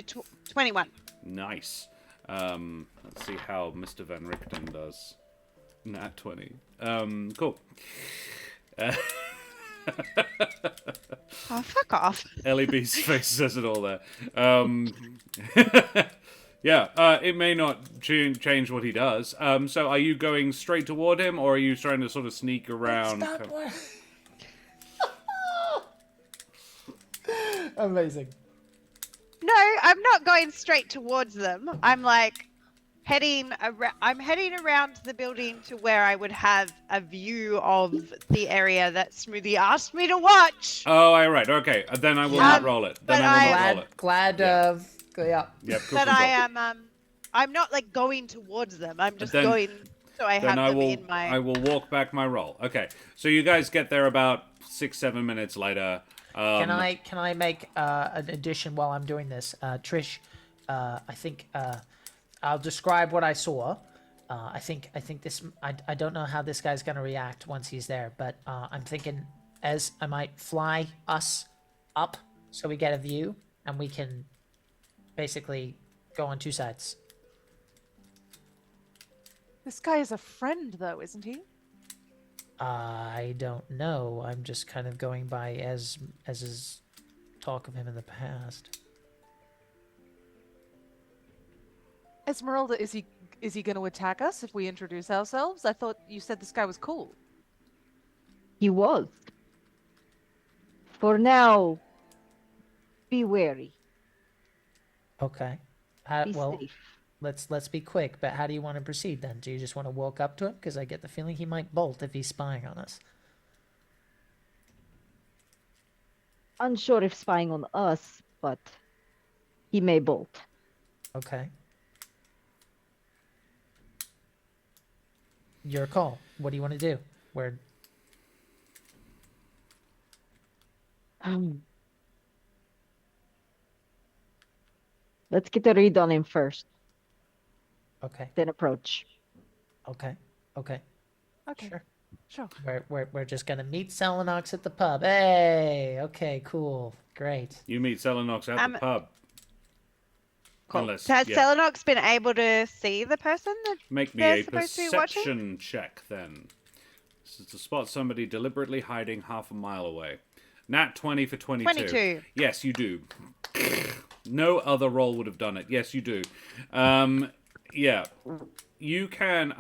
Speaker 6: 21.
Speaker 1: Nice. Let's see how Mr. Van Richten does. Nat 20. Cool.
Speaker 6: Oh, fuck off.
Speaker 1: LEB's face says it all there. Yeah, it may not change what he does. So are you going straight toward him, or are you trying to sort of sneak around?
Speaker 2: Amazing.
Speaker 6: No, I'm not going straight towards them. I'm like heading around the building to where I would have a view of the area that Smoothie asked me to watch.
Speaker 1: Oh, all right. Okay. Then I will not roll it. Then
Speaker 6: but
Speaker 1: I will not roll it.
Speaker 2: Glad.
Speaker 1: Yeah.
Speaker 2: Yeah.
Speaker 1: Yep, cool,
Speaker 6: But
Speaker 1: cool,
Speaker 6: I
Speaker 1: cool.
Speaker 6: am I'm not like going towards them. I'm just
Speaker 1: then-
Speaker 6: going so I have
Speaker 1: Then I
Speaker 6: them
Speaker 1: will.
Speaker 6: in my
Speaker 1: I will walk back my roll. Okay. So you guys get there about 6-7 minutes later.
Speaker 2: Can I make an addition while I'm doing this? Trish, I think I'll describe what I saw. I think this. I don't know how this guy's gonna react once he's there, but I'm thinking as I might fly us up so we get a view and we can basically go on 2 sides.
Speaker 3: This guy is a friend, though, isn't he?
Speaker 2: I don't know. I'm just kind of going by as his talk of him in the past.
Speaker 3: Ezmerelda, is he going to attack us if we introduce ourselves? I thought you said this guy was cool.
Speaker 4: He was. For now, be wary.
Speaker 2: Okay.
Speaker 4: Be
Speaker 2: Well,
Speaker 4: safe.
Speaker 2: let's be quick. But how do you want to proceed then? Do you just want to walk up to him? Because I get the feeling he might bolt if he's spying on us.
Speaker 4: Unsure if spying on us, but he may bolt.
Speaker 2: Okay. Your call. What do you want to do? Where?
Speaker 4: Let's get a read on him first,
Speaker 2: Okay.
Speaker 4: then approach.
Speaker 2: Okay.
Speaker 3: Okay.
Speaker 2: Sure.
Speaker 3: Sure.
Speaker 2: We're just gonna meet Celinox at the pub. Hey. Okay. Cool. Great.
Speaker 1: You meet Celinox at the pub.
Speaker 6: Cool.
Speaker 1: Unless,
Speaker 6: Has
Speaker 1: yeah.
Speaker 6: Celinox been able to see the person that
Speaker 1: Make me
Speaker 6: they're
Speaker 1: a
Speaker 6: supposed to be watching?
Speaker 1: perception check then. This is to spot somebody deliberately hiding half a mile away. Nat 20 for 22.
Speaker 6: 22.
Speaker 1: Yes, you do. No other roll would have done it. Yes, you do. Yeah. You can,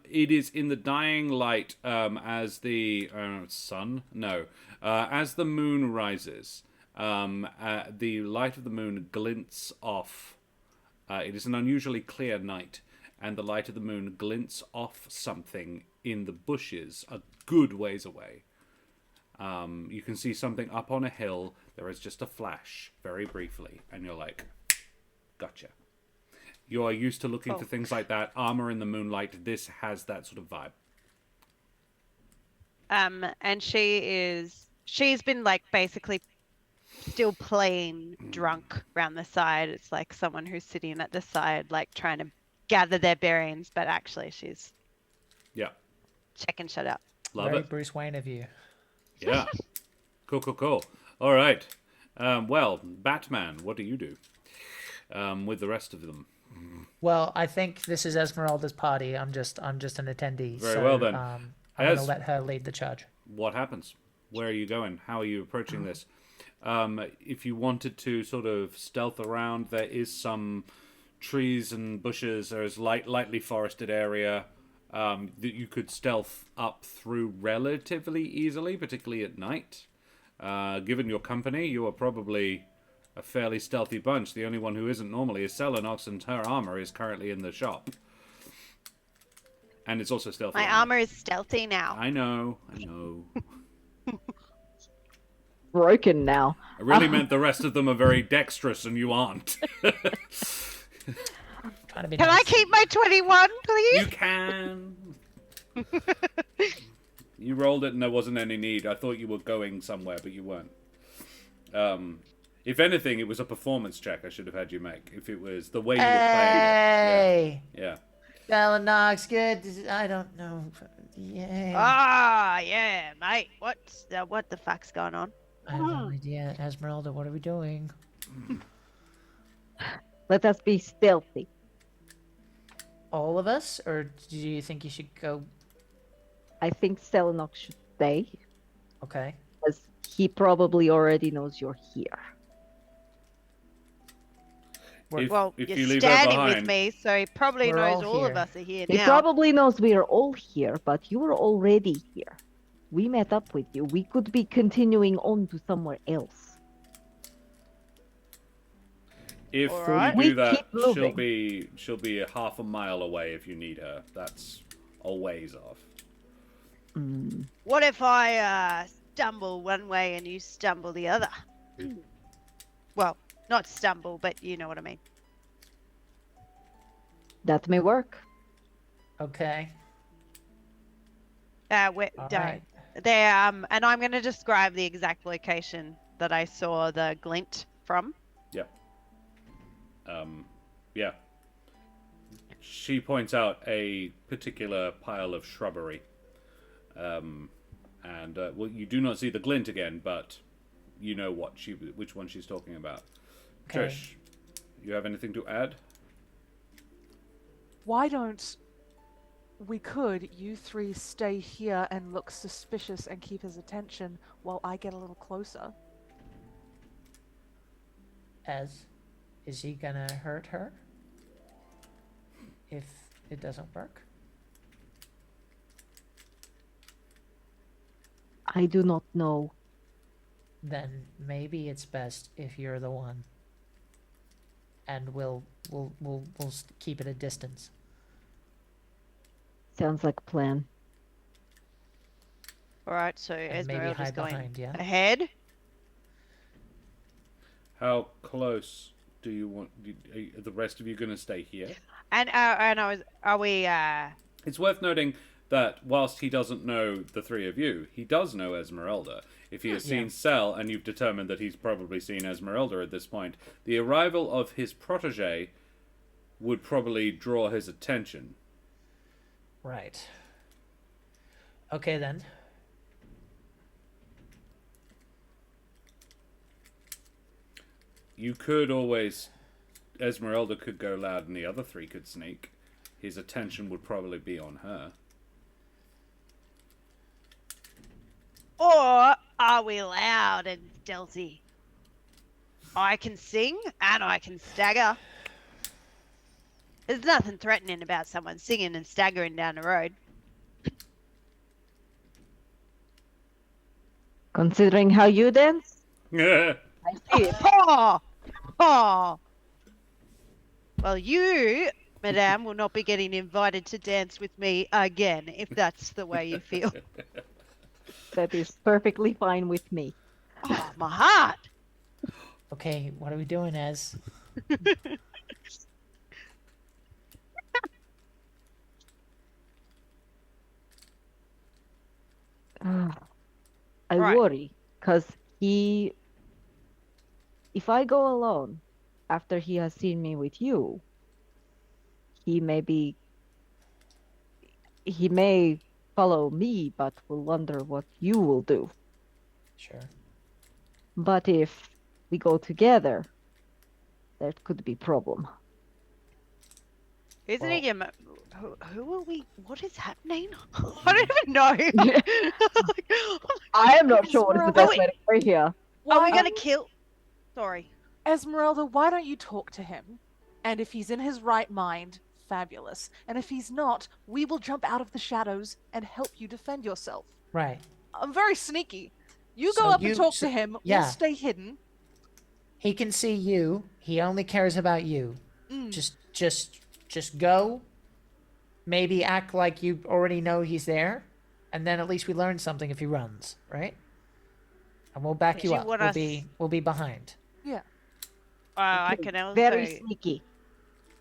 Speaker 1: it is in the dying light, as the sun? No. As the moon rises, the light of the moon glints off. It is an unusually clear night, and the light of the moon glints off something in the bushes a good ways away. You can see something up on a hill. There is just a flash, very briefly, and you're like, gotcha. You are used to looking for things like that. Armor in the moonlight. This has that sort of vibe.
Speaker 6: And she's been like basically still playing drunk around the side. It's like someone who's sitting at the side, like trying to gather their bearings, but actually she's
Speaker 1: Yeah.
Speaker 6: checking shit out.
Speaker 1: Love
Speaker 2: Very
Speaker 1: it.
Speaker 2: Bruce Wayne of you.
Speaker 1: Yeah. Cool. All right. Well, Batman, what do you do with the rest of them?
Speaker 2: Well, I think this is Ezmerelda's party. I'm just an attendee.
Speaker 1: Very
Speaker 2: so,
Speaker 1: well then.
Speaker 2: I'm going to
Speaker 1: Ez-
Speaker 2: let her lead the charge.
Speaker 1: What happens? Where are you going? How are you approaching this? If you wanted to sort of stealth around, there is some trees and bushes. There is lightly forested area that you could stealth up through relatively easily, particularly at night. Given your company, you are probably a fairly stealthy bunch. The only one who isn't normally is Celinox, and her armor is currently in the shop. And it's also stealthy.
Speaker 6: My armor is stealthy now.
Speaker 1: I know.
Speaker 4: Broken now.
Speaker 1: I really meant the rest of them are very dexterous and you aren't.
Speaker 2: Trying to be
Speaker 6: Can
Speaker 2: nice.
Speaker 6: I keep my 21, please?
Speaker 1: You can. You rolled it and there wasn't any need. I thought you were going somewhere, but you weren't. If anything, it was a performance check I should have had you make. If it was the way you were playing
Speaker 2: Hey!
Speaker 1: it. Yeah.
Speaker 2: Celinox, good. I don't know. Yay.
Speaker 6: Ah, yeah, mate. What the fuck's going on?
Speaker 2: I have no idea. Ezmerelda, what are we doing?
Speaker 4: Let us be stealthy.
Speaker 2: All of us? Or do you think you should go?
Speaker 4: I think Celinox should stay,
Speaker 2: Okay.
Speaker 4: because he probably already knows you're here.
Speaker 6: Well,
Speaker 1: if
Speaker 6: you're
Speaker 1: you leave her
Speaker 6: standing with
Speaker 1: behind,
Speaker 6: me, so he probably
Speaker 2: We're
Speaker 6: knows
Speaker 2: all
Speaker 6: all of
Speaker 2: here.
Speaker 6: us are here
Speaker 4: He
Speaker 6: now.
Speaker 4: probably knows we are all here, but you were already here. We met up with you. We could be continuing on to somewhere else.
Speaker 1: if
Speaker 6: Alright.
Speaker 1: you do
Speaker 4: We
Speaker 1: that,
Speaker 4: keep moving.
Speaker 1: she'll be a half a mile away if you need her. That's a ways off.
Speaker 6: What if I stumble one way and you stumble the other? Well, not stumble, but you know what I mean.
Speaker 4: That may work.
Speaker 2: Okay.
Speaker 6: Don't.
Speaker 2: Alright.
Speaker 6: There, and I'm going to describe the exact location that I saw the glint from.
Speaker 1: Yep. Yeah. She points out a particular pile of shrubbery. Well, you do not see the glint again, but you know which one she's talking about.
Speaker 2: Okay.
Speaker 1: Trish, you have anything to add?
Speaker 3: Why don't you three stay here and look suspicious and keep his attention while I get a little closer?
Speaker 2: Is he gonna hurt her? If it doesn't work?
Speaker 4: I do not know.
Speaker 2: Then maybe it's best if you're the one. And we'll keep it a distance.
Speaker 4: Sounds like a plan.
Speaker 6: All right, so
Speaker 2: And maybe
Speaker 6: Ezmerelda's
Speaker 2: hide
Speaker 6: going
Speaker 2: behind, yeah?
Speaker 6: ahead.
Speaker 1: How close do you want? Are the rest of you going to stay here?
Speaker 6: And are we?
Speaker 1: It's worth noting that whilst he doesn't know the three of you, he does know Ezmerelda. If he has seen Cel, and you've determined that he's probably seen Ezmerelda at this point, the arrival of his protege would probably draw his attention.
Speaker 2: Right. Okay then.
Speaker 1: You could always... Ezmerelda could go loud and the other three could sneak. His attention would probably be on her.
Speaker 6: Or are we loud and stealthy? I can sing and I can stagger. There's nothing threatening about someone singing and staggering down the road.
Speaker 4: Considering how you dance,
Speaker 1: Yeah.
Speaker 4: I see it.
Speaker 6: Paw! Paw! Well, you, madame, will not be getting invited to dance with me again, if that's the way you feel.
Speaker 4: That is perfectly fine with me.
Speaker 6: Oh, my heart!
Speaker 2: Okay, what are we doing, Ez?
Speaker 4: I
Speaker 6: Right.
Speaker 4: worry, because if I go alone after he has seen me with you, he may follow me, but will wonder what you will do.
Speaker 2: Sure.
Speaker 4: But if we go together, there could be problem.
Speaker 6: Isn't
Speaker 2: Well-
Speaker 6: he? Who are we? What is happening? I don't even know. Like,
Speaker 4: I am not sure what is the
Speaker 3: Esmeralda-
Speaker 4: best way to go here.
Speaker 6: are
Speaker 3: Why
Speaker 6: we
Speaker 3: don't-
Speaker 6: gonna kill? Sorry.
Speaker 3: Ezmerelda, why don't you talk to him? And if he's in his right mind, fabulous. And if he's not, we will jump out of the shadows and help you defend yourself.
Speaker 2: Right.
Speaker 3: I'm very sneaky. You go
Speaker 2: So
Speaker 3: up
Speaker 2: you-
Speaker 3: and talk
Speaker 2: so-
Speaker 3: to him.
Speaker 2: yeah.
Speaker 3: We'll stay hidden.
Speaker 2: He can see you. He only cares about you.
Speaker 3: Mm.
Speaker 2: Just go. Maybe act like you already know he's there, and then at least we learn something if he runs, right? And we'll back
Speaker 6: Did
Speaker 2: you
Speaker 6: you
Speaker 2: up.
Speaker 6: want
Speaker 2: We'll be behind.
Speaker 3: Yeah.
Speaker 6: I can also
Speaker 4: Very sneaky.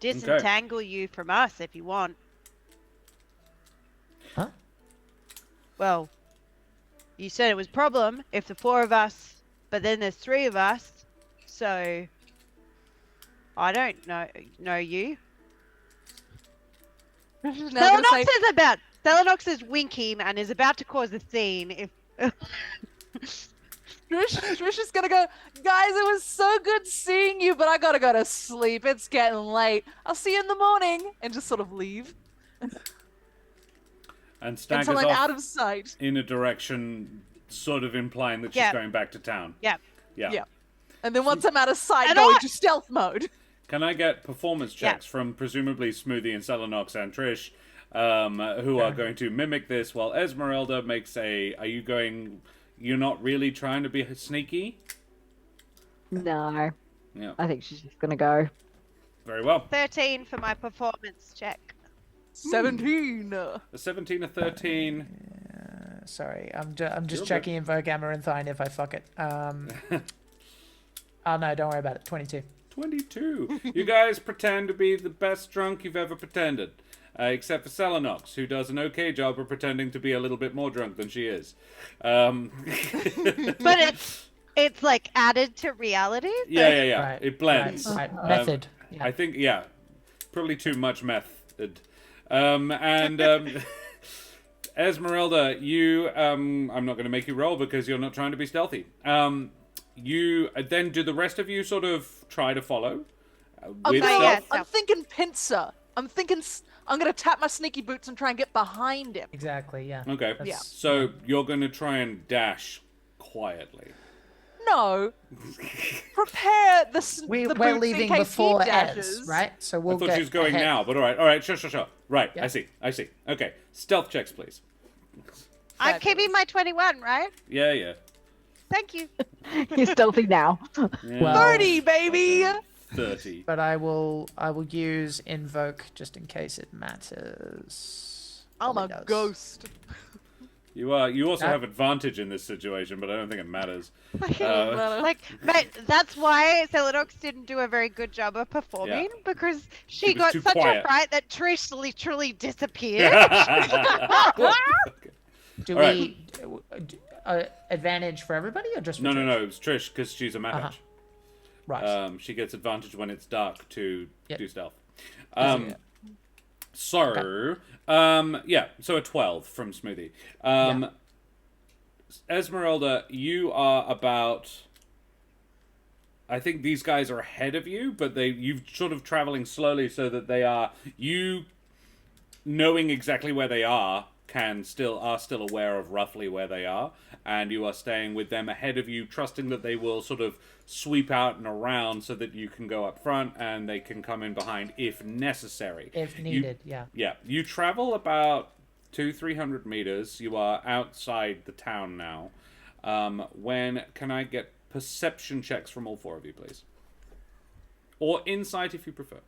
Speaker 6: disentangle you from us if you want.
Speaker 2: Huh?
Speaker 6: Well, you said it was problem if the 4 of us, but then there's 3 of us. So I don't know you.
Speaker 3: Now I'm gonna say,
Speaker 6: Celinox is winking and is about to cause a scene if
Speaker 3: Trish is gonna go, guys, it was so good seeing you, but I gotta go to sleep. It's getting late. I'll see you in the morning. And just sort of leave
Speaker 1: And staggers
Speaker 3: until I'm
Speaker 1: off
Speaker 3: out of sight.
Speaker 1: in a direction sort of implying that she's
Speaker 6: Yeah.
Speaker 1: going back to town.
Speaker 6: Yeah.
Speaker 3: Yeah. And then once I'm out of sight,
Speaker 6: And
Speaker 3: go
Speaker 6: I-
Speaker 3: into stealth mode.
Speaker 1: Can I get performance
Speaker 6: Yeah.
Speaker 1: checks from presumably Smoothie and Celinox and Trish, who are going to mimic this while Ezmerelda makes a... Are you going... You're not really trying to be sneaky?
Speaker 4: No,
Speaker 1: Yeah.
Speaker 4: I think she's just gonna go.
Speaker 1: Very well.
Speaker 6: 13 for my performance check.
Speaker 3: 17.
Speaker 1: A 17, a 13.
Speaker 2: Sorry, I'm just
Speaker 1: You're
Speaker 2: checking Invoke Amaranthine if I fuck it. Oh no, don't worry about it. 22.
Speaker 1: 22. You guys pretend to be the best drunk you've ever pretended. Except for Celinox, who does an okay job of pretending to be a little bit more drunk than she is.
Speaker 6: But it's like added to reality. so-
Speaker 1: Yeah.
Speaker 2: Right,
Speaker 1: It blends.
Speaker 2: Right. Method. Yeah.
Speaker 1: I think, yeah, probably too much method. Ezmerelda, you, I'm not going to make you roll because you're not trying to be stealthy. You then do the rest of you sort of try to follow with
Speaker 3: No,
Speaker 6: yeah,
Speaker 1: stealth?
Speaker 3: I'm thinking pincer. I'm gonna tap my sneaky boots and try and get behind him.
Speaker 2: Exactly. Yeah.
Speaker 1: Okay.
Speaker 3: Yeah.
Speaker 1: So you're going to try and dash quietly.
Speaker 3: No. Prepare the
Speaker 2: We're
Speaker 3: boots in
Speaker 2: leaving
Speaker 3: case
Speaker 2: before
Speaker 3: he dashes.
Speaker 2: Ez, right? So
Speaker 1: I
Speaker 2: we'll
Speaker 1: thought
Speaker 2: get
Speaker 1: she was going
Speaker 2: ahead.
Speaker 1: now, but all right, sure. Right,
Speaker 2: Yeah.
Speaker 1: I see. Okay, stealth checks, please.
Speaker 5: I'm keeping my 21, right?
Speaker 1: Yeah.
Speaker 5: Thank you.
Speaker 4: He's stealthy now.
Speaker 1: Yeah.
Speaker 2: Well,
Speaker 3: 30, baby!
Speaker 1: 30.
Speaker 2: But I will use Invoke just in case it matters.
Speaker 3: I'm
Speaker 2: Probably
Speaker 3: a
Speaker 2: does.
Speaker 3: ghost.
Speaker 1: You also
Speaker 2: That-
Speaker 1: have advantage in this situation, but I don't think it matters.
Speaker 5: Like, but that's why Celinox didn't do a very good job of performing because
Speaker 1: She
Speaker 5: she
Speaker 1: was
Speaker 5: got
Speaker 1: too
Speaker 5: such
Speaker 1: quiet.
Speaker 5: a fright that Trish literally disappeared.
Speaker 2: Do
Speaker 1: All right.
Speaker 2: we advantage for everybody or just for
Speaker 1: No,
Speaker 2: Trish?
Speaker 1: it was Trish because she's a
Speaker 2: Uh-huh.
Speaker 1: mage.
Speaker 2: Right.
Speaker 1: She gets advantage when it's dark to
Speaker 2: Yep.
Speaker 1: do stealth.
Speaker 2: Yeah.
Speaker 1: So, so a 12 from Smoothie. Ezmerelda, you are about... I think these guys are ahead of you, but you've sort of traveling slowly so that they are... You, knowing exactly where they are still aware of roughly where they are, and you are staying with them ahead of you, trusting that they will sort of sweep out and around so that you can go up front and they can come in behind if necessary.
Speaker 2: If needed, yeah.
Speaker 1: Yeah, you travel about 200-300 meters. You are outside the town now. When can I get perception checks from all 4 of you, please? Or insight if you prefer.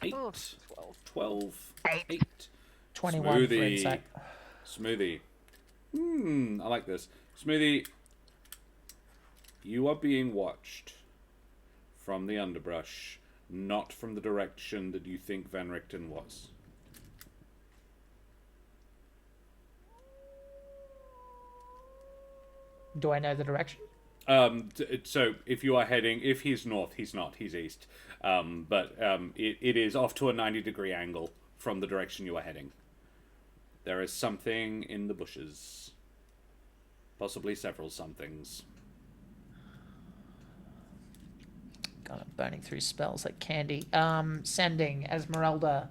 Speaker 1: 8, 12, 8.
Speaker 2: 21 for
Speaker 1: Smoothie.
Speaker 2: insight.
Speaker 1: Smoothie. I like this. Smoothie, you are being watched from the underbrush, not from the direction that you think Van Richten was.
Speaker 2: Do I know the direction?
Speaker 1: So if you are heading, if he's north, he's not, he's east. But it is off to a 90-degree angle from the direction you are heading. There is something in the bushes. Possibly several somethings.
Speaker 2: God, I'm burning through spells like candy. Sending Ezmerelda.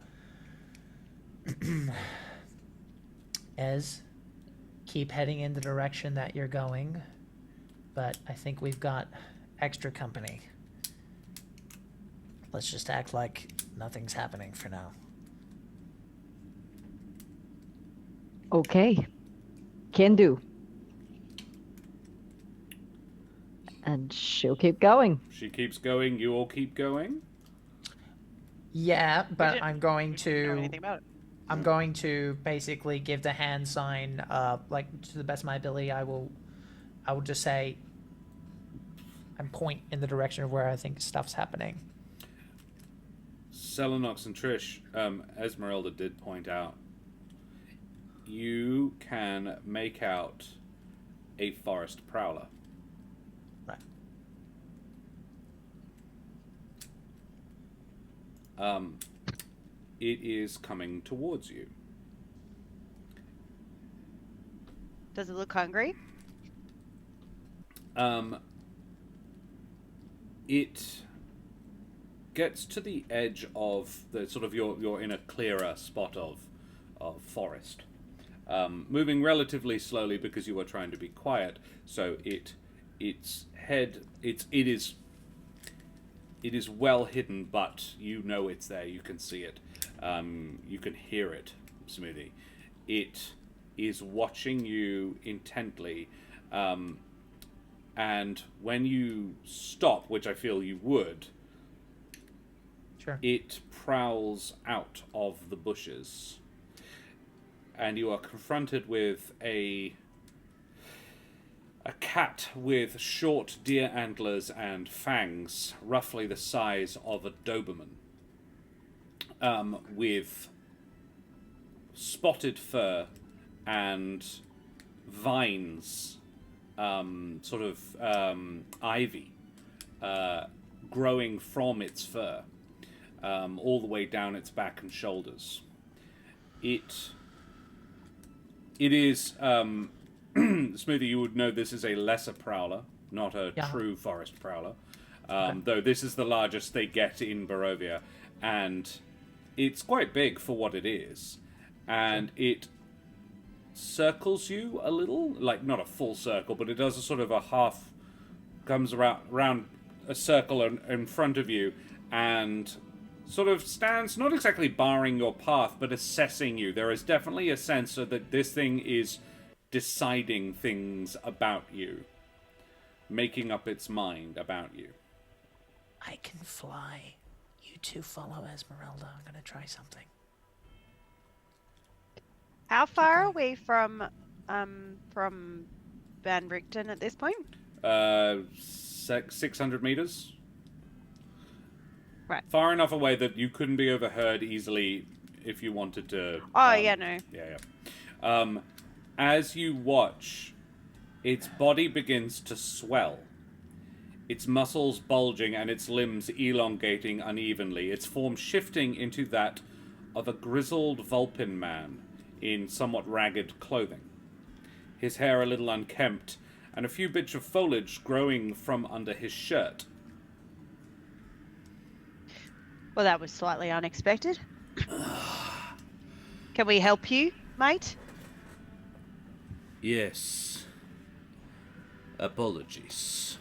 Speaker 2: Ez, keep heading in the direction that you're going. But I think we've got extra company. Let's just act like nothing's happening for now.
Speaker 4: Okay. Can do. And she'll keep going.
Speaker 1: She keeps going, you all keep going?
Speaker 2: Yeah, but
Speaker 6: didn't-
Speaker 2: I'm going
Speaker 6: We didn't know
Speaker 2: to...
Speaker 6: anything about it.
Speaker 2: I'm going to basically give the hand sign, like, to the best of my ability. I will just say, and point in the direction of where I think stuff's happening.
Speaker 1: Celinox and Trish, Ezmerelda did point out, you can make out a forest prowler.
Speaker 2: Right.
Speaker 1: It is coming towards you.
Speaker 6: Does it look hungry?
Speaker 1: It gets to the edge of the sort of you're in a clearer spot of forest, moving relatively slowly because you are trying to be quiet. So it is well hidden, but you know it's there. You can see it. You can hear it, Smoothie. It is watching you intently, and when you stop, which I feel you would,
Speaker 2: Sure.
Speaker 1: it prowls out of the bushes, and you are confronted with a cat with short deer antlers and fangs, roughly the size of a Doberman, with spotted fur and vines, sort of ivy, growing from its fur, all the way down its back and shoulders. It is... Smoothie, you would know this is a lesser prowler, not a true forest prowler. Though this is the largest they get in Barovia, and it's quite big for what it is. And it circles you a little, like not a full circle, but it does a sort of a half, comes around a circle in front of you, and sort of stands, not exactly barring your path, but assessing you. There is definitely a sense that this thing is deciding things about you, making up its mind about you.
Speaker 2: I can fly. You two follow Ezmerelda. I'm gonna try something.
Speaker 6: How far are we from Van Richten at this point?
Speaker 1: 600 meters.
Speaker 6: Right.
Speaker 1: Far enough away that you couldn't be overheard easily if you wanted to.
Speaker 6: Oh, yeah, no.
Speaker 1: Yeah. As you watch, its body begins to swell. Its muscles bulging and its limbs elongating unevenly, its form shifting into that of a grizzled Vulpin man in somewhat ragged clothing. His hair a little unkempt, and a few bits of foliage growing from under his shirt.
Speaker 6: Well, that was slightly unexpected. Can we help you, mate?
Speaker 1: Yes. Apologies.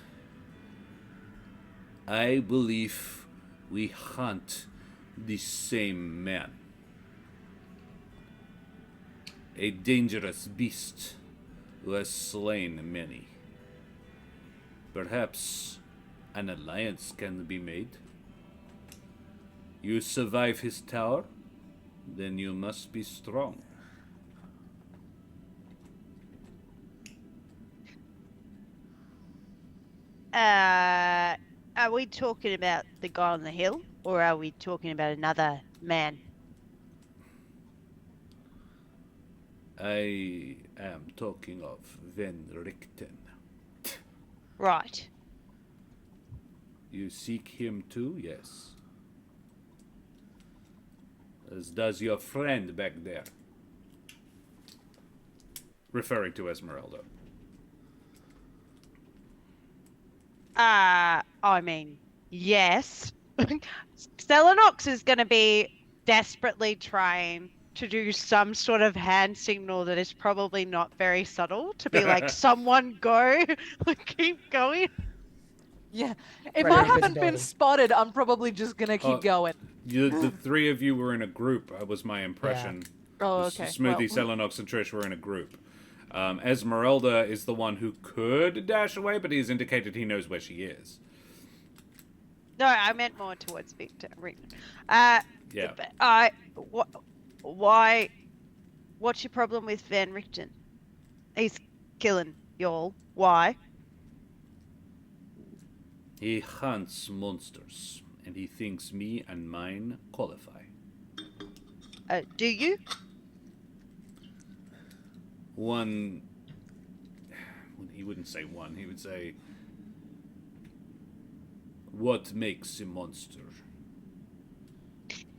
Speaker 1: I believe we hunt the same man. A dangerous beast who has slain many. Perhaps an alliance can be made. You survive his tower, then you must be strong.
Speaker 6: Are we talking about the guy on the hill, or are we talking about another man?
Speaker 1: I am talking of Van Richten.
Speaker 6: Right.
Speaker 1: You seek him too? Yes. As does your friend back there. Referring to Ezmerelda.
Speaker 6: I mean, yes. Celinox is going to be desperately trying to do some sort of hand signal that is probably not very subtle to be like, someone go, keep going.
Speaker 3: Yeah. If
Speaker 2: Right,
Speaker 3: I haven't been
Speaker 2: invisibility.
Speaker 3: spotted, I'm probably just gonna keep going.
Speaker 1: The three of you were in a group, was my impression.
Speaker 3: Oh, okay.
Speaker 1: Smoothie, Celinox, and Trish were in a group. Ezmerelda is the one who could dash away, but he's indicated he knows where she is.
Speaker 6: No, I meant more towards Victor.
Speaker 1: Yeah.
Speaker 6: Why? What's your problem with Van Richten? He's killing y'all. Why?
Speaker 1: He hunts monsters, and he thinks me and mine qualify.
Speaker 6: Do you?
Speaker 1: One... He wouldn't say one, he would say... What makes a monster?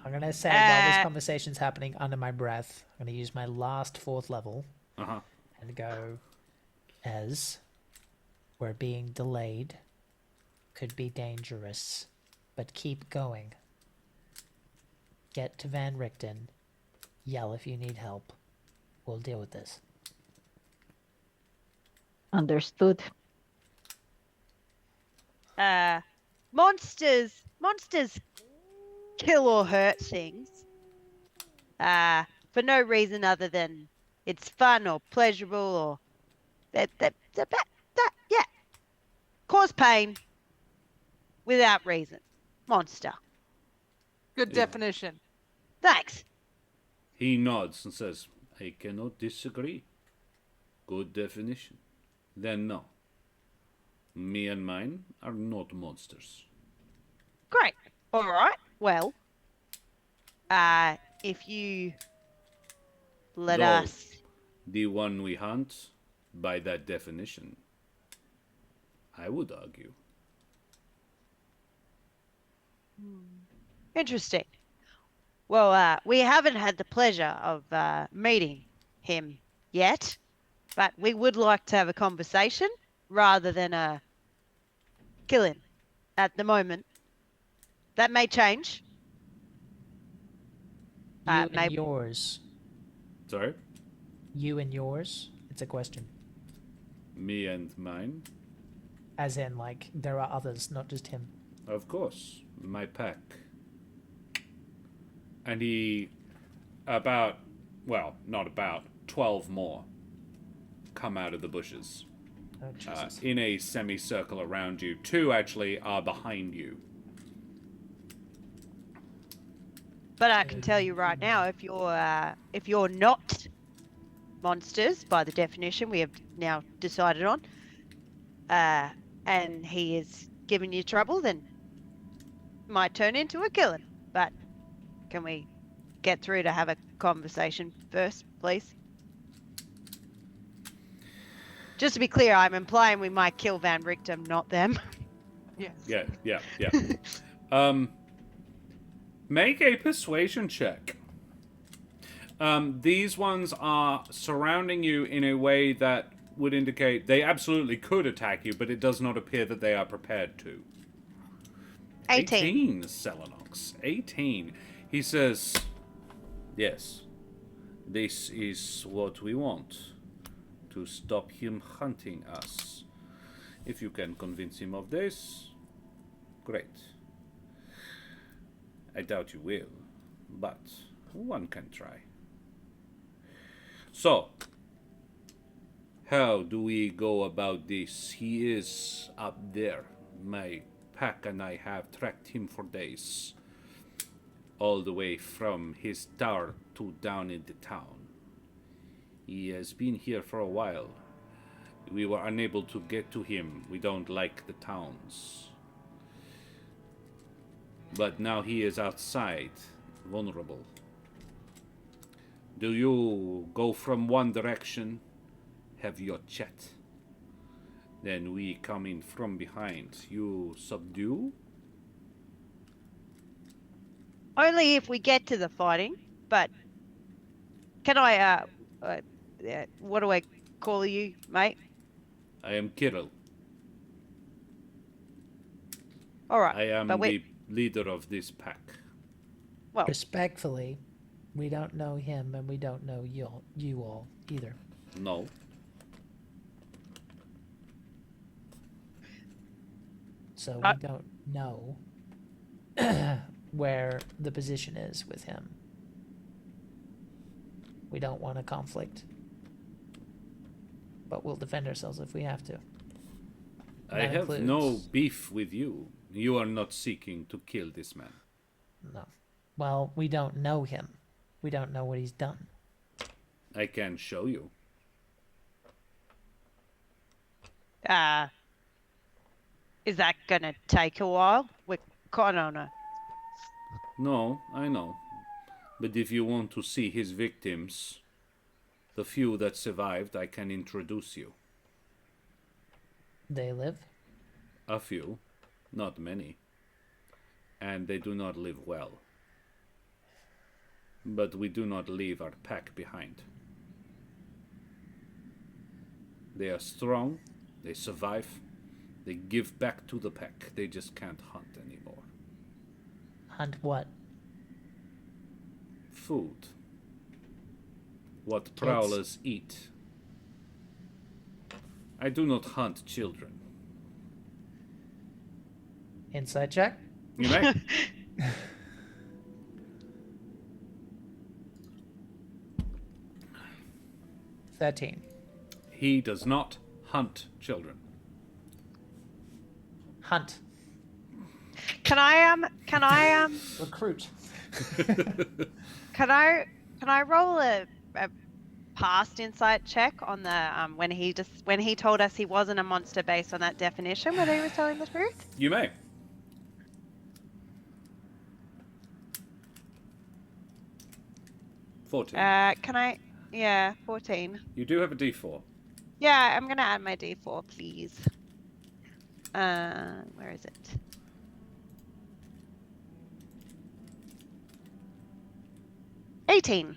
Speaker 2: I'm gonna say while this conversation's happening under my breath, I'm gonna use my last 4th level
Speaker 1: Uh-huh.
Speaker 2: and go as we're being delayed. Could be dangerous, but keep going. Get to Van Richten. Yell if you need help. We'll deal with this.
Speaker 4: Understood.
Speaker 6: Monsters kill or hurt things. For no reason other than it's fun or pleasurable or that yeah. Cause pain without reason. Monster.
Speaker 3: Good definition.
Speaker 6: Thanks.
Speaker 1: He nods and says, I cannot disagree. Good definition. Then no. Me and mine are not monsters.
Speaker 6: Great. All right. Well, if you let
Speaker 1: Though,
Speaker 6: us.
Speaker 1: The one we hunt, by that definition, I would argue.
Speaker 6: Interesting. Well, we haven't had the pleasure of meeting him yet, but we would like to have a conversation rather than a killing at the moment. That may change.
Speaker 2: You and
Speaker 6: maybe-
Speaker 2: yours.
Speaker 1: Sorry?
Speaker 2: You and yours? It's a question.
Speaker 1: Me and mine?
Speaker 2: As in, like, there are others, not just him.
Speaker 1: Of course. My pack. And he... not about, 12 more come out of the bushes.
Speaker 2: Oh, Jesus.
Speaker 1: In a semicircle around you. 2 actually are behind you.
Speaker 6: But I can tell you right now, if you're not monsters by the definition we have now decided on, and he is giving you trouble, then it might turn into a killing. But can we get through to have a conversation first, please? Just to be clear, I'm implying we might kill Van Richten, not them.
Speaker 3: Yes.
Speaker 1: Yeah. Make a persuasion check. These ones are surrounding you in a way that would indicate they absolutely could attack you, but it does not appear that they are prepared to. 18, Celinox. 18. He says, yes, this is what we want, to stop him hunting us. If you can convince him of this, great. I doubt you will, but one can try. So, how do we go about this? He is up there. My pack and I have tracked him for days. All the way from his tower to down in the town. He has been here for a while. We were unable to get to him. We don't like the towns. But now he is outside, vulnerable. Do you go from one direction, have your chat, Then we come in from behind. You subdue?
Speaker 6: Only if we get to the fighting, but can I, what do I call you, mate?
Speaker 1: I am Kirill.
Speaker 6: All right.
Speaker 1: I am
Speaker 6: but
Speaker 1: the leader of this pack.
Speaker 6: Well,
Speaker 2: Respectfully, we don't know him and we don't know you all either.
Speaker 1: No.
Speaker 2: So we don't know where the position is with him. We don't want a conflict. But we'll defend ourselves if we have to.
Speaker 1: I
Speaker 2: That
Speaker 1: have
Speaker 2: includes-
Speaker 1: no beef with you. You are not seeking to kill this man.
Speaker 2: No. Well, we don't know him. We don't know what he's done.
Speaker 1: I can show you.
Speaker 6: is that gonna take a while? We're kind of on a...
Speaker 1: No, I know. But if you want to see his victims, the few that survived, I can introduce you.
Speaker 2: They live?
Speaker 1: A few, not many. And they do not live well. But we do not leave our pack behind. They are strong, they survive, they give back to the pack. They just can't hunt anymore.
Speaker 2: Hunt what?
Speaker 1: Food. What prowlers eat. I do not hunt children.
Speaker 2: Inside check?
Speaker 1: You may.
Speaker 2: 13.
Speaker 1: He does not hunt children.
Speaker 2: Hunt.
Speaker 6: Can I
Speaker 2: Recruit.
Speaker 6: can I roll a past insight check on the when he told us he wasn't a monster based on that definition, whether he was telling the truth?
Speaker 1: You may.
Speaker 6: Can I? Yeah, 14.
Speaker 1: You do have a D4.
Speaker 6: Yeah, I'm gonna add my D4, please. Where is it? $18.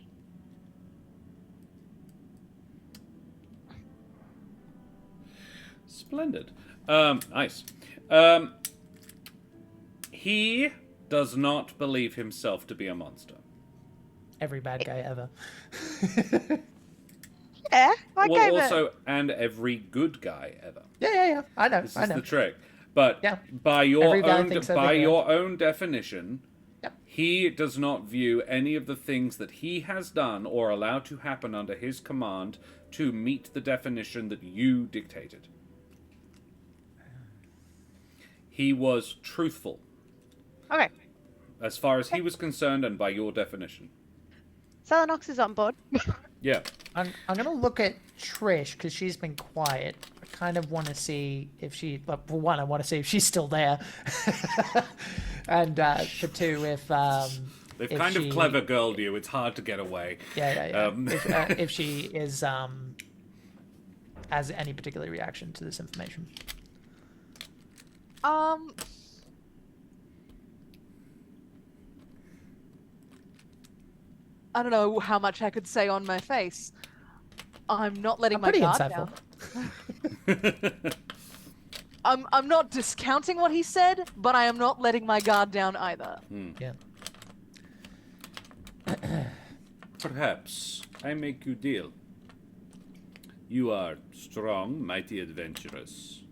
Speaker 1: Splendid. Nice. He does not believe himself to be a monster.
Speaker 2: Every bad guy ever.
Speaker 6: Yeah, I
Speaker 1: Well,
Speaker 6: gave
Speaker 1: also, and every good guy ever.
Speaker 2: Yeah. I know.
Speaker 1: This
Speaker 2: I
Speaker 1: is
Speaker 2: know.
Speaker 1: the trick. But
Speaker 2: Yeah.
Speaker 1: by your
Speaker 2: Every guy
Speaker 1: own
Speaker 2: thinks they're
Speaker 1: by
Speaker 2: the
Speaker 1: your own definition,
Speaker 2: Yep.
Speaker 1: he does not view any of the things that he has done or allowed to happen under his command to meet the definition that you dictated. He was truthful,
Speaker 6: Okay,
Speaker 1: as far as he was concerned, and by your definition.
Speaker 6: Celinox is on board.
Speaker 1: Yeah.
Speaker 2: I'm gonna look at Trish because she's been quiet. I kind of want to see if she. Well, for one, I want to see if she's still there, and for two, if
Speaker 1: They've
Speaker 2: if
Speaker 1: kind
Speaker 2: she-
Speaker 1: of clever girled you. It's hard to get away.
Speaker 2: Yeah. If she is has any particular reaction to this information.
Speaker 3: I don't know how much I could say on my face. I'm not letting
Speaker 2: I'm
Speaker 3: my
Speaker 2: pretty
Speaker 3: guard
Speaker 2: insightful.
Speaker 3: down. I'm not discounting what he said, but I am not letting my guard down either.
Speaker 2: Yeah.
Speaker 1: Perhaps I make you deal. You are strong, mighty adventurous,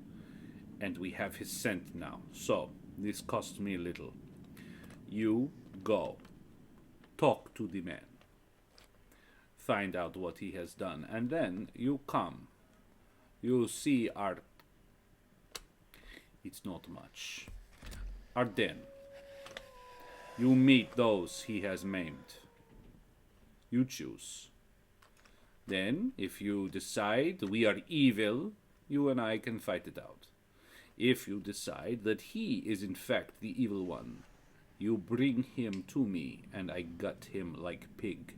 Speaker 1: and we have his scent now. So, this costs me little. You go. Talk to the man. Find out what he has done, and then you come. You see our... It's not much. Our den. You meet those he has maimed. You choose. Then, if you decide we are evil, you and I can fight it out. If you decide that he is in fact the evil one, you bring him to me, and I gut him like pig.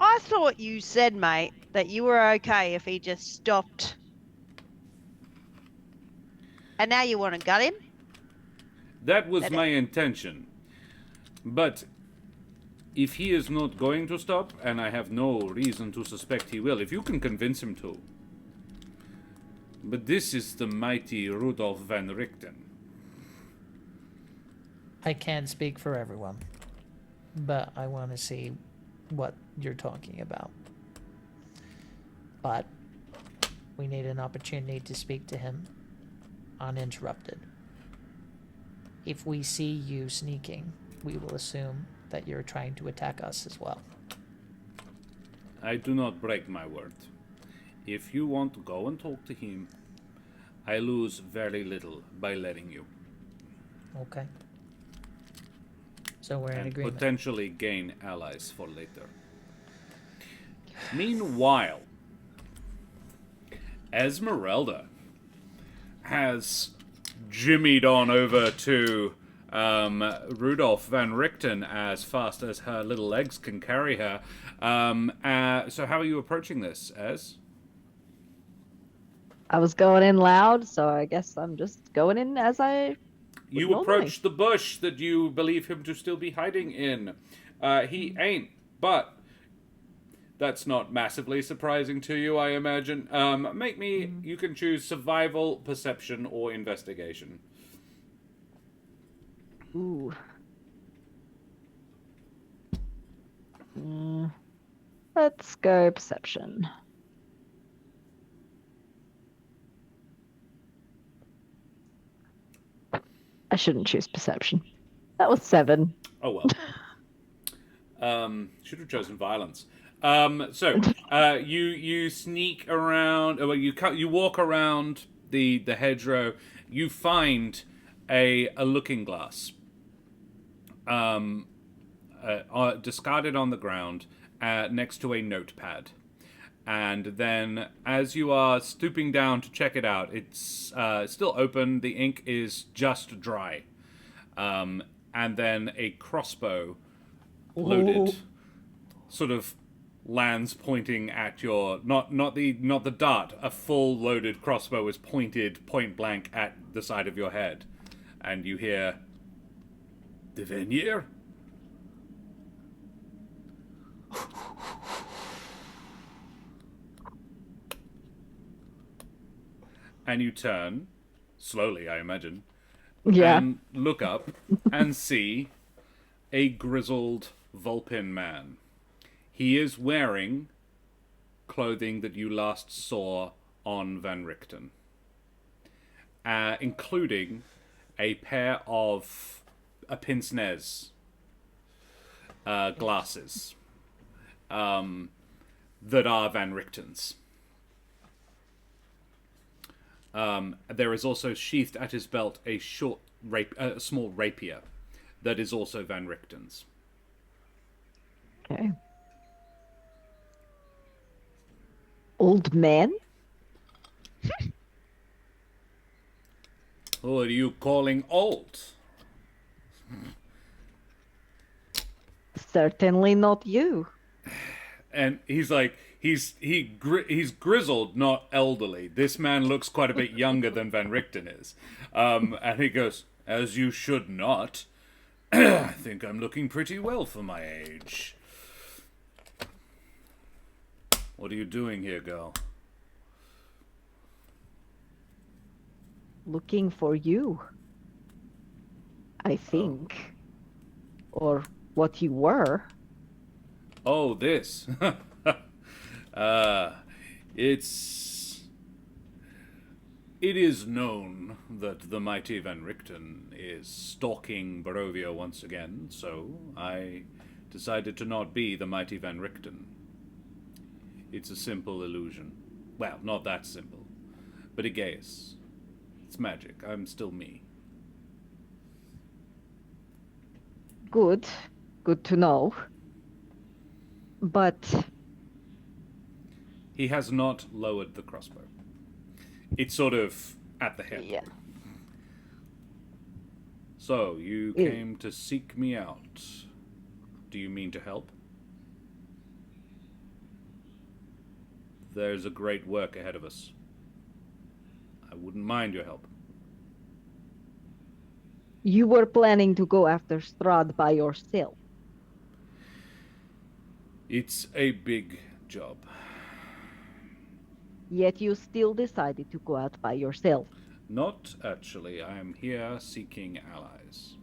Speaker 6: I thought you said, mate, that you were okay if he just stopped. And now you want to gut him?
Speaker 1: That was my intention. But if he is not going to stop, and I have no reason to suspect he will, if you can convince him to. But this is the mighty Rudolf van Richten.
Speaker 2: I can't speak for everyone, but I want to see what you're talking about. But we need an opportunity to speak to him uninterrupted. If we see you sneaking, we will assume that you're trying to attack us as well.
Speaker 1: I do not break my word. If you want to go and talk to him, I lose very little by letting you.
Speaker 2: Okay. So we're in
Speaker 1: And
Speaker 2: agreement.
Speaker 1: potentially gain allies for later. Meanwhile, Ezmerelda has jimmied on over to Rudolf van Richten as fast as her little legs can carry her. So how are you approaching this, Ez?
Speaker 4: I was going in loud, so I guess I'm just going in as I
Speaker 1: You
Speaker 4: normally.
Speaker 1: approach the bush that you believe him to still be hiding in. He ain't, but that's not massively surprising to you, I imagine. Make me, you can choose survival, perception, or investigation.
Speaker 4: Ooh. Let's go perception. I shouldn't choose perception. That was 7.
Speaker 1: Oh well. Should have chosen violence. You sneak around. Well, you walk around the hedgerow. You find a looking glass. Discarded on the ground next to a notepad. And then, as you are stooping down to check it out, it's still open. The ink is just dry. And then a crossbow loaded sort of lands pointing at your not the dart. A full loaded crossbow is pointed point blank at the side of your head, and you hear the Venier. And you turn, slowly, I imagine, and look up and see a grizzled Vulpin man. He is wearing clothing that you last saw on Van Richten, including a pair of pince-nez glasses that are Van Richten's. There is also sheathed at his belt a small rapier that is also Van Richten's.
Speaker 4: Okay. Old man?
Speaker 1: Who are you calling old?
Speaker 4: Certainly not you.
Speaker 1: And he's like, he's grizzled, not elderly. This man looks quite a bit younger than Van Richten is. And he goes, as you should not. I think I'm looking pretty well for my age. What are you doing here, girl?
Speaker 4: Looking for you. I think. Or what you were.
Speaker 1: Oh, this. It is known that the mighty Van Richten is stalking Barovia once again, so I decided to not be the mighty Van Richten. It's a simple illusion. Well, not that simple, but a guess. It's magic. I'm still me.
Speaker 4: Good. Good to know. But
Speaker 1: He has not lowered the crossbow. It's sort of at the hip.
Speaker 4: yeah.
Speaker 1: So, you came to seek me out. Do you mean to help? there's a great work ahead of us. I wouldn't mind your help.
Speaker 4: You were planning to go after Strahd by yourself.
Speaker 1: It's a big job.
Speaker 4: Yet you still decided to go out by yourself.
Speaker 1: Not actually. I am here seeking allies.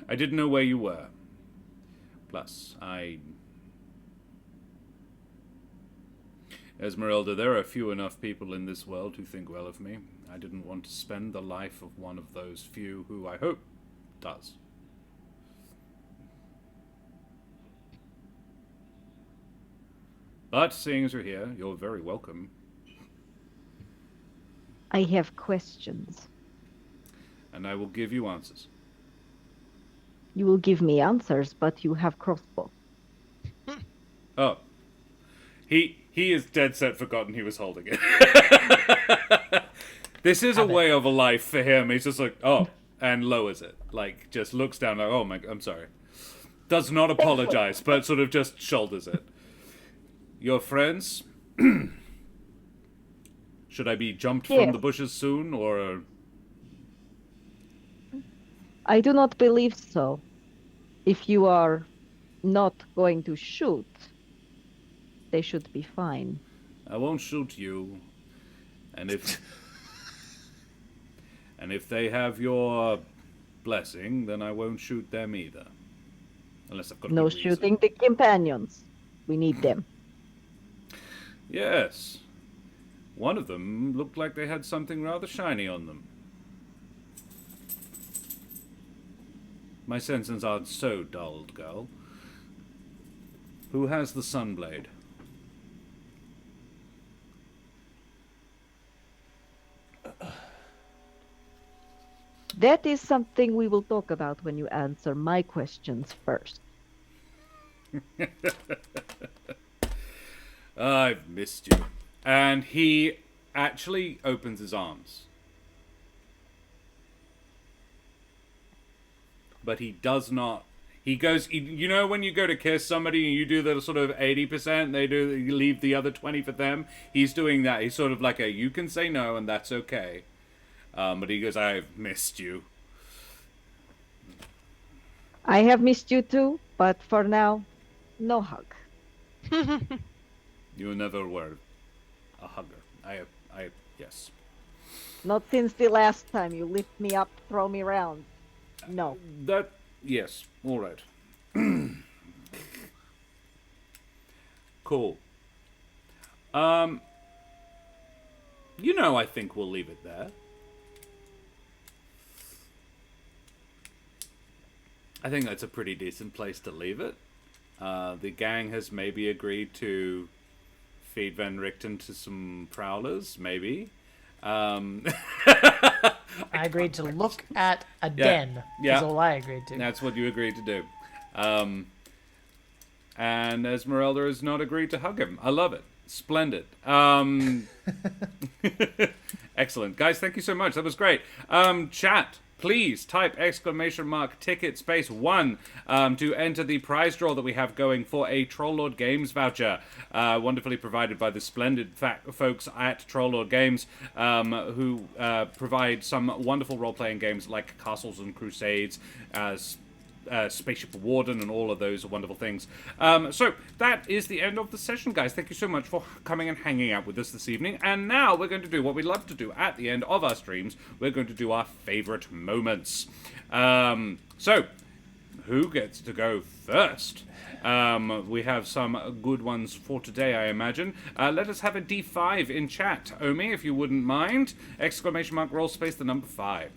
Speaker 1: I didn't know where you were. Plus, Ezmerelda, there are few enough people in this world who think well of me. I didn't want to spend the life of one of those few who I hope does. But seeing as you're here, you're very welcome.
Speaker 4: I have questions.
Speaker 1: And I will give you answers.
Speaker 4: You will give me answers, but you have crossbow.
Speaker 1: Oh. He is dead set forgotten he was holding it. This is a way of a life for him. He's just like, oh, and lowers it. Like, just looks down like, oh my, I'm sorry. Does not apologize, but sort of just shoulders it. Your friends? Should I be jumped from the bushes soon, or...?
Speaker 4: I do not believe so. If you are not going to shoot, they should be fine.
Speaker 1: I won't shoot you. And if... and if they have your blessing, then I won't shoot them either. Unless I've got
Speaker 4: No shooting the companions. We need them.
Speaker 1: Yes. One of them looked like they had something rather shiny on them. My senses aren't so dulled, girl. Who has the sunblade?
Speaker 4: That is something we will talk about when you answer my questions first.
Speaker 1: I've missed you. And he actually opens his arms. But he does not. He goes, you know when you go to kiss somebody and you do the sort of 80%, you leave the other 20 for them? He's doing that. He's sort of like you can say no and that's okay. But he goes, I've missed you.
Speaker 4: I have missed you too, but for now, no hug.
Speaker 1: You never were a hugger. Yes.
Speaker 4: Not since the last time you lift me up, throw me around. No.
Speaker 1: Yes, all right. Cool. I think we'll leave it there. I think that's a pretty decent place to leave it. The gang has maybe agreed to feed Van Richten to some prowlers, maybe.
Speaker 2: I agreed to look at a den. That's all I agreed to.
Speaker 1: That's what you agreed to do. And Ezmerelda has not agreed to hug him. I love it. Splendid. Excellent. Guys, thank you so much. That was great. Chat, please type !ticket1 to enter the prize draw that we have going for a Troll Games voucher, wonderfully provided by the splendid folks at Troll Games, who provide some wonderful role-playing games like Castles and Crusades, Spaceship Warden, and all of those wonderful things. So that is the end of the session, guys. Thank you so much for coming and hanging out with us this evening. And now we're going to do what we love to do at the end of our streams. We're going to do our favorite moments. So who gets to go first? We have some good ones for today, I imagine. Let us have a D5 in chat. Omi, if you wouldn't mind. ! Roll space the number 5.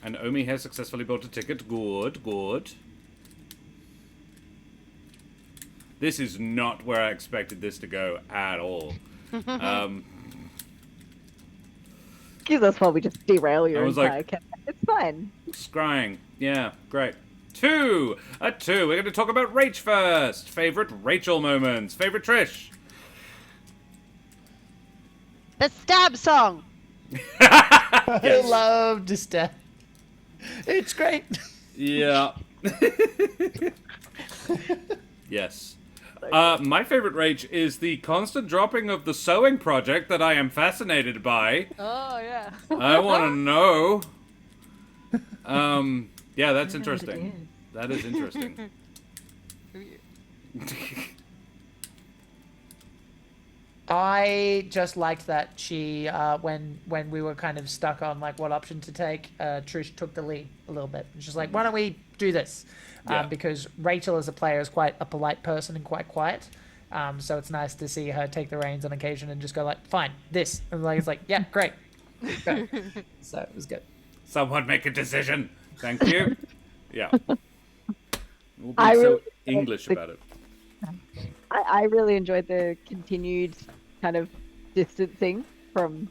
Speaker 1: And Omi has successfully bought a ticket. Good, good. This is not where I expected this to go at all.
Speaker 4: That's why we just derail your entire campaign. It's fine.
Speaker 1: Scrying. Yeah, great. 2! A 2. We're going to talk about Rach first. Favorite Rachel moments. Favorite Trish.
Speaker 6: The stab song.
Speaker 2: I love to stab. It's great.
Speaker 1: Yeah. Yes. My favorite rage is the constant dropping of the sewing project that I am fascinated by.
Speaker 3: Oh yeah.
Speaker 1: I want to know. Yeah, that's interesting. That is interesting.
Speaker 2: I just liked that she, when we were kind of stuck on like what option to take, Trish took the lead a little bit. She's like, "Why don't we do this?"
Speaker 1: Yeah.
Speaker 2: Because Rachel as a player is quite a polite person and quite quiet. So it's nice to see her take the reins on occasion and just go like, "Fine, this," and like it's like, "Yeah, great." Go. So it was good.
Speaker 1: Someone make a decision. Thank you. Yeah. We'll be
Speaker 4: I
Speaker 1: so
Speaker 4: really-
Speaker 1: English about it.
Speaker 4: I really enjoyed the continued kind of distancing from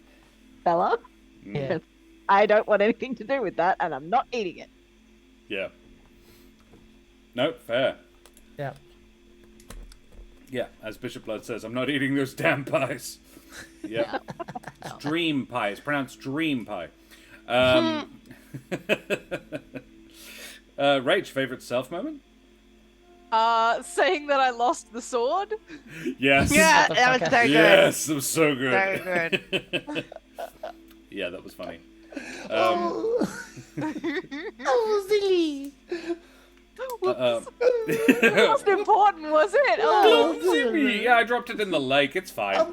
Speaker 4: Bella.
Speaker 2: Yeah.
Speaker 4: Because I don't want anything to do with that, and I'm not eating it.
Speaker 1: Yeah. No, fair.
Speaker 2: Yeah.
Speaker 1: Yeah, as Bishop Blood says, I'm not eating those damn pies. Yeah. It's dream pie. It's pronounced dream pie. Rach, favorite self moment?
Speaker 3: Saying that I lost the sword.
Speaker 1: Yes.
Speaker 6: Yeah, that was so good.
Speaker 1: Yes, it was so good.
Speaker 6: Very good.
Speaker 1: Yeah, that was funny.
Speaker 2: Oh, silly.
Speaker 3: Most important was it? Oh.
Speaker 1: Oopsie-me. Yeah, I dropped it in the lake. It's fine.
Speaker 2: I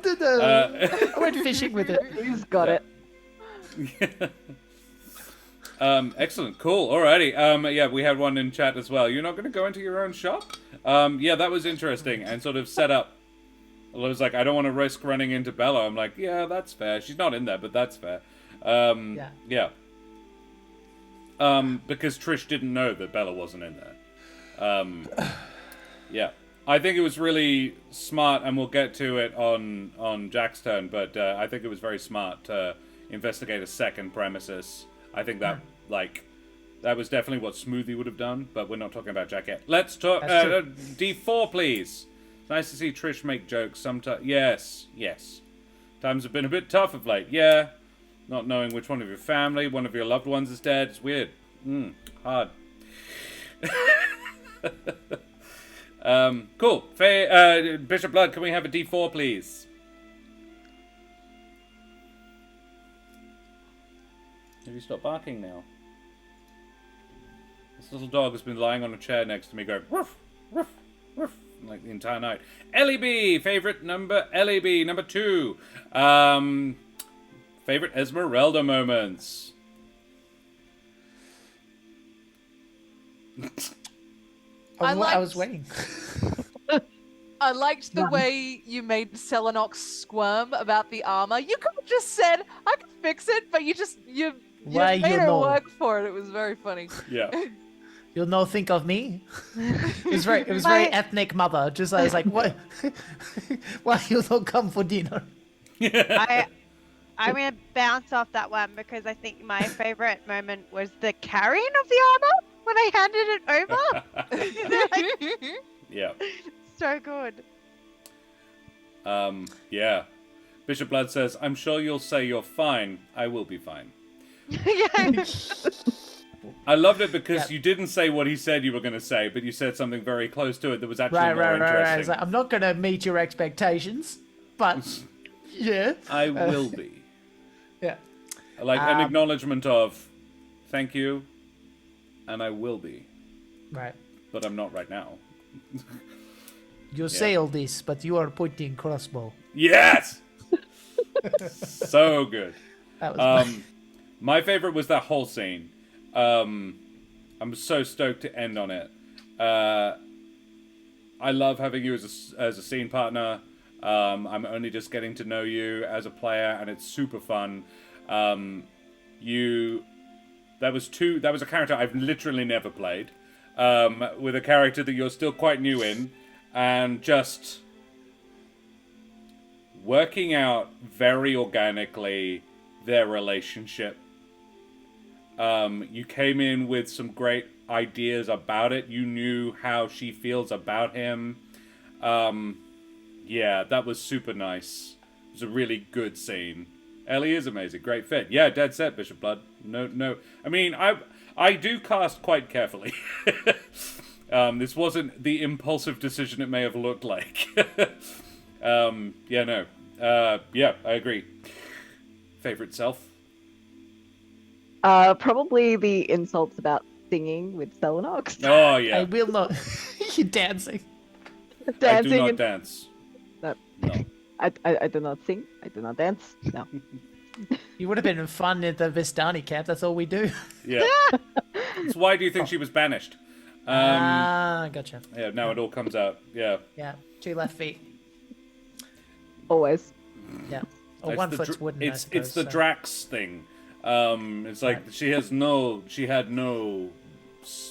Speaker 2: went fishing with it.
Speaker 4: Who's got it?
Speaker 1: Excellent, cool. Alrighty. Yeah, we had one in chat as well. You're not going to go into your own shop? Yeah, that was interesting and sort of set up. I was like, I don't want to risk running into Bella. I'm like, yeah, that's fair. She's not in there, but that's fair. Yeah. Because Trish didn't know that Bella wasn't in there. Yeah. I think it was really smart, and we'll get to it on Jack's turn, but I think it was very smart to investigate a second premises. I think that, that was definitely what Smoothie would have done, but we're not talking about Jack yet. Let's talk, D4, please. It's nice to see Trish make jokes sometimes. Yes. Times have been a bit tough of late. Yeah. Not knowing which one of your family, one of your loved ones is dead. It's weird. Hard. Cool. Bishop Blood, can we have a D4, please? Have you stopped barking now? This little dog has been lying on a chair next to me going, woof, woof, woof, like the entire night. LEB, favorite number, LEB, number 2. Favorite Ezmerelda moments.
Speaker 2: I was waiting.
Speaker 3: I liked the way you made Celinox squirm about the armor. You could have just said, I can fix it, but you
Speaker 2: Why
Speaker 3: made
Speaker 2: you
Speaker 3: her
Speaker 2: know?
Speaker 3: work for it. It was very funny.
Speaker 1: Yeah.
Speaker 2: You'll no think of me. It was very ethnic mother. Just I was like, what? Why you don't come for dinner?
Speaker 6: I'm gonna bounce off that one because I think my favorite moment was the carrying of the armor when I handed it over.
Speaker 1: Yeah.
Speaker 6: So good.
Speaker 1: Yeah. Bishop Blood says, I'm sure you'll say you're fine. I will be fine.
Speaker 6: Yeah.
Speaker 1: I loved it because you didn't say what he said you were going to say, but you said something very close to it that was actually more interesting.
Speaker 2: It's like, I'm not going to meet your expectations, but yeah.
Speaker 1: I will be.
Speaker 2: Yeah.
Speaker 1: Like an acknowledgement of, thank you, and I will be.
Speaker 2: Right.
Speaker 1: But I'm not right now.
Speaker 2: You say all this, but you are pointing crossbow.
Speaker 1: Yes! So good.
Speaker 2: That was
Speaker 1: My favorite was that whole scene. I'm so stoked to end on it. I love having you as a scene partner. I'm only just getting to know you as a player, and it's super fun. That was a character I've literally never played. With a character that you're still quite new in, and just working out very organically their relationship. You came in with some great ideas about it. You knew how she feels about him. Yeah, that was super nice. It was a really good scene. Ellie is amazing. Great fit. Yeah, dead set, Bishop Blood. No. I mean, I do cast quite carefully. This wasn't the impulsive decision it may have looked like. Yeah, no. Yeah, I agree. Favorite self?
Speaker 4: Probably the insults about singing with Celinox.
Speaker 1: Oh,
Speaker 2: I
Speaker 1: yeah.
Speaker 2: will not. You're dancing.
Speaker 1: I do
Speaker 4: Dancing
Speaker 1: not
Speaker 4: and
Speaker 1: dance.
Speaker 4: no.
Speaker 1: No.
Speaker 4: I do not sing. I do not dance. No.
Speaker 2: You would have been fun at the Vistani camp. That's all we do.
Speaker 1: Yeah. So why do you think she was banished?
Speaker 2: Gotcha.
Speaker 1: Yeah, now it all comes out. Yeah.
Speaker 2: Yeah, 2 left feet.
Speaker 4: Always.
Speaker 2: Yeah. Or
Speaker 1: It's
Speaker 2: 1
Speaker 1: the
Speaker 2: foot's
Speaker 1: dr-
Speaker 2: wooden,
Speaker 1: It's
Speaker 2: I suppose,
Speaker 1: the
Speaker 2: so.
Speaker 1: Drax thing. It's like
Speaker 2: Right.
Speaker 1: she had no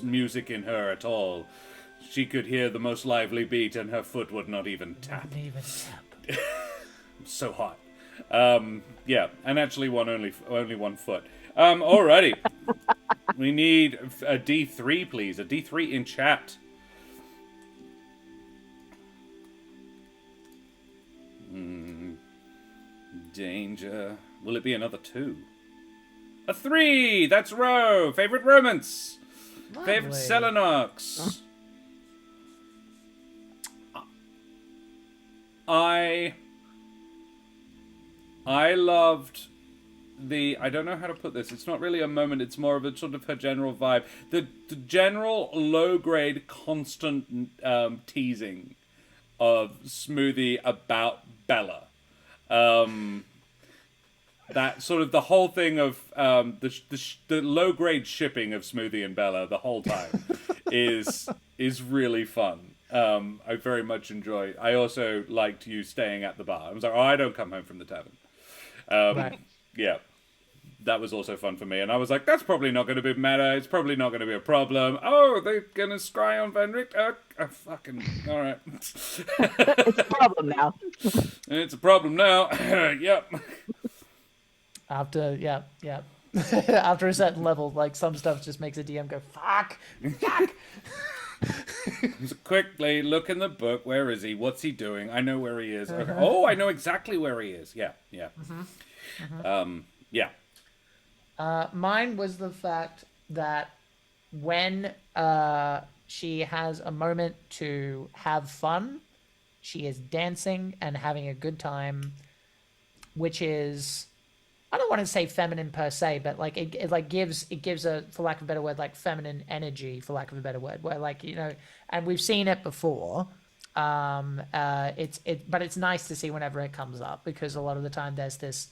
Speaker 1: music in her at all. She could hear the most lively beat, and her foot would not even tap.
Speaker 2: Wouldn't even tap.
Speaker 1: So hot. Yeah, and actually only 1 foot. Alrighty. We need a D3, please. A D3 in chat. Danger. Will it be another 2? A 3! That's Ro! Favorite romance! Favorite
Speaker 2: Lovely.
Speaker 1: Celinox! I loved I don't know how to put this. It's not really a moment. It's more of a sort of her general vibe. The general low-grade, constant teasing of Smoothie about Bella. That sort of the whole thing of the low-grade shipping of Smoothie and Bella the whole time is really fun. I very much enjoy. I also liked you staying at the bar. I was like, oh, I don't come home from the tavern.
Speaker 2: Right.
Speaker 1: Yeah, that was also fun for me. And I was like, that's probably not going to be matter. It's probably not going to be a problem. Oh, they're going to scry on Van Richt. Fucking, all right.
Speaker 4: It's a problem now.
Speaker 1: It's a problem now. Yep.
Speaker 2: After, yeah. After a certain level, like, some stuff just makes a DM go, fuck.
Speaker 1: So quickly, look in the book. Where is he? What's he doing? I know where he is. Okay. Oh, I know exactly where he is. Yeah. Yeah.
Speaker 2: Mine was the fact that when she has a moment to have fun, she is dancing and having a good time, which is, I don't want to say feminine per se, but like it like gives a, for lack of a better word, like feminine energy, for lack of a better word, where, like, you know, and we've seen it before. But it's nice to see whenever it comes up, because a lot of the time there's this.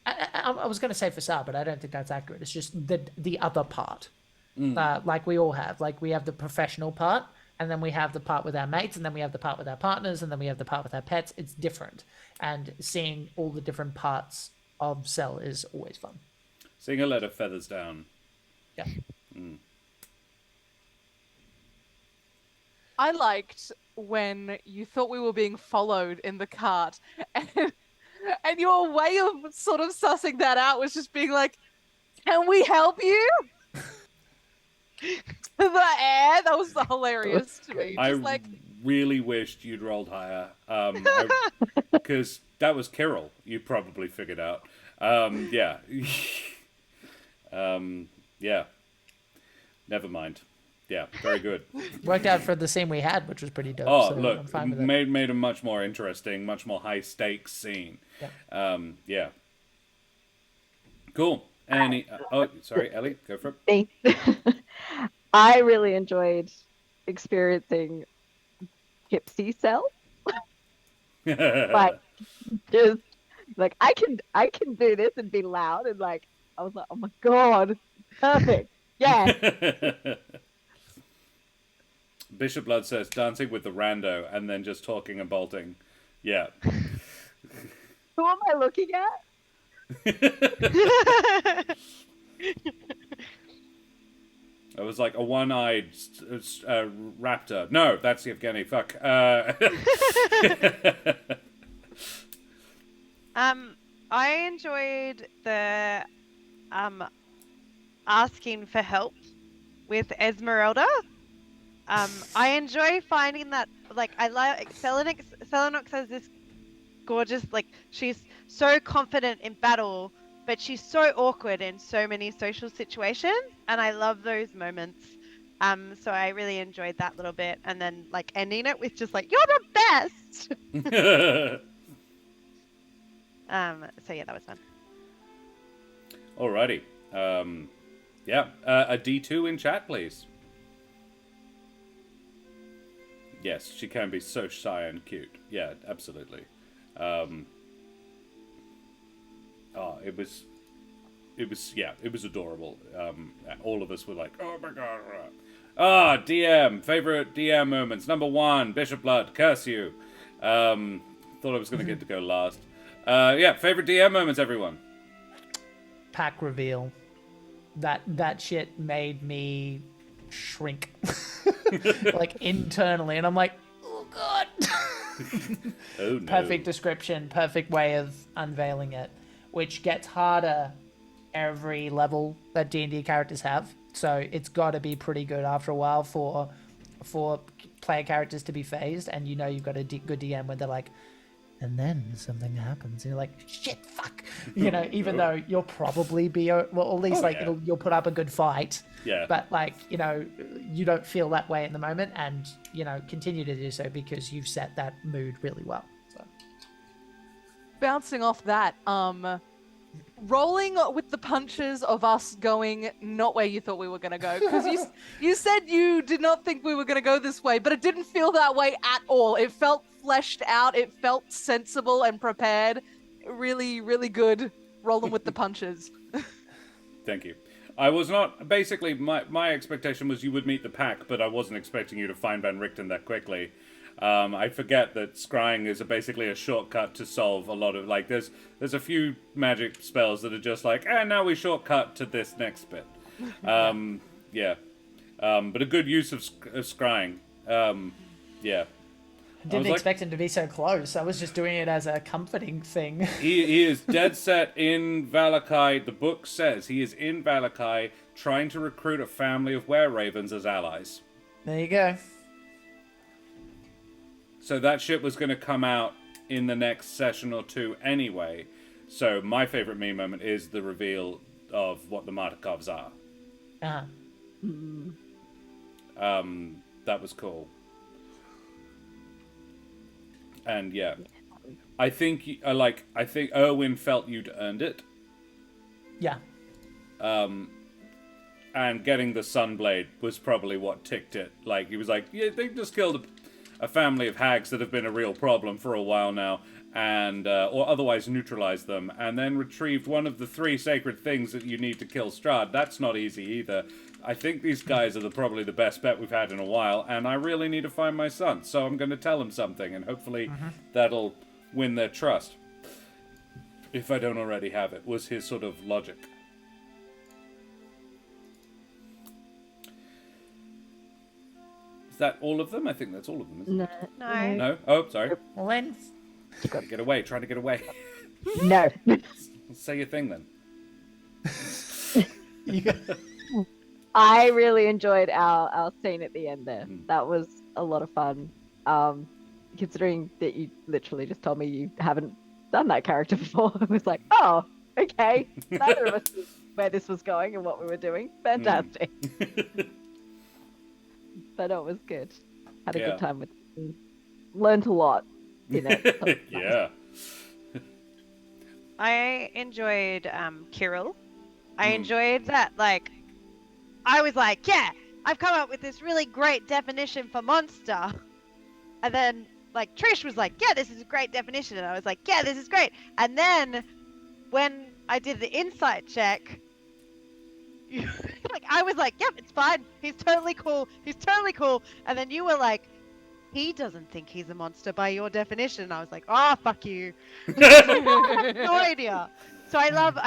Speaker 2: I was going to say facade, but I don't think that's accurate. It's just the other part, like we all have. Like, we have the professional part, and then we have the part with our mates, and then we have the part with our partners, and then we have the part with our pets. It's different, and seeing all the different parts of Cell is always fun.
Speaker 1: Seeing her let her feathers down.
Speaker 2: Yeah.
Speaker 3: I liked when you thought we were being followed in the cart, and your way of sort of sussing that out was just being like, "Can we help you?" The air, that was hilarious to me.
Speaker 1: I
Speaker 3: Just like,
Speaker 1: really wished you'd rolled higher, because that was Kirill. You probably figured out. Yeah. Yeah. Never mind. Yeah, very good.
Speaker 2: Worked out for the scene we had, which was pretty dope.
Speaker 1: Oh,
Speaker 2: so
Speaker 1: look,
Speaker 2: I'm fine with it.
Speaker 1: made a much more interesting, much more high stakes scene. Yeah. Cool. Any? Oh, sorry, Ellie, go for it.
Speaker 4: Me. I really enjoyed experiencing Gypsy Cell. Like, just like I can do this and be loud, and like I was like, oh my god, perfect. Yeah.
Speaker 1: Bishop Blood says dancing with the rando and then just talking and bolting. Yeah.
Speaker 4: Who am I looking at?
Speaker 1: It was like a one-eyed raptor. No, that's Evgeny. Fuck.
Speaker 6: I enjoyed the asking for help with Ezmerelda. I enjoy finding that, like, I like Celinox has this gorgeous, like, she's so confident in battle, but she's so awkward in so many social situations, and I love those moments So I really enjoyed that little bit, and then like ending it with just like, "You're the best." So yeah, that was fun.
Speaker 1: Alrighty. Yeah. A D2 in chat, please. Yes, she can be so shy and cute. Yeah, absolutely. It was adorable. All of us were like, oh my god. DM, favorite DM moments. Number 1, Bishop Blood, curse you. Thought I was going to get to go last. Favorite DM moments, everyone.
Speaker 2: Pack reveal. That shit made me shrink. Like internally, and I'm like, oh god.
Speaker 1: Oh no.
Speaker 2: Perfect description, perfect way of unveiling it, which gets harder every level that D&D characters have. So it's got to be pretty good after a while for player characters to be phased, and you know you've got a good DM when they're like, and then something happens, and you're like, shit, fuck, you know, even though you'll probably be, well, at least you'll put up a good fight.
Speaker 1: Yeah.
Speaker 2: But like, you know, you don't feel that way in the moment, and you know, continue to do so because you've set that mood really well. So,
Speaker 3: Bouncing off that, rolling with the punches of us going not where you thought we were going to go, because you said you did not think we were going to go this way, but it didn't feel that way at all. It felt fleshed out, it felt sensible and prepared. Really, really good rolling with the punches.
Speaker 1: Thank you. I was not, basically, my expectation was you would meet the pack, but I wasn't expecting you to find Van Richten that quickly. I forget that scrying is basically a shortcut to solve a lot of, like, there's a few magic spells that are just like, now we shortcut to this next bit. But a good use of scrying. Yeah.
Speaker 2: I didn't expect him to be so close. I was just doing it as a comforting thing.
Speaker 1: He is dead set in Vallaki. The book says he is in Vallaki trying to recruit a family of were-ravens as allies.
Speaker 2: There you go.
Speaker 1: So that shit was going to come out in the next session or two anyway. So my favorite meme moment is the reveal of what the Martikovs are.
Speaker 2: Uh-huh.
Speaker 1: That was cool. And yeah, I think Erwin felt you'd earned it.
Speaker 2: Yeah.
Speaker 1: And getting the Sunblade was probably what ticked it. Like, he was like, yeah, they just killed a family of hags that have been a real problem for a while now, and or otherwise neutralized them, and then retrieved one of the 3 sacred things that you need to kill Strahd. That's not easy either. I think these guys are probably the best bet we've had in a while, and I really need to find my son, so I'm going to tell him something, and hopefully that'll win their trust. If I don't already have it, was his sort of logic. Is that all of them? I think that's all of them, isn't it?
Speaker 6: No.
Speaker 1: No? Oh, sorry.
Speaker 2: Well then,
Speaker 1: Trying to get away.
Speaker 4: No.
Speaker 1: Say your thing then.
Speaker 4: I really enjoyed our scene at the end there. That was a lot of fun. Considering that you literally just told me you haven't done that character before, I was like, oh, okay. Neither of us knew where this was going and what we were doing. Fantastic. But it was good. Had a good time with it. Learned a lot, you know.
Speaker 1: Yeah.
Speaker 6: I enjoyed Kirill. I enjoyed that, like, I was like, yeah, I've come up with this really great definition for monster. And then, like, Trish was like, yeah, this is a great definition. And I was like, yeah, this is great. And then when I did the insight check, like, I was like, yep, it's fine. He's totally cool. He's totally cool. And then you were like, he doesn't think he's a monster by your definition. And I was like, oh, fuck you. No idea. So I loved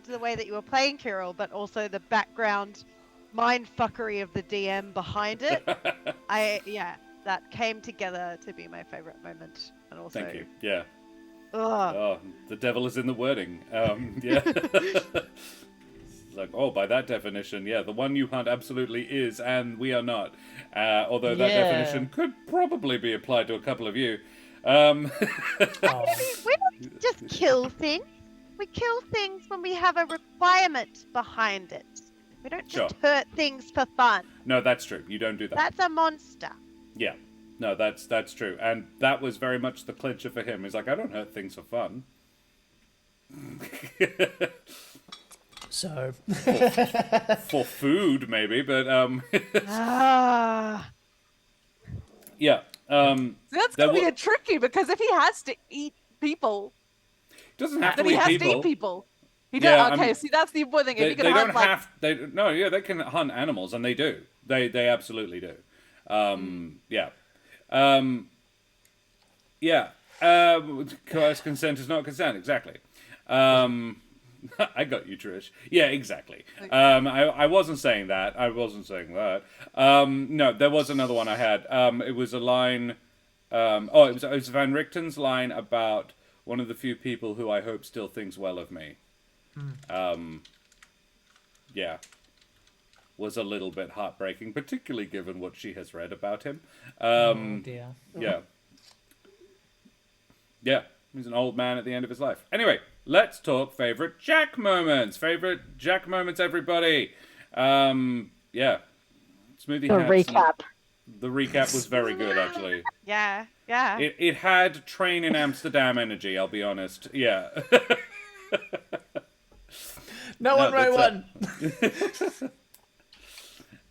Speaker 6: the way that you were playing Kirill, but also the background mind fuckery of the DM behind it. That came together to be my favorite moment. And also,
Speaker 1: Thank you. Yeah.
Speaker 6: Ugh.
Speaker 1: Oh, the devil is in the wording. Yeah. It's like, oh, by that definition, yeah, the one you hunt absolutely is, and we are not. Although that definition could probably be applied to a couple of you.
Speaker 5: We don't just kill things. We kill things when we have a requirement behind it.
Speaker 6: We don't
Speaker 1: Sure.
Speaker 6: just hurt things for fun.
Speaker 1: No, that's true. You don't do that.
Speaker 6: That's a monster.
Speaker 1: Yeah. No, that's true. And that was very much the clincher for him. He's like, I don't hurt things for fun.
Speaker 2: So,
Speaker 1: For food, maybe, but
Speaker 6: Ah.
Speaker 1: yeah.
Speaker 3: That's
Speaker 1: There
Speaker 3: gonna be
Speaker 1: wa-
Speaker 3: a tricky because if he has to eat people,
Speaker 1: doesn't have to
Speaker 3: then he
Speaker 1: eat
Speaker 3: has
Speaker 1: people.
Speaker 3: to eat people. He
Speaker 1: Yeah,
Speaker 3: does. Okay, see, that's the important thing. If
Speaker 1: They,
Speaker 3: you
Speaker 1: they
Speaker 3: can hunt
Speaker 1: don't
Speaker 3: like
Speaker 1: have. They no, yeah, they can hunt animals, and they do. They absolutely do. Yeah. Yeah. Coerced consent is not consent. Exactly. I got you, Trish. Yeah, exactly. I wasn't saying that. No, there was another one I had. It was a line. It was Van Richten's line about one of the few people who I hope still thinks well of me. Yeah. Was a little bit heartbreaking, particularly given what she has read about him.
Speaker 2: oh dear.
Speaker 1: Yeah. Yeah. He's an old man at the end of his life. Anyway, let's talk favorite Jack moments. Favorite Jack moments, everybody. Yeah. Smoothie
Speaker 4: The
Speaker 1: had
Speaker 4: recap.
Speaker 1: the recap was very good, actually.
Speaker 6: Yeah, yeah.
Speaker 1: It had Train in Amsterdam energy, I'll be honest. Yeah.
Speaker 2: No one wrote
Speaker 1: that's
Speaker 2: one.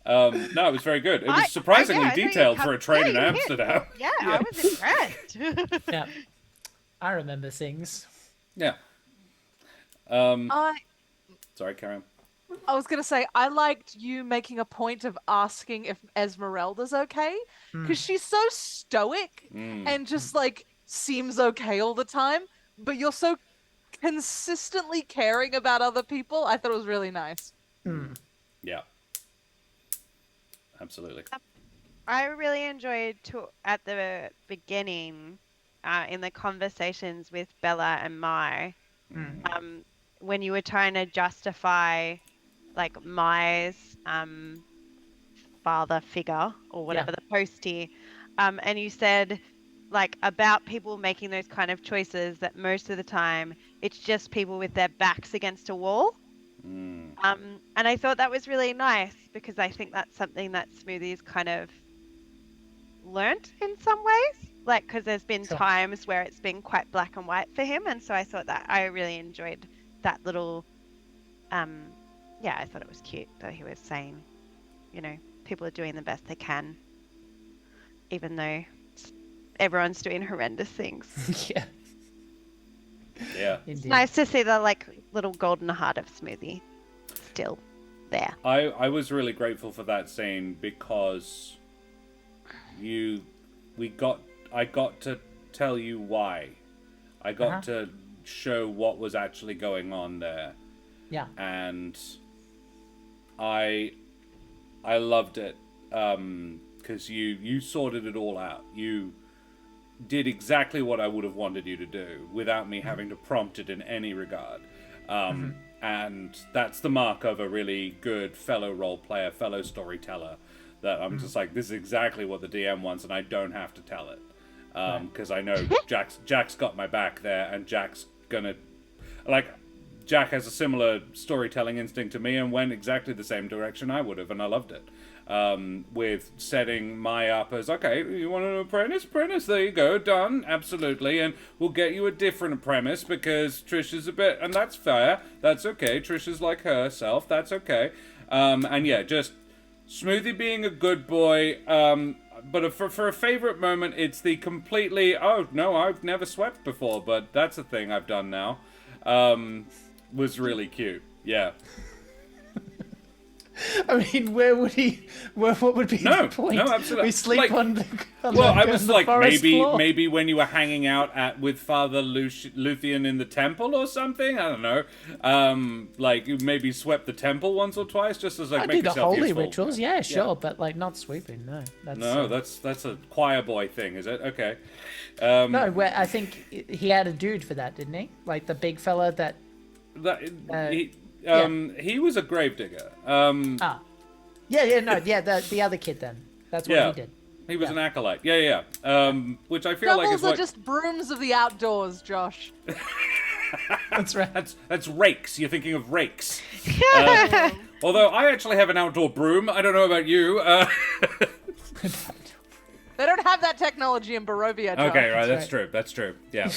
Speaker 1: No, it was very good. It was surprisingly
Speaker 6: I know you
Speaker 1: detailed
Speaker 6: come-
Speaker 1: for a train in
Speaker 6: yeah, you hit.
Speaker 1: Amsterdam.
Speaker 6: Yeah, I was impressed.
Speaker 2: Yeah. I remember things.
Speaker 1: Yeah.
Speaker 3: I
Speaker 1: Sorry, carry on.
Speaker 3: was gonna say I liked you making a point of asking if Ezmerelda's okay because she's so stoic and just like seems okay all the time, but you're so consistently caring about other people. I thought it was really nice.
Speaker 1: Yeah. Absolutely.
Speaker 6: I really enjoyed at the beginning, in the conversations with Bella and Mai, when you were trying to justify, like, Mai's father figure or whatever the postie, and you said, like, about people making those kind of choices that most of the time it's just people with their backs against a wall. And I thought that was really nice because I think that's something that Smoothie's kind of learnt in some ways, like, because there's been times where it's been quite black and white for him, and so I thought that I really enjoyed that little I thought it was cute that he was saying, you know, people are doing the best they can even though everyone's doing horrendous things.
Speaker 2: Yeah.
Speaker 1: Yeah.
Speaker 2: Indeed.
Speaker 6: Nice to see the, like, little golden heart of Smoothie still there.
Speaker 1: I was really grateful for that scene because I got to tell you why. I got to show what was actually going on there.
Speaker 2: Yeah.
Speaker 1: And I loved it because you sorted it all out. You did exactly what I would have wanted you to do without me having to prompt it in any regard. And that's the mark of a really good fellow role player, fellow storyteller, that I'm just like, this is exactly what the DM wants and I don't have to tell it. Because I know Jack's got my back there, and Jack's gonna, like, Jack has a similar storytelling instinct to me and went exactly the same direction I would have, and I loved it. With setting Mai up as, okay, you want an apprentice? Apprentice, there you go, done, absolutely, and we'll get you a different premise because Trish is a bit, and that's fair, that's okay, Trish is like herself, that's okay. And yeah, just Smoothie being a good boy, but for a favourite moment, it's the completely, oh, no, I've never swept before, but that's a thing I've done now, was really cute, yeah.
Speaker 2: I mean, where would he? What would be the point?
Speaker 1: No, absolutely.
Speaker 2: We sleep
Speaker 1: Like,
Speaker 2: on the.
Speaker 1: Well, I was like,
Speaker 2: forest floor.
Speaker 1: maybe when you were hanging out with Father Luthien in the temple or something. I don't know. Like you maybe swept the temple once or twice, just as like
Speaker 2: I
Speaker 1: make
Speaker 2: do the
Speaker 1: yourself
Speaker 2: holy
Speaker 1: useful.
Speaker 2: rituals, yeah, sure, but like not sweeping. No,
Speaker 1: That's a choir boy thing, is it? Okay.
Speaker 2: No, where I think he had a dude for that, didn't he? Like the big fella that.
Speaker 1: He was a gravedigger.
Speaker 2: The other kid then. That's what he did.
Speaker 1: He was an acolyte. Yeah. Which I feel like is
Speaker 3: Doubles are
Speaker 1: what...
Speaker 3: just brooms of the outdoors, Josh.
Speaker 2: That's right.
Speaker 1: That's rakes. You're thinking of rakes. Although I actually have an outdoor broom. I don't know about you.
Speaker 3: They don't have that technology in Barovia, Josh.
Speaker 1: Okay, right. That's
Speaker 2: right.
Speaker 1: true. That's true. Yeah.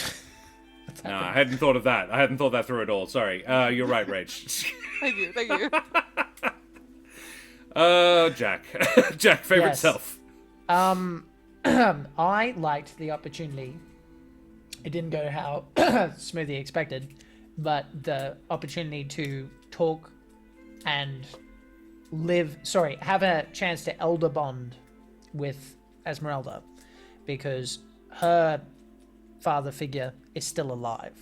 Speaker 1: No, I hadn't thought of that. I hadn't thought that through at all. Sorry. You're right, Rach.
Speaker 3: Thank you.
Speaker 1: Jack. Jack, favorite
Speaker 2: Yes.
Speaker 1: self.
Speaker 2: I liked the opportunity. It didn't go how Smoothie expected, but the opportunity to talk and have a chance to elder bond with Ezmerelda, because her father figure is still alive.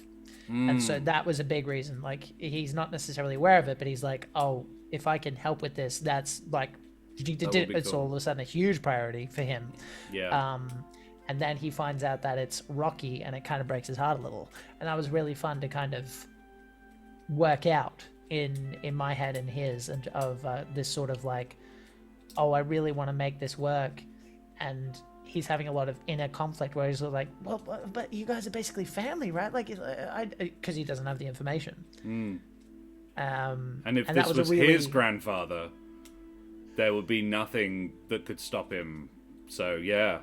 Speaker 2: And so that was a big reason. Like, he's not necessarily aware of it, but he's like, oh, if I can help with this, that's like, it's
Speaker 1: cool.
Speaker 2: all of a sudden a huge priority for him.
Speaker 1: Yeah.
Speaker 2: And then he finds out that it's Rocky, and it kind of breaks his heart a little. And that was really fun to kind of work out in my head and his, and of this sort of like, oh, I really want to make this work. And he's having a lot of inner conflict where he's like, well, but you guys are basically family, right? Like, because he doesn't have the information.
Speaker 1: And if
Speaker 2: and
Speaker 1: this
Speaker 2: that
Speaker 1: was
Speaker 2: a
Speaker 1: his grandfather, there would be nothing that could stop him. So, yeah.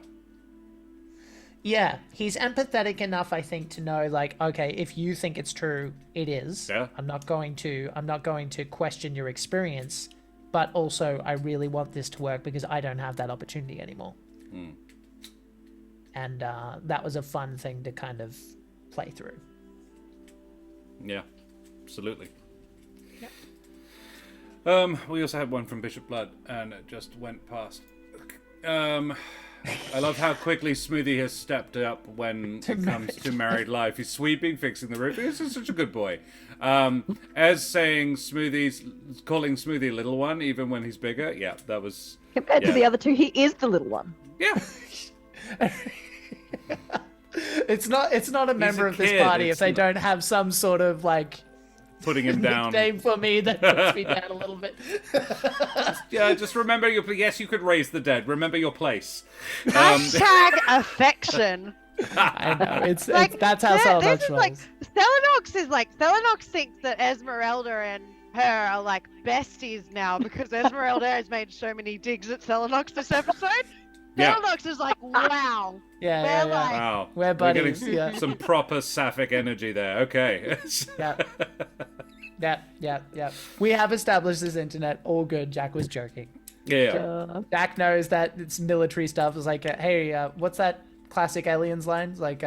Speaker 2: Yeah, he's empathetic enough, I think, to know, like, okay, if you think it's true, it is.
Speaker 1: Yeah.
Speaker 2: I'm not going to question your experience, but also I really want this to work because I don't have that opportunity anymore. And that was a fun thing to kind of play through.
Speaker 1: Yeah, absolutely. Yeah. We also had one from Bishop Blood, and it just went past. I love how quickly Smoothie has stepped up when it comes to married life. He's sweeping, fixing the roof. He's such a good boy. As saying calling Smoothie little one, even when he's bigger. Yeah, that was...
Speaker 4: Compared to the other two, he is the little one.
Speaker 1: Yeah.
Speaker 2: It's not a member of this
Speaker 1: kid,
Speaker 2: party
Speaker 1: it's
Speaker 2: if they
Speaker 1: not-
Speaker 2: don't have some sort of like
Speaker 1: Putting him down.
Speaker 2: nickname for me that puts me down a little bit.
Speaker 1: Yeah, just remember yes, you could raise the dead. Remember your place.
Speaker 6: Hashtag affection.
Speaker 2: I know it's
Speaker 6: Like,
Speaker 2: that's how
Speaker 6: this
Speaker 2: Celinox
Speaker 6: is
Speaker 2: rolls.
Speaker 6: like Celinox thinks that Ezmerelda and her are like besties now because Ezmerelda has made so many digs at Celinox this episode.
Speaker 1: Yeah.
Speaker 6: Celinox is like, wow.
Speaker 2: Yeah.
Speaker 6: We're like-
Speaker 1: Wow.
Speaker 2: We're buddies,
Speaker 1: getting
Speaker 2: yeah.
Speaker 1: some proper sapphic energy there. Okay.
Speaker 2: Yeah. We have established this internet. All good. Jack was joking.
Speaker 1: Yeah.
Speaker 2: Jack knows that it's military stuff. It's like, hey, what's that classic Aliens line? It's like,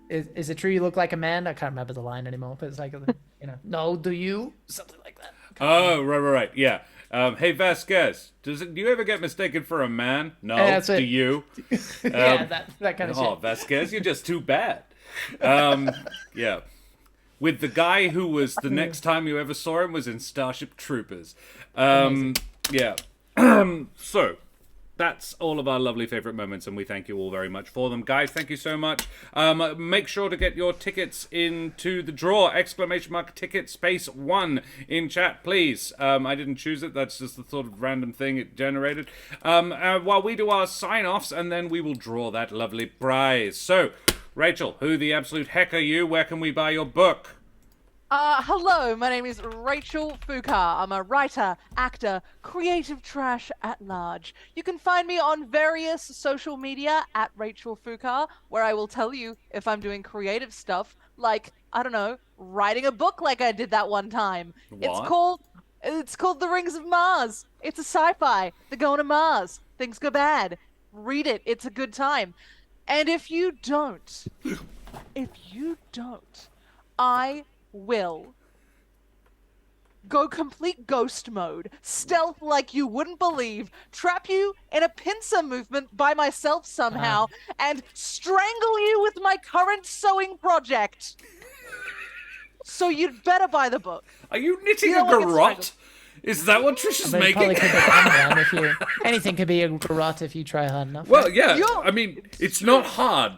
Speaker 2: is it true you look like a man? I can't remember the line anymore, but it's like, no, do you? Something like that.
Speaker 1: Oh, right. Yeah. Hey, Vasquez, do you ever get mistaken for a man? No.
Speaker 2: That's it.
Speaker 1: Do you?
Speaker 2: Yeah, that kind of
Speaker 1: Oh,
Speaker 2: shit.
Speaker 1: Vasquez, you're just too bad. Yeah. With the guy who was the next time you ever saw him was in Starship Troopers. Yeah. So, that's all of our lovely favorite moments, and we thank you all very much for them. Guys, thank you so much. Make sure to get your tickets into the draw. !ticket space 1 in chat, please. I didn't choose it. That's just the sort of random thing it generated. While we do our sign-offs, and then we will draw that lovely prize. So, Rachel, who the absolute heck are you? Where can we buy your book?
Speaker 3: Hello, my name is Rachel Fukar. I'm a writer, actor, creative trash at large. You can find me on various social media at Rachel Fukar, where I will tell you if I'm doing creative stuff, like, I don't know, writing a book like I did that one time.
Speaker 1: What?
Speaker 3: It's called The Rings of Mars. It's a sci-fi. They're going to Mars. Things go bad. Read it. It's a good time. And if you don't, I will go complete ghost mode, stealth like you wouldn't believe, trap you in a pincer movement by myself somehow, and strangle you with my current sewing project. So you'd better buy the book.
Speaker 1: Are you knitting
Speaker 3: You
Speaker 1: a
Speaker 3: don't want to get
Speaker 1: garrote? Is that what Trish is
Speaker 2: I mean, it probably
Speaker 1: making?
Speaker 2: could become one if you. Anything could be a garrote if you try hard enough.
Speaker 1: Well, yeah.
Speaker 3: You're-
Speaker 1: I mean, it's not hard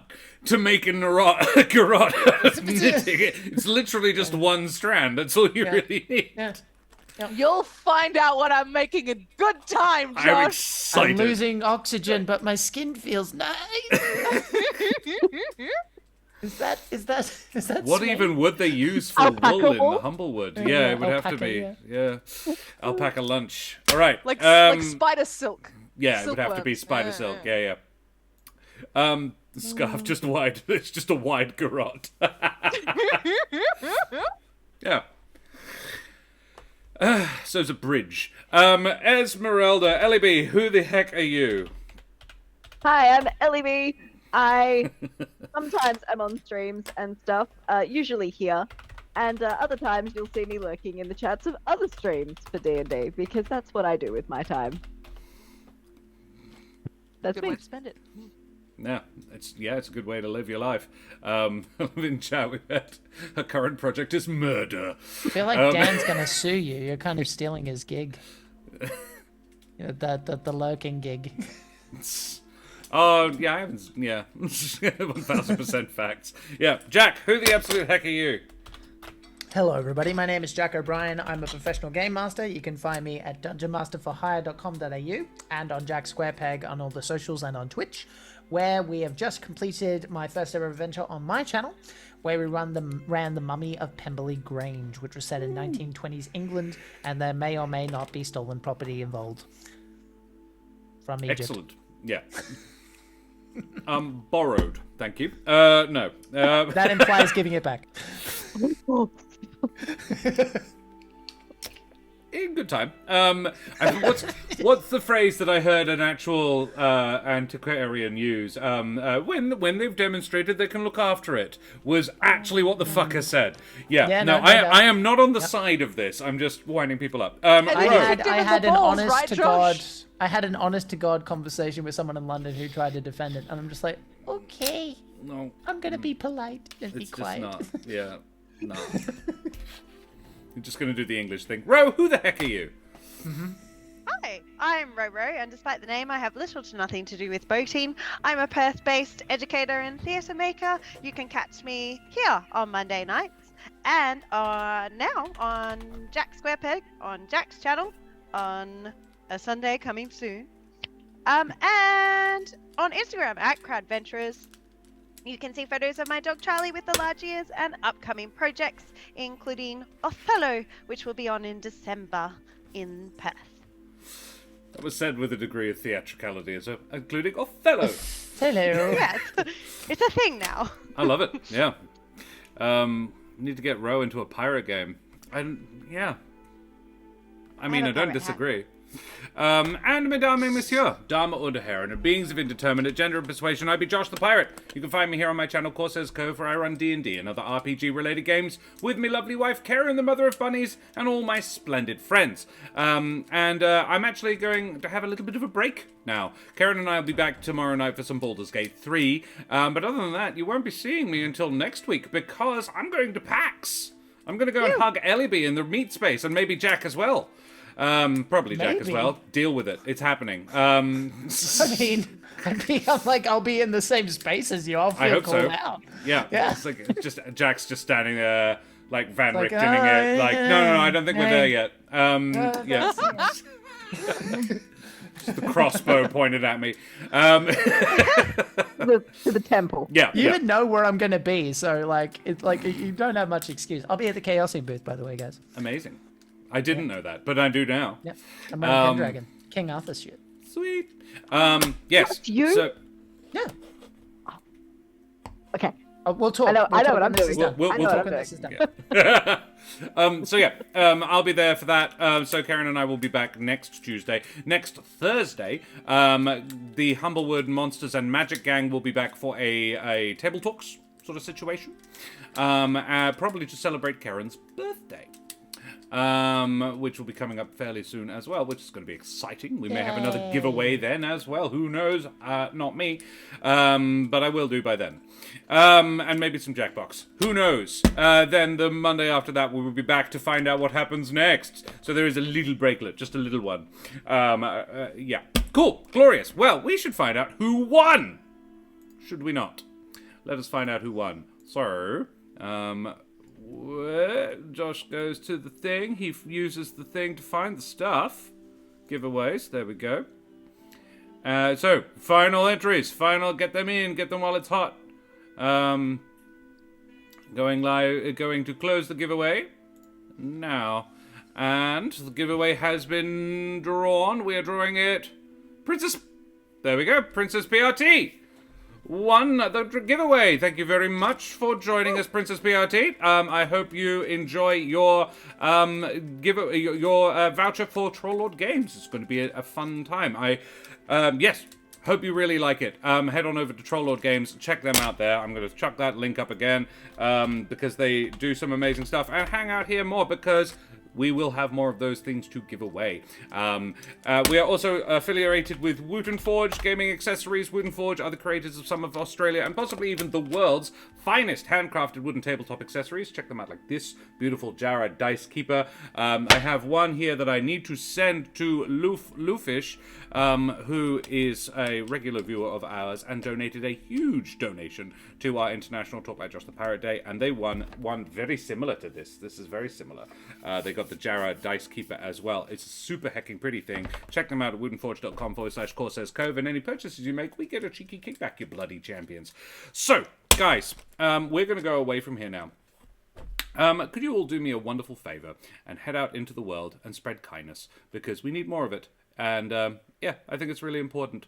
Speaker 1: to make a garrote out of knitting. It's literally just one strand. That's all you really need.
Speaker 2: Yeah.
Speaker 3: You'll find out when I'm making a good time,
Speaker 1: I'm
Speaker 3: Josh.
Speaker 1: excited.
Speaker 2: I'm losing oxygen, but my skin feels nice. Is that
Speaker 1: What
Speaker 2: snake?
Speaker 1: even would they use for
Speaker 4: Alpaca
Speaker 1: wool in
Speaker 4: wool?
Speaker 1: Humblewood?
Speaker 2: Yeah,
Speaker 1: Yeah, it would have to
Speaker 2: alpaca,
Speaker 1: be. Yeah. Alpaca lunch. All right.
Speaker 3: Like spider silk.
Speaker 1: Yeah, it would have to be
Speaker 3: silkworms.
Speaker 1: spider silk. Yeah. The scarf just wide. It's just a wide garrote. Yeah. So it's a bridge. Ezmerelda, Ellie, who the heck are you?
Speaker 4: Hi, I'm Ellie B. I sometimes am on streams and stuff, usually here, and other times you'll see me lurking in the chats of other streams for D&D, because that's what I do with my time. That's
Speaker 3: Good
Speaker 4: me.
Speaker 3: way to spend it.
Speaker 1: Yeah, it's a good way to live your life. In chat we had her current project is murder.
Speaker 2: I feel like Dan's gonna sue you. You're kind of stealing his gig. The lurking gig.
Speaker 1: Oh, yeah, I haven't. Yeah, 1000% facts. Yeah, Jack, who the absolute heck are you?
Speaker 2: Hello, everybody. My name is Jack O'Brien. I'm a professional game master. You can find me at dungeonmasterforhire.com.au and on Jack Squarepeg on all the socials and on Twitch, where we have just completed my first ever adventure on my channel, where we ran the Mummy of Pemberley Grange, which was set in 1920s England, and there may or may not be stolen property involved from Egypt.
Speaker 1: Excellent. Yeah. Borrowed. Thank you. No.
Speaker 2: That implies giving it back.
Speaker 1: In good time. What's the phrase that I heard an actual antiquarian use? When they've demonstrated they can look after it, was actually what the fucker said. Yeah. No, I am not on the side of this. I'm just winding people up.
Speaker 2: I
Speaker 1: Rogue.
Speaker 2: had an
Speaker 3: balls,
Speaker 2: honest
Speaker 3: right,
Speaker 2: to
Speaker 3: Josh?
Speaker 2: God. I had an honest to God conversation with someone in London who tried to defend it, and I'm just like, okay,
Speaker 1: No,
Speaker 2: I'm gonna be polite and be
Speaker 1: it's just
Speaker 2: quiet.
Speaker 1: not. Yeah. No. You're just gonna do the English thing. Ro, who the heck are you?
Speaker 5: Hi, I'm Roro, and despite the name, I have little to nothing to do with boating. I'm a Perth-based educator and theatre maker. You can catch me here on Monday nights, and now on Jack Squarepeg, on Jack's channel, on a Sunday coming soon. And on Instagram at Crowdventurers. You can see photos of my dog Charlie with the large ears and upcoming projects, including Othello, which will be on in December in Perth.
Speaker 1: That was said with a degree of theatricality, including Othello.
Speaker 2: Hello.
Speaker 5: Yeah, it's a thing now.
Speaker 1: I love it. Yeah. Need to get Ro into a pirate game. Yeah. I mean, I don't disagree. And mesdames et messieurs, dames und herren, and beings of indeterminate gender and persuasion, I be Josh the Pirate. You can find me here on my channel, Corsairs Cove, where I run D&D and other RPG-related games with me lovely wife, Karen, the mother of bunnies, and all my splendid friends. I'm actually going to have a little bit of a break now. Karen and I will be back tomorrow night for some Baldur's Gate 3, but other than that, you won't be seeing me until next week, because I'm going to PAX. I'm going to go and hug Ellie in the meat space, and maybe Jack as well. Probably Jack as
Speaker 2: Maybe.
Speaker 1: well. Deal with it. It's happening.
Speaker 2: I mean, I'm like, I'll be in the same space as you. I'll feel
Speaker 1: I hope
Speaker 2: called
Speaker 1: so.
Speaker 2: out.
Speaker 1: Yeah.
Speaker 2: Yeah.
Speaker 1: It's like just Jack's just standing there, like Van
Speaker 2: Like,
Speaker 1: Richtening it. Like, no, I don't think we're there yet. Yeah. Just the crossbow pointed at me.
Speaker 4: To the temple.
Speaker 1: Yeah.
Speaker 2: You
Speaker 1: yeah.
Speaker 2: even know where I'm gonna be, so like, it's like you don't have much excuse. I'll be at the Chaosium booth, by the way, guys.
Speaker 1: Amazing. I didn't know that, but I do now.
Speaker 2: Yep. I'm running Pendragon, King Arthur shit.
Speaker 1: Sweet. Yes.
Speaker 4: That's you?
Speaker 1: So
Speaker 2: Yeah.
Speaker 4: Okay.
Speaker 2: We'll talk.
Speaker 4: I know
Speaker 2: We'll talk
Speaker 4: what
Speaker 2: when
Speaker 4: I'm
Speaker 2: this is
Speaker 4: doing.
Speaker 2: done.
Speaker 1: We'll
Speaker 4: I know
Speaker 1: talk
Speaker 4: what
Speaker 2: When
Speaker 4: I'm
Speaker 2: this is
Speaker 4: doing.
Speaker 2: done.
Speaker 1: I'll be there for that. So Karen and I will be back next Tuesday. Next Thursday, the Humblewood Monsters and Magic Gang will be back for a table talks sort of situation. Probably to celebrate Karen's birthday. Which will be coming up fairly soon as well, which is going to be exciting. We may have another giveaway then as well. Who knows? Not me. But I will do by then. And maybe some Jackbox. Who knows? Then the Monday after that, we will be back to find out what happens next. So there is a little breaklet, just a little one. Yeah. Cool. Glorious. Well, we should find out who won. Should we not? Let us find out who won. So, Josh goes to the thing. He uses the thing to find the stuff. Giveaways. There we go. So, final entries. Get them in. Get them while it's hot. Going to close the giveaway now. And the giveaway has been drawn. We are drawing it. There we go. Princess PRT won the giveaway. Thank you very much for joining us, Princess PRT. I hope you enjoy your voucher for Troll Games. It's going to be a fun time. Yes. Hope you really like it. Head on over to Troll Games. Check them out there. I'm going to chuck that link up again because they do some amazing stuff. And hang out here more because we will have more of those things to give away. We are also affiliated with Wooten Forge Gaming Accessories. Wooten Forge are the creators of some of Australia and possibly even the world's finest handcrafted wooden tabletop accessories. Check them out, like this beautiful Jara Dice Keeper. I have one here that I need to send to Lufish, who is a regular viewer of ours and donated a huge donation to our International Talk by Josh the Pirate Day, and they won one very similar to this. This is very similar. They got the Jara Dice Keeper as well. It's a super hecking pretty thing. Check them out at woodenforge.com/Corsairs Cove, and any purchases you make, we get a cheeky kickback, you bloody champions. So, guys, we're going to go away from here now. Could you all do me a wonderful favor and head out into the world and spread kindness, because we need more of it. And, yeah, I think it's really important.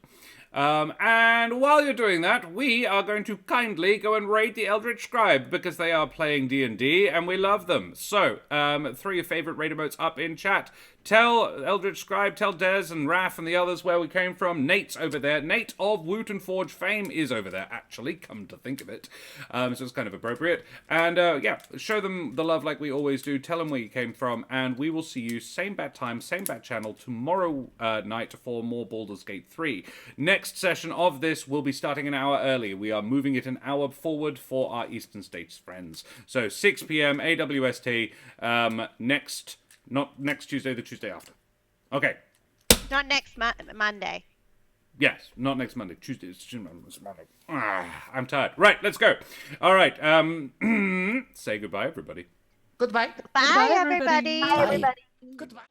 Speaker 1: And while you're doing that, we are going to kindly go and raid the Eldritch Scribe, because they are playing D&D, and we love them. So, throw your favorite raid emotes up in chat. Tell Eldritch Scribe, tell Des and Raph and the others where we came from. Nate's over there. Nate of Wooten Forge fame is over there, actually, come to think of it. So it's kind of appropriate. And, yeah, show them the love like we always do. Tell them where you came from, and we will see you same bat time, same bat channel tomorrow night for more Baldur's Gate 3. Next session of this will be starting an hour early. We are moving it an hour forward for our Eastern States friends. So 6 p.m. AWST, not next Tuesday, the Tuesday after. Okay.
Speaker 5: Not next Monday.
Speaker 1: Yes, not next Monday. Tuesday. It's Monday. I'm tired. Right, let's go. All right. Say goodbye, everybody.
Speaker 2: Goodbye.
Speaker 5: Bye, everybody.
Speaker 2: Bye. Goodbye.